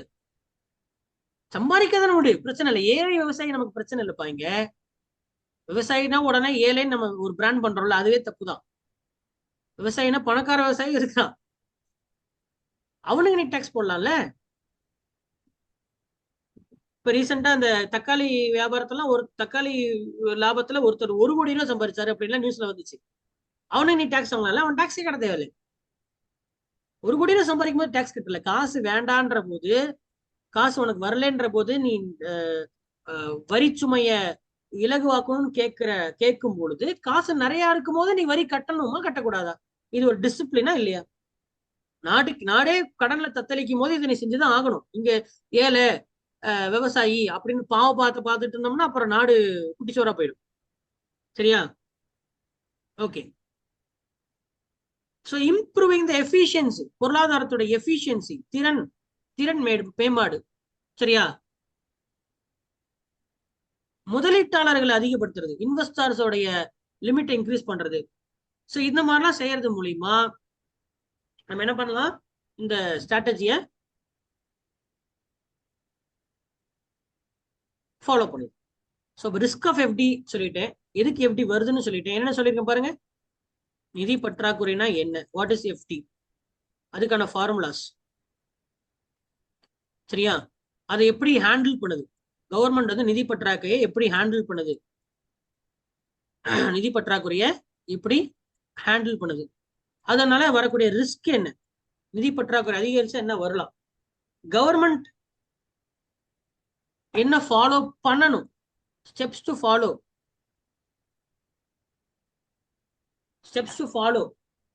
சம்பாதிக்காதான முடியும், பிரச்சனை இல்லை. ஏழை விவசாயி நமக்கு பிரச்சனை இல்லைப்பா. இங்க விவசாயினா உடனே ஏழைன்னு நம்ம ஒரு பிராண்ட் பண்றோம்ல, அதுவே தப்புதான். விவசாயினா பணக்கார விவசாயி இருக்கான், அவனுக்கு நீ டாக்ஸ் போடலாம்ல. இப்ப ரீசெண்டா அந்த தக்காளி வியாபாரத்தெல்லாம், ஒரு தக்காளி லாபத்துல ஒருத்தர் 1 கோடி ரூபாய் சம்பாதிச்சாரு அப்படின்லாம் நியூஸ்ல வந்துச்சு. அவனுக்கு நீ டாக்ஸ் வாங்கலாம், அவன் டாக்ஸே கட்ட தேவையில்லை. 1 கோடி ரூபாய் சம்பாதிக்கும் போது டாக்ஸ் கட்டல. காசு வேண்டான்ற போது, காசு உனக்கு வரலன்ற போது நீ வரி சுமைய இலகுவாக்கணும்னு கேட்கும் பொழுது, காசு நிறைய இருக்கும் போது நீ வரி கட்டணுமா கட்டக்கூடாதா? இது ஒரு டிசிப்ளினா இல்லையா? நாடே கடன்ல தத்தளிக்கும் போது இதை நீ செஞ்சுதான் ஆகணும். இங்க ஏழை விவசாயி அப்படின்னு பார்த்துட்டு இருந்தோம்னா அப்புறம் நாடு குட்டிச்சோரா போயிடும். சரியா? Okay. So improving the efficiency, பொருளாதாரத்தோட எஃபிஷியன்சி, திறன் மேம்பாடு. சரியா? முதலீட்டாளர்களை அதிகப்படுத்துறது, இன்வெஸ்டர்ஸோடைய லிமிட்டை இன்க்ரீஸ் பண்றது. ஸோ இந்த மாதிரிலாம் செய்யறது மூலியமா நம்ம என்ன பண்ணலாம், இந்த ஸ்ட்ராட்டஜியை ஃபாலோ பண்ணுது. ஸோ ரிஸ்க் ஆஃப் எஃப்டி சொல்லிட்டேன், எதுக்கு எஃப்டி வருதுன்னு சொல்லிட்டேன். என்ன சொல்லியிருக்கேன் பாருங்க, நிதி பற்றாக்குறைனா என்ன, வாட் இஸ் எஃப்டி, அதுக்கான ஃபார்முலாஸ். சரியா? அதை எப்படி ஹேண்டில் பண்ணுது கவர்மெண்ட், வந்து நிதி பற்றாக்குறையை எப்படி ஹேண்டில் பண்ணுது, நிதி பற்றாக்குறைய எப்படி ஹேண்டில் பண்ணுது, அதனால வரக்கூடிய ரிஸ்க் என்ன, நிதி பற்றாக்குறை அதிகரிச்சா என்ன வரலாம், கவர்மெண்ட் என்ன ஃபாலோ பண்ணணும், steps to follow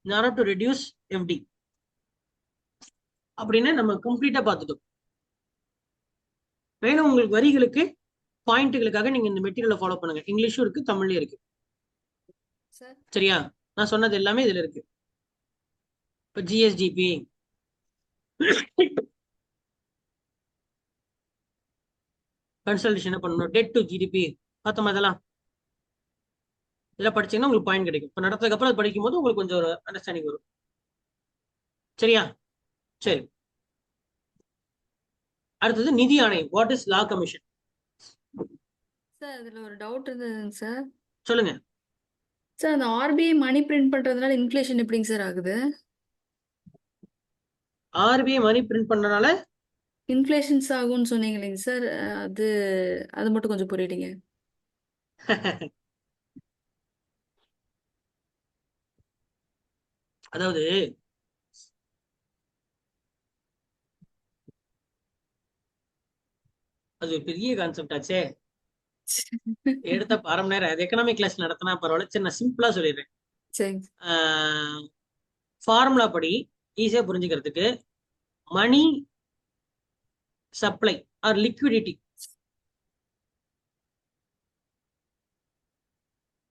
in order to reduce FD அப்படின்னு நம்ம கம்ப்ளீட்டா பார்த்துட்டோம். வேணும் உங்களுக்கு வரிகளுக்கு பாயிண்ட்களுக்காக நீங்க இந்த மெட்டீரியலை ஃபாலோ பண்ணுங்க. இங்கிலீஷும் இருக்கு, தமிழ்லயும் இருக்கு. சரியா? நான் சொன்னது எல்லாமே இதுல இருக்கு. இப்ப ஜிஎஸ்டிபி, கன்சல்டேஷன் என்ன பண்ணணும், டெட் டு ஜிடிபி பார்த்தோமா, இதெல்லாம் படிச்சீங்கன்னா உங்களுக்கு பாயிண்ட் கிடைக்கும். இப்போ நடத்ததுக்கு அப்புறம் அது படிக்கும் போது உங்களுக்கு கொஞ்சம் ஒரு அண்டர்ஸ்டாண்டிங் வரும். சரியா? சரி, அடுத்தது நிதி ஆணையம். What is law commission? Sir அதுல ஒரு டவுட் இருந்ததுங்க சார். சொல்லுங்க. சார் அந்த ஆர்பிஐ மணி பிரிண்ட் பண்றதுனால இன்ஃப்ளேஷன் எப்படிங்க சார் ஆகுது? ஆர்பிஐ மணி பிரிண்ட் பண்றதுனால இன்ஃப்ளேஷன்ஸ் ஆகும்னு சொன்னீங்க இல்லைங்க சார், அது அது மட்டும் கொஞ்சம் புரியுதுங்க. அதாவது அது ஒரு பெரிய கான்செப்ட் ஆச்சே. எடுத்த அரை மணி நேரம். அது எக்கனாமிக் கிளாஸ் நடத்தினா பரவாயில்ல. சரி, நான் சிம்பிளா சொல்லிடுறேன். சரிங்க ஃபார்முலா படி ஈஸியா புரிஞ்சுக்கிறதுக்கு, மணி சப்ளை ஆர் லிக்விடிட்டி.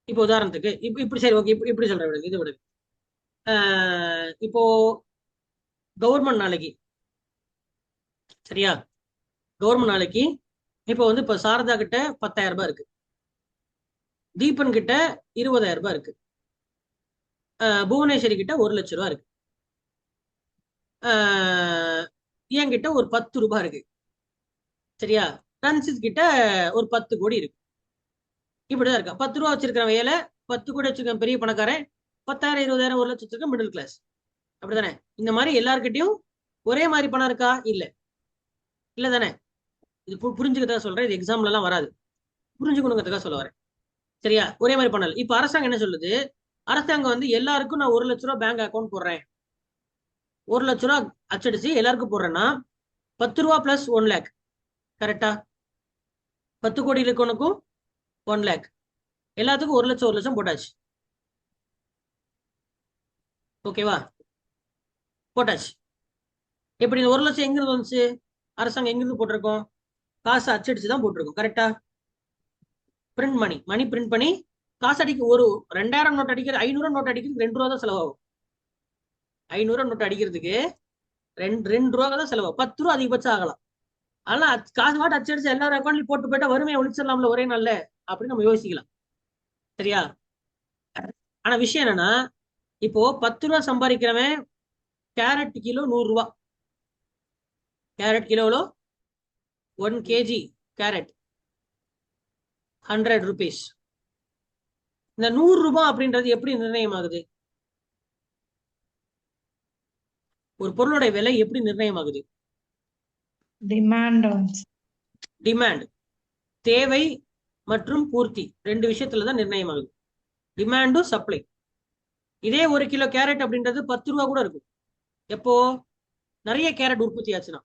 இப்போ உதாரணத்துக்கு இப்படி சரி, ஓகே, இப்படி சொல்றேன், விடுங்க, இது விடுங்க. இப்போ கவர்மெண்ட் நாளைக்கு, சரியா, கவர்மெண்ட் நாளைக்கு இப்போ வந்து இப்போ சாரதா கிட்ட 10,000 ரூபாய் இருக்கு, தீபன் கிட்ட 20,000 ரூபாய் இருக்கு, புவனேஸ்வரி கிட்ட 1,00,000 ரூபாய் இருக்கு, என்கிட்ட ஒரு 10 ரூபாய் இருக்கு. சரியா? ரன்சித் கிட்ட ஒரு 10 கோடி இருக்கு. இப்படிதான் இருக்கா. 10 ரூபா வச்சிருக்கிறவன் வேலை, 10 கோடி வச்சிருக்க பெரிய பணக்காரன், 10,000 20,000 1,00,000 வச்சிருக்க மிடில் கிளாஸ். அப்படிதானே? இந்த மாதிரி எல்லார்கிட்டையும் ஒரே மாதிரி பணம் இருக்கா? இல்ல, இல்ல தானே? இது புரிஞ்சுக்கிறதா சொல்றேன். இது எக்ஸாம்ல எல்லாம் வராது, புரிஞ்சுக்கணுங்கிறதுக்காக சொல்ல வரேன். சரியா? ஒரே மாதிரி பண்ணல. இப்ப அரசாங்கம் என்ன சொல்லுது? அரசாங்கம் வந்து எல்லாருக்கும் நான் 1,00,000 ரூபாய் பேங்க் அக்கௌண்ட் போடுறேன், 1,00,000 ரூபாய் அச்சடிச்சு எல்லாருக்கும் போடுறேன்னா 10 ரூபா பிளஸ் 1 லேக். கரெக்டா? 10 கோடி இருக்கவனுக்கும் 1 லேக், எல்லாத்துக்கும் 1,00,000 1,00,000 போட்டாச்சு. ஓகேவா? போட்டாச்சு. எப்படி இந்த 1,00,000 எங்கிருந்து வந்துச்சு? அரசாங்கம் எங்கிருந்து போட்டிருக்கோம்? காசு அச்சடிச்சு தான் போட்டிருக்கோம். கரெக்டா? பிரிண்ட் மணி பிரிண்ட் பண்ணி காசு அடிக்க, ஒரு 2,000 நோட் அடிக்கிறது, 500 நோட் அடிக்கிறதுக்கு 2 ரூபா தான் செலவாகும். 500 நோட் அடிக்கிறதுக்கு 2 ரூபா தான் செலவு. 10 ரூபா அதிகபட்சம் ஆகலாம். ஆனா காசு மாட்டு அச்சடிச்சு எல்லாரும் அக்கௌண்ட்லயும் போட்டு போயிட்டா வறுமையை ஒழிச்சிடலாம்ல ஒரே நாள்ல, அப்படின்னு நம்ம யோசிக்கலாம். சரியா? ஆனா விஷயம் என்னன்னா, இப்போ 10 ரூபா சம்பாதிக்கிறவன் கேரட் கிலோ 100 ரூபா. கேரட் கிலோல 1 kg கேரட் 100 rupees. இந்த 100 ரூபாய் அப்படின்றது எப்படி நிர்ணயம் ஆகுது? ஒரு பொருளோட விலை எப்படி நிர்ணயம் ஆகுது? டிமாண்ட், தேவை மற்றும் பூர்த்தி, 2 விஷயத்துல தான் நிர்ணயம் ஆகுது. டிமாண்டும் சப்ளை. இதே 1 கிலோ கேரட் அப்படின்றது 10 ரூபா கூட இருக்கும். எப்போ? நிறைய கேரட் உற்பத்தி ஆச்சுன்னா.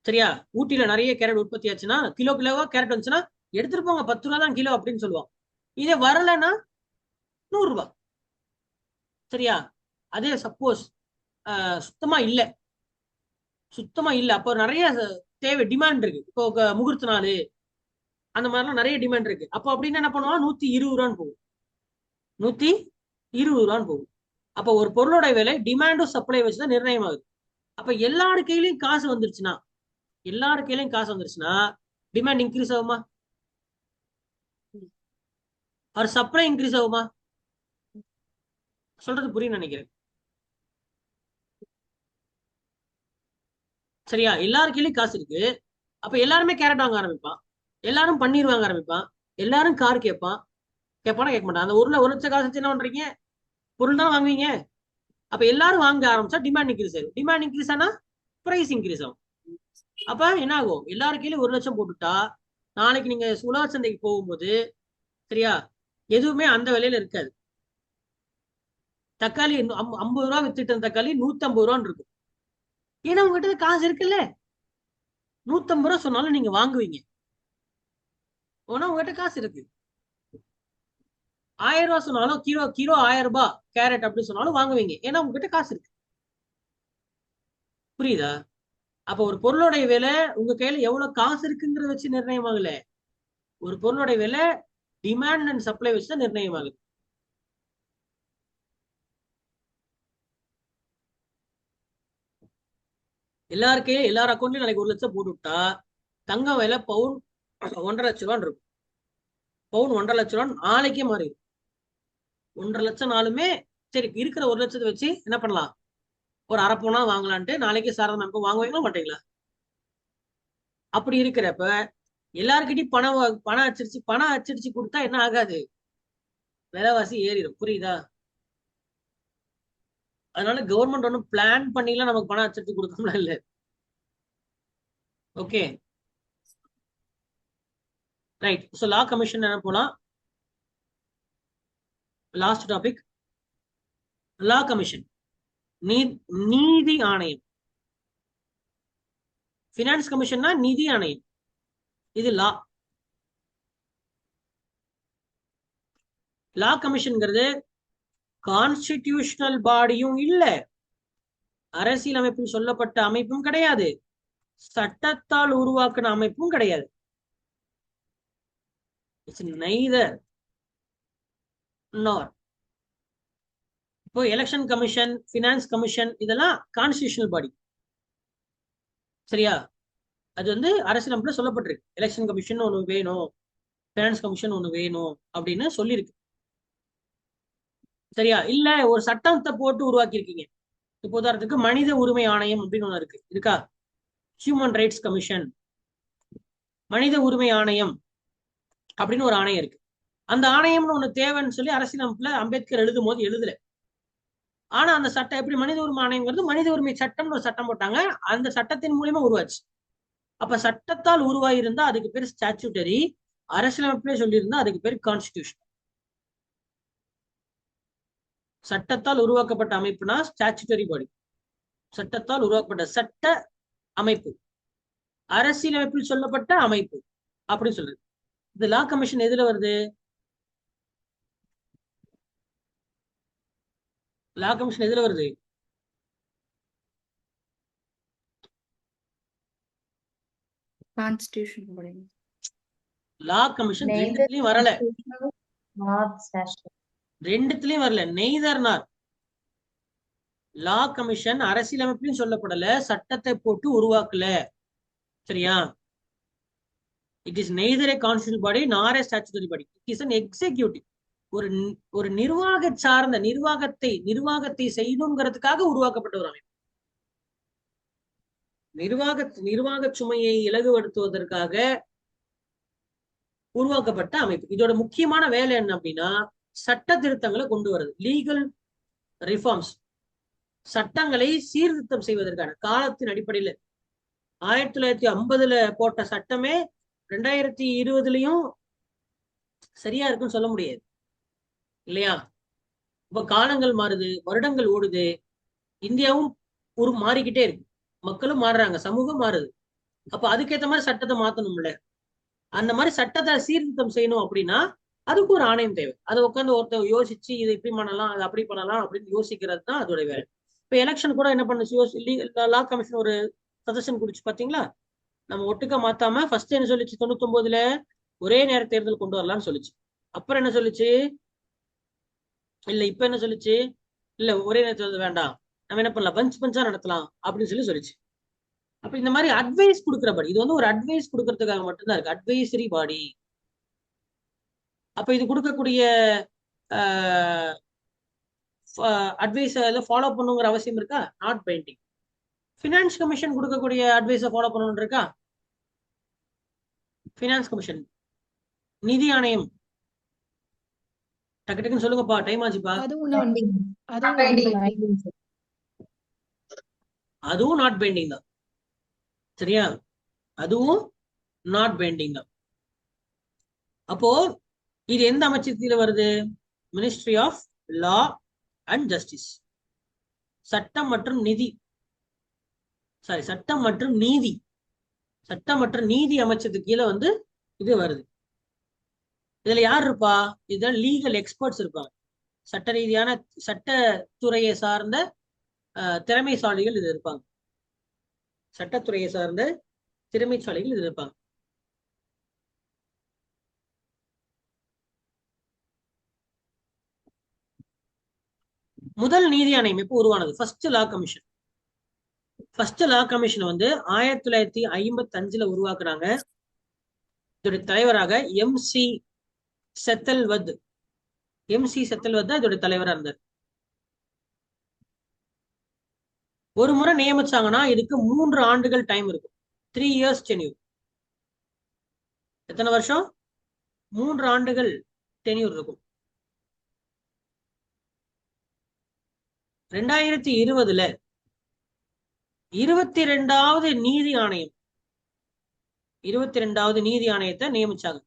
சரியா? ஊட்டியில நிறைய கேரட் உற்பத்தி ஆச்சுன்னா, கிலோவா கேரட் வந்துச்சுன்னா எடுத்துட்டு போங்க, 10 ரூபா தான் கிலோ அப்படின்னு சொல்லுவான். இதே வரலன்னா 100 ரூபாய். சரியா? அதே சப்போஸ் சுத்தமா இல்ல, அப்போ நிறைய தேவை, டிமாண்ட் இருக்கு. இப்போ முகூர்த்த நாள் அந்த மாதிரிலாம் நிறைய டிமாண்ட் இருக்கு. அப்போ அப்படின்னு என்ன பண்ணுவான்? 120 ரூபான்னு போகும், 120 ரூபான்னு போகும். அப்போ ஒரு பொருளோட விலை டிமாண்டும் சப்ளை வச்சுதான் நிர்ணயம் ஆகுது. அப்ப எல்லாரு கையிலயும் காசு வந்துருச்சுன்னா, டிமாண்ட் இன்க்ரீஸ் ஆகுமா? அவர் சப்ளை இன்க்ரீஸ் ஆகுமா? சொல்றது புரியும் நினைக்கிறேன். சரியா? எல்லாரு கையிலயும் காசு இருக்கு. அப்ப எல்லாருமே கேரட் வாங்க ஆரம்பிப்பான், எல்லாரும் பன்னீர் வாங்க ஆரம்பிப்பான், எல்லாரும் கார் கேட்பானா கேட்க மாட்டான். அந்த 1,00,000 காசு வச்சு என்ன பண்றீங்க? பொருள் தான் வாங்குவீங்க. அப்ப எல்லாரும் வாங்க ஆரம்பிச்சா டிமாண்ட் இன்க்ரீஸ் ஆகும். டிமாண்ட் இன்க்ரீஸ் ஆனா பிரைஸ் இன்க்ரீஸ் ஆகும். அப்ப என்ன ஆகும்? எல்லாரு கையிலயும் 1,00,000 போட்டுட்டா நாளைக்கு நீங்க உலக சந்தைக்கு போகும்போது, சரியா, எதுவுமே அந்த விலையில இருக்காது. தக்காளி 50 ரூபா வித்துட்டு இருந்த தக்காளி 150 ரூபான்னு இருக்கும். ஏன்னா உங்ககிட்ட காசு இருக்குல்ல, 150 ரூபா சொன்னாலும் நீங்க வாங்குவீங்க. ஆனா உங்ககிட்ட காசு இருக்கு. 1000 ரூபா சொன்னாலும் கிலோ 1000 ரூபாய் கேரட் அப்படி சொன்னாலும் வாங்குவீங்க, ஏன்னா உங்ககிட்ட காசு இருக்கு. புரியுதா? அப்ப ஒரு பொருளுடைய விலை உங்க கையில எவ்வளவு காசு இருக்குங்கிறத வச்சு நிர்ணயம் ஆகல. ஒரு பொருளுடைய விலை டிமாண்ட் அண்ட் சப்ளை வச்சுதான் நிர்ணயம் ஆகுது. எல்லார் அக்கௌண்ட்லயும் நாளைக்கு 1 லட்சம் போட்டு விட்டா தங்கம் விலை பவுன் 1.5 லட்ச ரூபான்னு இருக்கும். பவுன் 1.5 லட்ச ரூபான்னு நாளைக்கே மாறிடும். 1.5 லட்சம் நாளுமே சரி இருக்கிற 1 லட்சத்தை வச்சு என்ன பண்ணலாம், ஒரு அரை பவுனா வாங்கலான்ட்டு நாளைக்கே சாரதா மேம் வாங்குவீங்களா மாட்டீங்களா? அப்படி இருக்கிறப்ப எல்லாருக்கிட்டையும் பணம் அச்சடிச்சு கொடுத்தா என்ன ஆகாது, விலைவாசி ஏறிடும். புரியுதா? அதனால கவர்மெண்ட் ஒன்றும் பிளான் பண்ணிலாம் நமக்கு பணம் அச்சடிச்சு கொடுக்கணும்லாம் இல்லை. Okay right. ஸோ லா கமிஷன் என்ன போலாம். லாஸ்ட் டாபிக் லா கமிஷன், நீதி ஆணையம். பினான்ஸ் கமிஷன்னா நிதி ஆணையம், இது லா. லா கமிஷன்ங்கிறது கான்ஸ்டிடியூஷனல் பாடியும் இல்ல, அரசியல் அமைப்பில் சொல்லப்பட்ட அமைப்பும் கிடையாது, சட்டத்தால் உருவாக்கின அமைப்பும் கிடையாது. இட்ஸ் நெய்தர் நார். இப்போ எலெக்ஷன் கமிஷன், பினான்ஸ் கமிஷன் இதெல்லாம் கான்ஸ்டிடியூஷனல் பாடி. சரியா? அது வந்து அரசியல் அமைப்புல சொல்லப்பட்டிருக்கு, எலெக்ஷன் கமிஷன் ஒண்ணு வேணும், பினான்ஸ் கமிஷன் ஒண்ணு வேணும் அப்படின்னு சொல்லியிருக்கு. சரியா? இல்ல ஒரு சட்டத்தை போட்டு உருவாக்கி இருக்கீங்க. இப்போ உதாரணத்துக்கு மனித உரிமை ஆணையம் அப்படின்னு ஒண்ணு இருக்கு, இருக்கா? ஹியூமன் ரைட்ஸ் கமிஷன், மனித உரிமை ஆணையம் அப்படின்னு ஒரு ஆணையம் இருக்கு. அந்த ஆணையம்னு ஒண்ணு தேவைன்னு சொல்லி அரசியலமைப்புல அம்பேத்கர் எழுதும் போது எழுதல. ஆனா அந்த சட்டம் எப்படி மனித உரிமை ஆணையங்கிறது மனித உரிமை சட்டம்னு ஒரு சட்டம் போட்டாங்க, அந்த சட்டத்தின் மூலியமா உருவாச்சு. அப்ப சட்டத்தால் உருவாயிருந்தா அதுக்கு பேர் ஸ்டாச்சுட்டரி, அரசியலமைப்புல சொல்லியிருந்தா அதுக்கு பேர் கான்ஸ்டிடியூஷன். சட்டத்தால் உருவாக்கப்பட்ட அமைப்புனா ஸ்டாச்சுட்டரி பாடி, சட்டத்தால் உருவாக்கப்பட்ட சட்ட அமைப்பு, அரசியலமைப்பில் சொல்லப்பட்ட அமைப்பு அப்படின்னு சொல்றது. இந்த லா கமிஷன் எதுல வருது? லா கமிஷன் எதுல வருது? கான்ஸ்டிடியூஷன் படி. லா கமிஷன் Neither ரெண்டுத்துலயும் வரல, constitutional nor statutory. ரெண்டுத்துலயும் வரல, நெய்தர் நார். லா கமிஷன் அரசியலமைப்பிலும் சொல்லப்படல, சட்டத்தை போட்டு உருவாக்கல. சரியா? It is neither a constitutional body nor a statutory body. It is an executive. ஒரு நிர்வாக சார்ந்த நிர்வாகத்தை செய்யணுங்கிறதுக்காக உருவாக்கப்பட்ட ஒரு அமைப்பு. நிர்வாக சுமையை இலகுபடுத்துவதற்காக உருவாக்கப்பட்ட அமைப்பு. இதோட முக்கியமான வேலை என்ன அப்படின்னா சட்ட திருத்தங்களை கொண்டு வருது, லீகல் ரிஃபார்ம்ஸ், சட்டங்களை சீர்திருத்தம் செய்வதற்கான. காலத்தின் அடிப்படையில் 1950 போட்ட சட்டமே 2020 சரியா இருக்குன்னு சொல்ல முடியாது இல்லையா? இப்ப காலங்கள் மாறுது, வருடங்கள் ஓடுது, இந்தியாவும் மாறிக்கிட்டே இருக்கு, மக்களும் மாறுறாங்க, சமூகம் மாறுது. அப்ப அதுக்கேற்ற மாதிரி சட்டத்தை மாத்தணும்ல. அந்த மாதிரி சட்டத்தை சீர்திருத்தம் செய்யணும் அப்படின்னா அதுக்கு ஒரு ஆணையம் தேவை. அதை உட்காந்து ஒருத்தர் யோசிச்சு இதை இப்படி பண்ணலாம், அதை அப்படி பண்ணலாம் அப்படின்னு யோசிக்கிறது தான் அதோட வேலை. இப்ப எலெக்ஷன் கூட என்ன பண்ணுச்சு, லா கமிஷன் ஒரு சஜஷன் குடிச்சு பாத்தீங்களா? நம்ம ஒட்டுக்க மாத்தாம ஃபர்ஸ்ட் என்ன சொல்லிச்சு, 99 ஒரே நேர தேர்தல் கொண்டு வரலாம்னு சொல்லிச்சு. அப்புறம் என்ன சொல்லிச்சு, இல்ல இப்ப என்ன சொல்லிச்சு, இல்ல ஒரே நேர தேர்தல் வேண்டாம், நம்ம என்ன பண்ணலாம், பஞ்சா நடத்தலாம் அப்படின்னு சொல்லிச்சு. அப்ப இந்த மாதிரி அட்வைஸ் கொடுக்குற பாடி, இது வந்து ஒரு அட்வைஸ் கொடுக்கறதுக்காக மட்டும்தான் இருக்கு, அட்வைசரி பாடி. அப்ப இது கொடுக்கக்கூடிய அட்வைஸ் ஃபாலோ பண்ணுங்கிற அவசியம் இருக்கா? Not binding. பினான்ஸ் கமிஷன் கொடுக்கக்கூடிய அட்வைஸை ஃபாலோ பண்ணணும் இருக்கா? பினான்ஸ் கமிஷன், நிதி ஆணையம், டக்கு டக்குன்னு சொல்லுங்கப்பா, டைம் ஆச்சுப்பா. அதுவும் நாட் பைண்டிங் தான். சரியா? அதுவும் நாட் பைண்டிங் தான். அப்போ இது எந்த அமைச்சகத்தில வருது? Ministry of law and justice, சட்டம் மற்றும் நீதி அமைச்சத்துக்கு கீழே வந்து இது வருது. இதுல யார் இருப்பா? இதுல லீகல் எக்ஸ்பர்ட்ஸ் இருப்பாங்க, சட்ட ரீதியான சட்டத்துறையை சார்ந்த திறமைசாலிகள் இது இருப்பாங்க, சட்டத்துறையை சார்ந்த திறமைசாலிகள் இது இருப்பாங்க. முதல் நீதி ஆணையம் எப்போ உருவானது? ஃபர்ஸ்ட் லா கமிஷன் ஃபர்ஸ்ட் லா கமிஷன் வந்து 1955 உருவாக்குறாங்க. இதோட தலைவராக எம்.சி. செத்தல்வத் இதோட தலைவரா இருந்தார். ஒரு முறை நியமிச்சாங்கன்னா இதுக்கு 3 ஆண்டுகள் டைம் இருக்கும். 3 இயர்ஸ் டென்யூர். எத்தனை வருஷம்? 3 ஆண்டுகள் டென்யூர் இருக்கும். 2020 22வது நீதி ஆணையம் 22வது நீதி ஆணையத்தை நியமிச்சாங்க.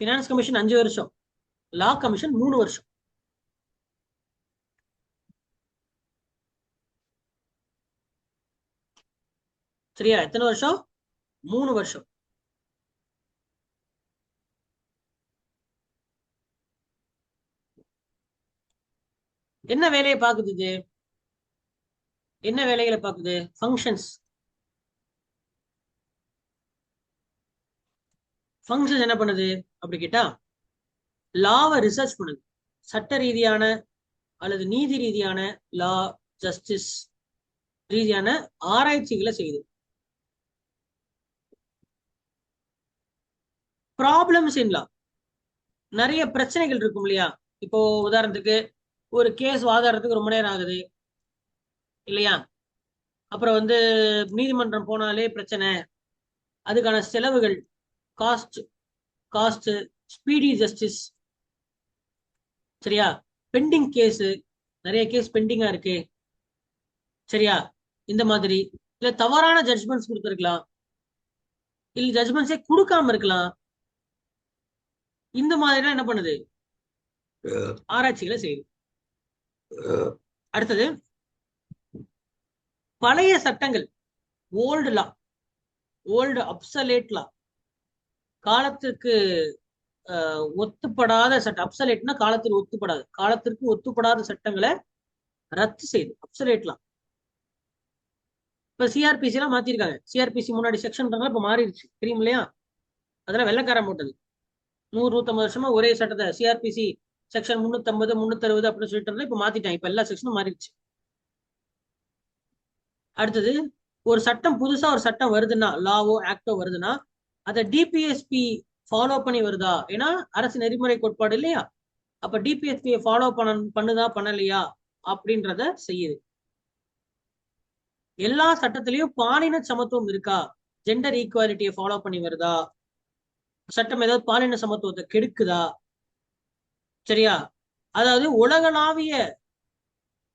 பினான்ஸ் கமிஷன் 5 வருஷம், லா கமிஷன் 3 வருஷம். சரியா? எத்தனை வருஷம்? 3 வருஷம். என்ன வேலையை பார்க்குது இது? என்ன வேலைகளை பார்க்குது? ஃபங்க்ஷன்ஸ் என்ன பண்ணுது அப்படி கேட்டா, லாவை ரிசர்ச் பண்ணுது. சட்ட ரீதியான அல்லது நீதி ரீதியான லா, ஜஸ்டிஸ் ரீதியான ஆராய்ச்சிகளை செய்யுது. ப்ராப்ளம்ஸ் இன் லா, நிறைய பிரச்சனைகள் இருக்கும் இல்லையா? இப்போ உதாரணத்துக்கு ஒரு கேஸ் வாதாடுறதுக்கு ரொம்ப நேரம் ஆகுது இல்லையா? அப்புறம் வந்து நீதிமன்றம் போனாலே பிரச்சனை, அதுக்கான செலவுகள், காஸ்ட், ஸ்பீடி ஜஸ்டிஸ். சரியா? பெண்டிங் கேஸ், நிறைய கேஸ் பெண்டிங்கா இருக்கு. சரியா? இந்த மாதிரி இல்ல தவறான ஜட்ஜ்மெண்ட்ஸ் கொடுத்துருக்கலாம், இல்ல ஜட்ஜ்மெண்ட்ஸே கொடுக்காம இருக்கலாம். இந்த மாதிரிலாம் என்ன பண்ணுது? ஆராய்ச்சிகளை செய்யுது. அடுத்தது பழைய சட்டங்கள், ஓல்டு லா, ஓல்டு அப்சலேட் லா, காலத்திற்கு ஒத்துப்படாத சட்டம். அப்சலேட்னா காலத்திற்கு ஒத்துப்படாது, காலத்திற்கு ஒத்துப்படாத சட்டங்களை ரத்து செய்யுது. அப்சலேட் லா. இப்ப சிஆர்பிசி எல்லாம் மாத்திருக்காங்க. சிஆர்பிசி முன்னாடி செக்ஷன் இப்ப மாறிடுச்சு, தெரியும் இல்லையா? அதெல்லாம் வெள்ளக்காரன் போட்டது. 100-150 வருஷமா ஒரே சட்டத்தை சிஆர்பிசி செக்ஷன் 350 360 அப்படின்னு சொல்லிட்டு இப்ப மாத்திட்டாங்க. இப்ப எல்லா செக்ஷனும் மாறிடுச்சு. அடுத்தது ஒரு சட்டம், புதுசா ஒரு சட்டம் வருதுன்னா, லாவோ ஆக்டோ வருதுன்னா, அதை டிபிஎஸ்பி ஃபாலோ பண்ணி வருதா? ஏன்னா அரசு நெறிமுறை கோட்பாடு இல்லையா? அப்ப டிபிஎஸ்பி ஃபாலோ பண்ணுதா பண்ணலையா அப்படின்றத செய்யுது. எல்லா சட்டத்திலையும் பாலின சமத்துவம் இருக்கா, ஜெண்டர் ஈக்குவாலிட்டியை ஃபாலோ பண்ணி வருதா, சட்டம் ஏதாவது பாலின சமத்துவத்தை கெடுக்குதா? சரியா? அதாவது உலகளாவிய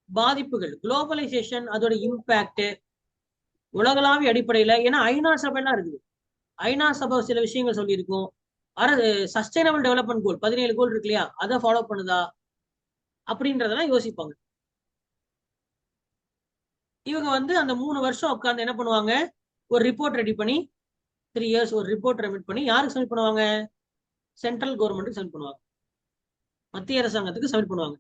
பாதிப்புகள், குளோபலைசேஷன், அதோட இம்பாக்ட் உலகளாவிய அடிப்படையில, ஏன்னா ஐநா சபைலாம் இருக்குது. ஐநா சபை சில விஷயங்கள் சொல்லியிருக்கும். சஸ்டைனபிள் டெவலப்மெண்ட் கோல் 17 கோல் இருக்கு இல்லையா, அதை ஃபாலோ பண்ணுதா அப்படின்றதெல்லாம் யோசிப்பாங்க. இவங்க வந்து அந்த 3 வருஷம் உட்காந்து என்ன பண்ணுவாங்க? ஒரு ரிப்போர்ட் ரெடி பண்ணி 3 இயர்ஸ் ஒரு ரிப்போர்ட் ரெமிட் பண்ணி யாருக்கு சப்மிட் பண்ணுவாங்க? சென்ட்ரல் கவர்மெண்ட்டுக்கு சப்மிட் பண்ணுவாங்க, மத்திய அரசாங்கத்துக்கு சப்மிட் பண்ணுவாங்க.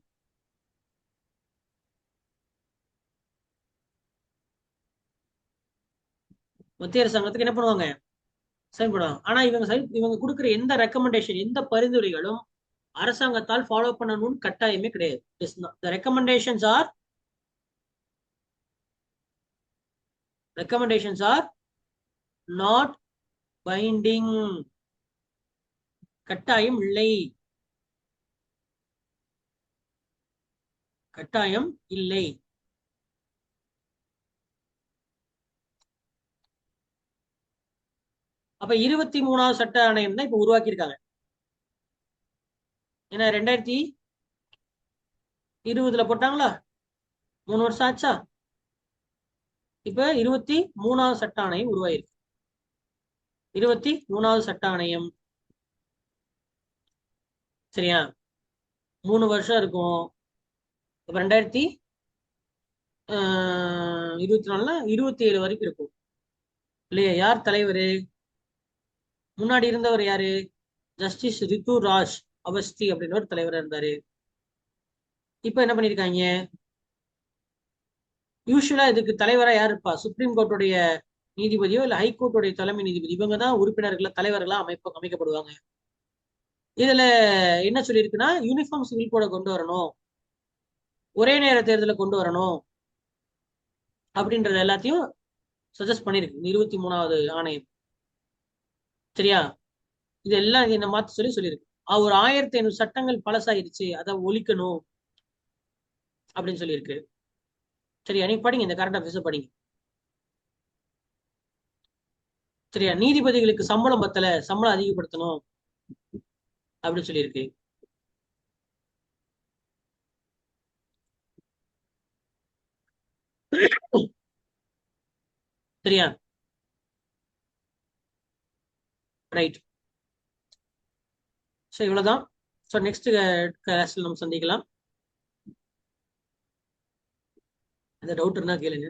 மத்திய அரசாங்கத்துக்கு என்ன பண்ணுவாங்க? சப்மிட் பண்ணுவாங்க. ஆனா இவங்க கொடுக்குற எந்த ரெக்கமெண்டேஷன், எந்த பரிந்துரைகளும் அரசாங்கத்தால் ஃபாலோ பண்ணணும்னு கட்டாயமே கிடையாது. The recommendations are not binding. கட்டாயம் இல்லை, கட்டாயம் இல்லை. அப்ப 23வது சட்ட ஆணையம் தான் இப்ப உருவாக்கி இருக்காங்க. ஏன்னா 2020 போட்டாங்களா, 3 வருஷம் ஆச்சா? இப்ப 23வது சட்ட ஆணையம் உருவாயிருக்கு. 23வது சட்ட ஆணையம். சரியா? 3 வருஷம் இருக்கும். இப்ப 2024 27 வரைக்கும் இருக்கும் இல்லையா? யார் தலைவர்? முன்னாடி இருந்தவர் யாரு? ஜஸ்டிஸ் ரித்து ராஜ் அவஸ்தி அப்படின்னு ஒரு தலைவரா இருந்தாரு. இப்ப என்ன பண்ணிருக்காங்க? யூஸ்வலா இதுக்கு தலைவரா யார் இருப்பா? சுப்ரீம் கோர்ட்டுடைய நீதிபதியோ இல்ல ஹைகோர்ட்டுடைய தலைமை நீதிபதி, இவங்க தான் உறுப்பினர்களா தலைவர்களா அமைக்கப்படுவாங்க. இதுல என்ன சொல்லியிருக்குன்னா, யூனிஃபார்ம் சிவில் கோடை கொண்டு வரணும், ஒரே நேர தேர்தலை கொண்டு வரணும், அப்படின்றது எல்லாத்தையும் சஜஸ்ட் பண்ணிருக்கு இந்த 23வது ஆணையம். சரியா? இதெல்லாம் என்ன மாத்த சொல்லியிருக்கு. ஒரு 1500 சட்டங்கள் பழசாயிருச்சு, அதை ஒழிக்கணும் அப்படின்னு சொல்லியிருக்கு. சரியா? நீ படிங்க, இந்த கரண்ட் அஃபேர்ஸ் படிங்க. சரியா? நீதிபதிகளுக்கு சம்பளம் பத்தல, சம்பளம் அதிகப்படுத்தணும் அப்படின்னு சொல்லியிருக்கு. சரியா? ரைட். ஸோ இவ்வளவுதான். ஸோ நெக்ஸ்ட் கிளாஸ்ல நம்ம சந்திக்கலாம். அந்த டவுட் இருந்தா கேளுங்க.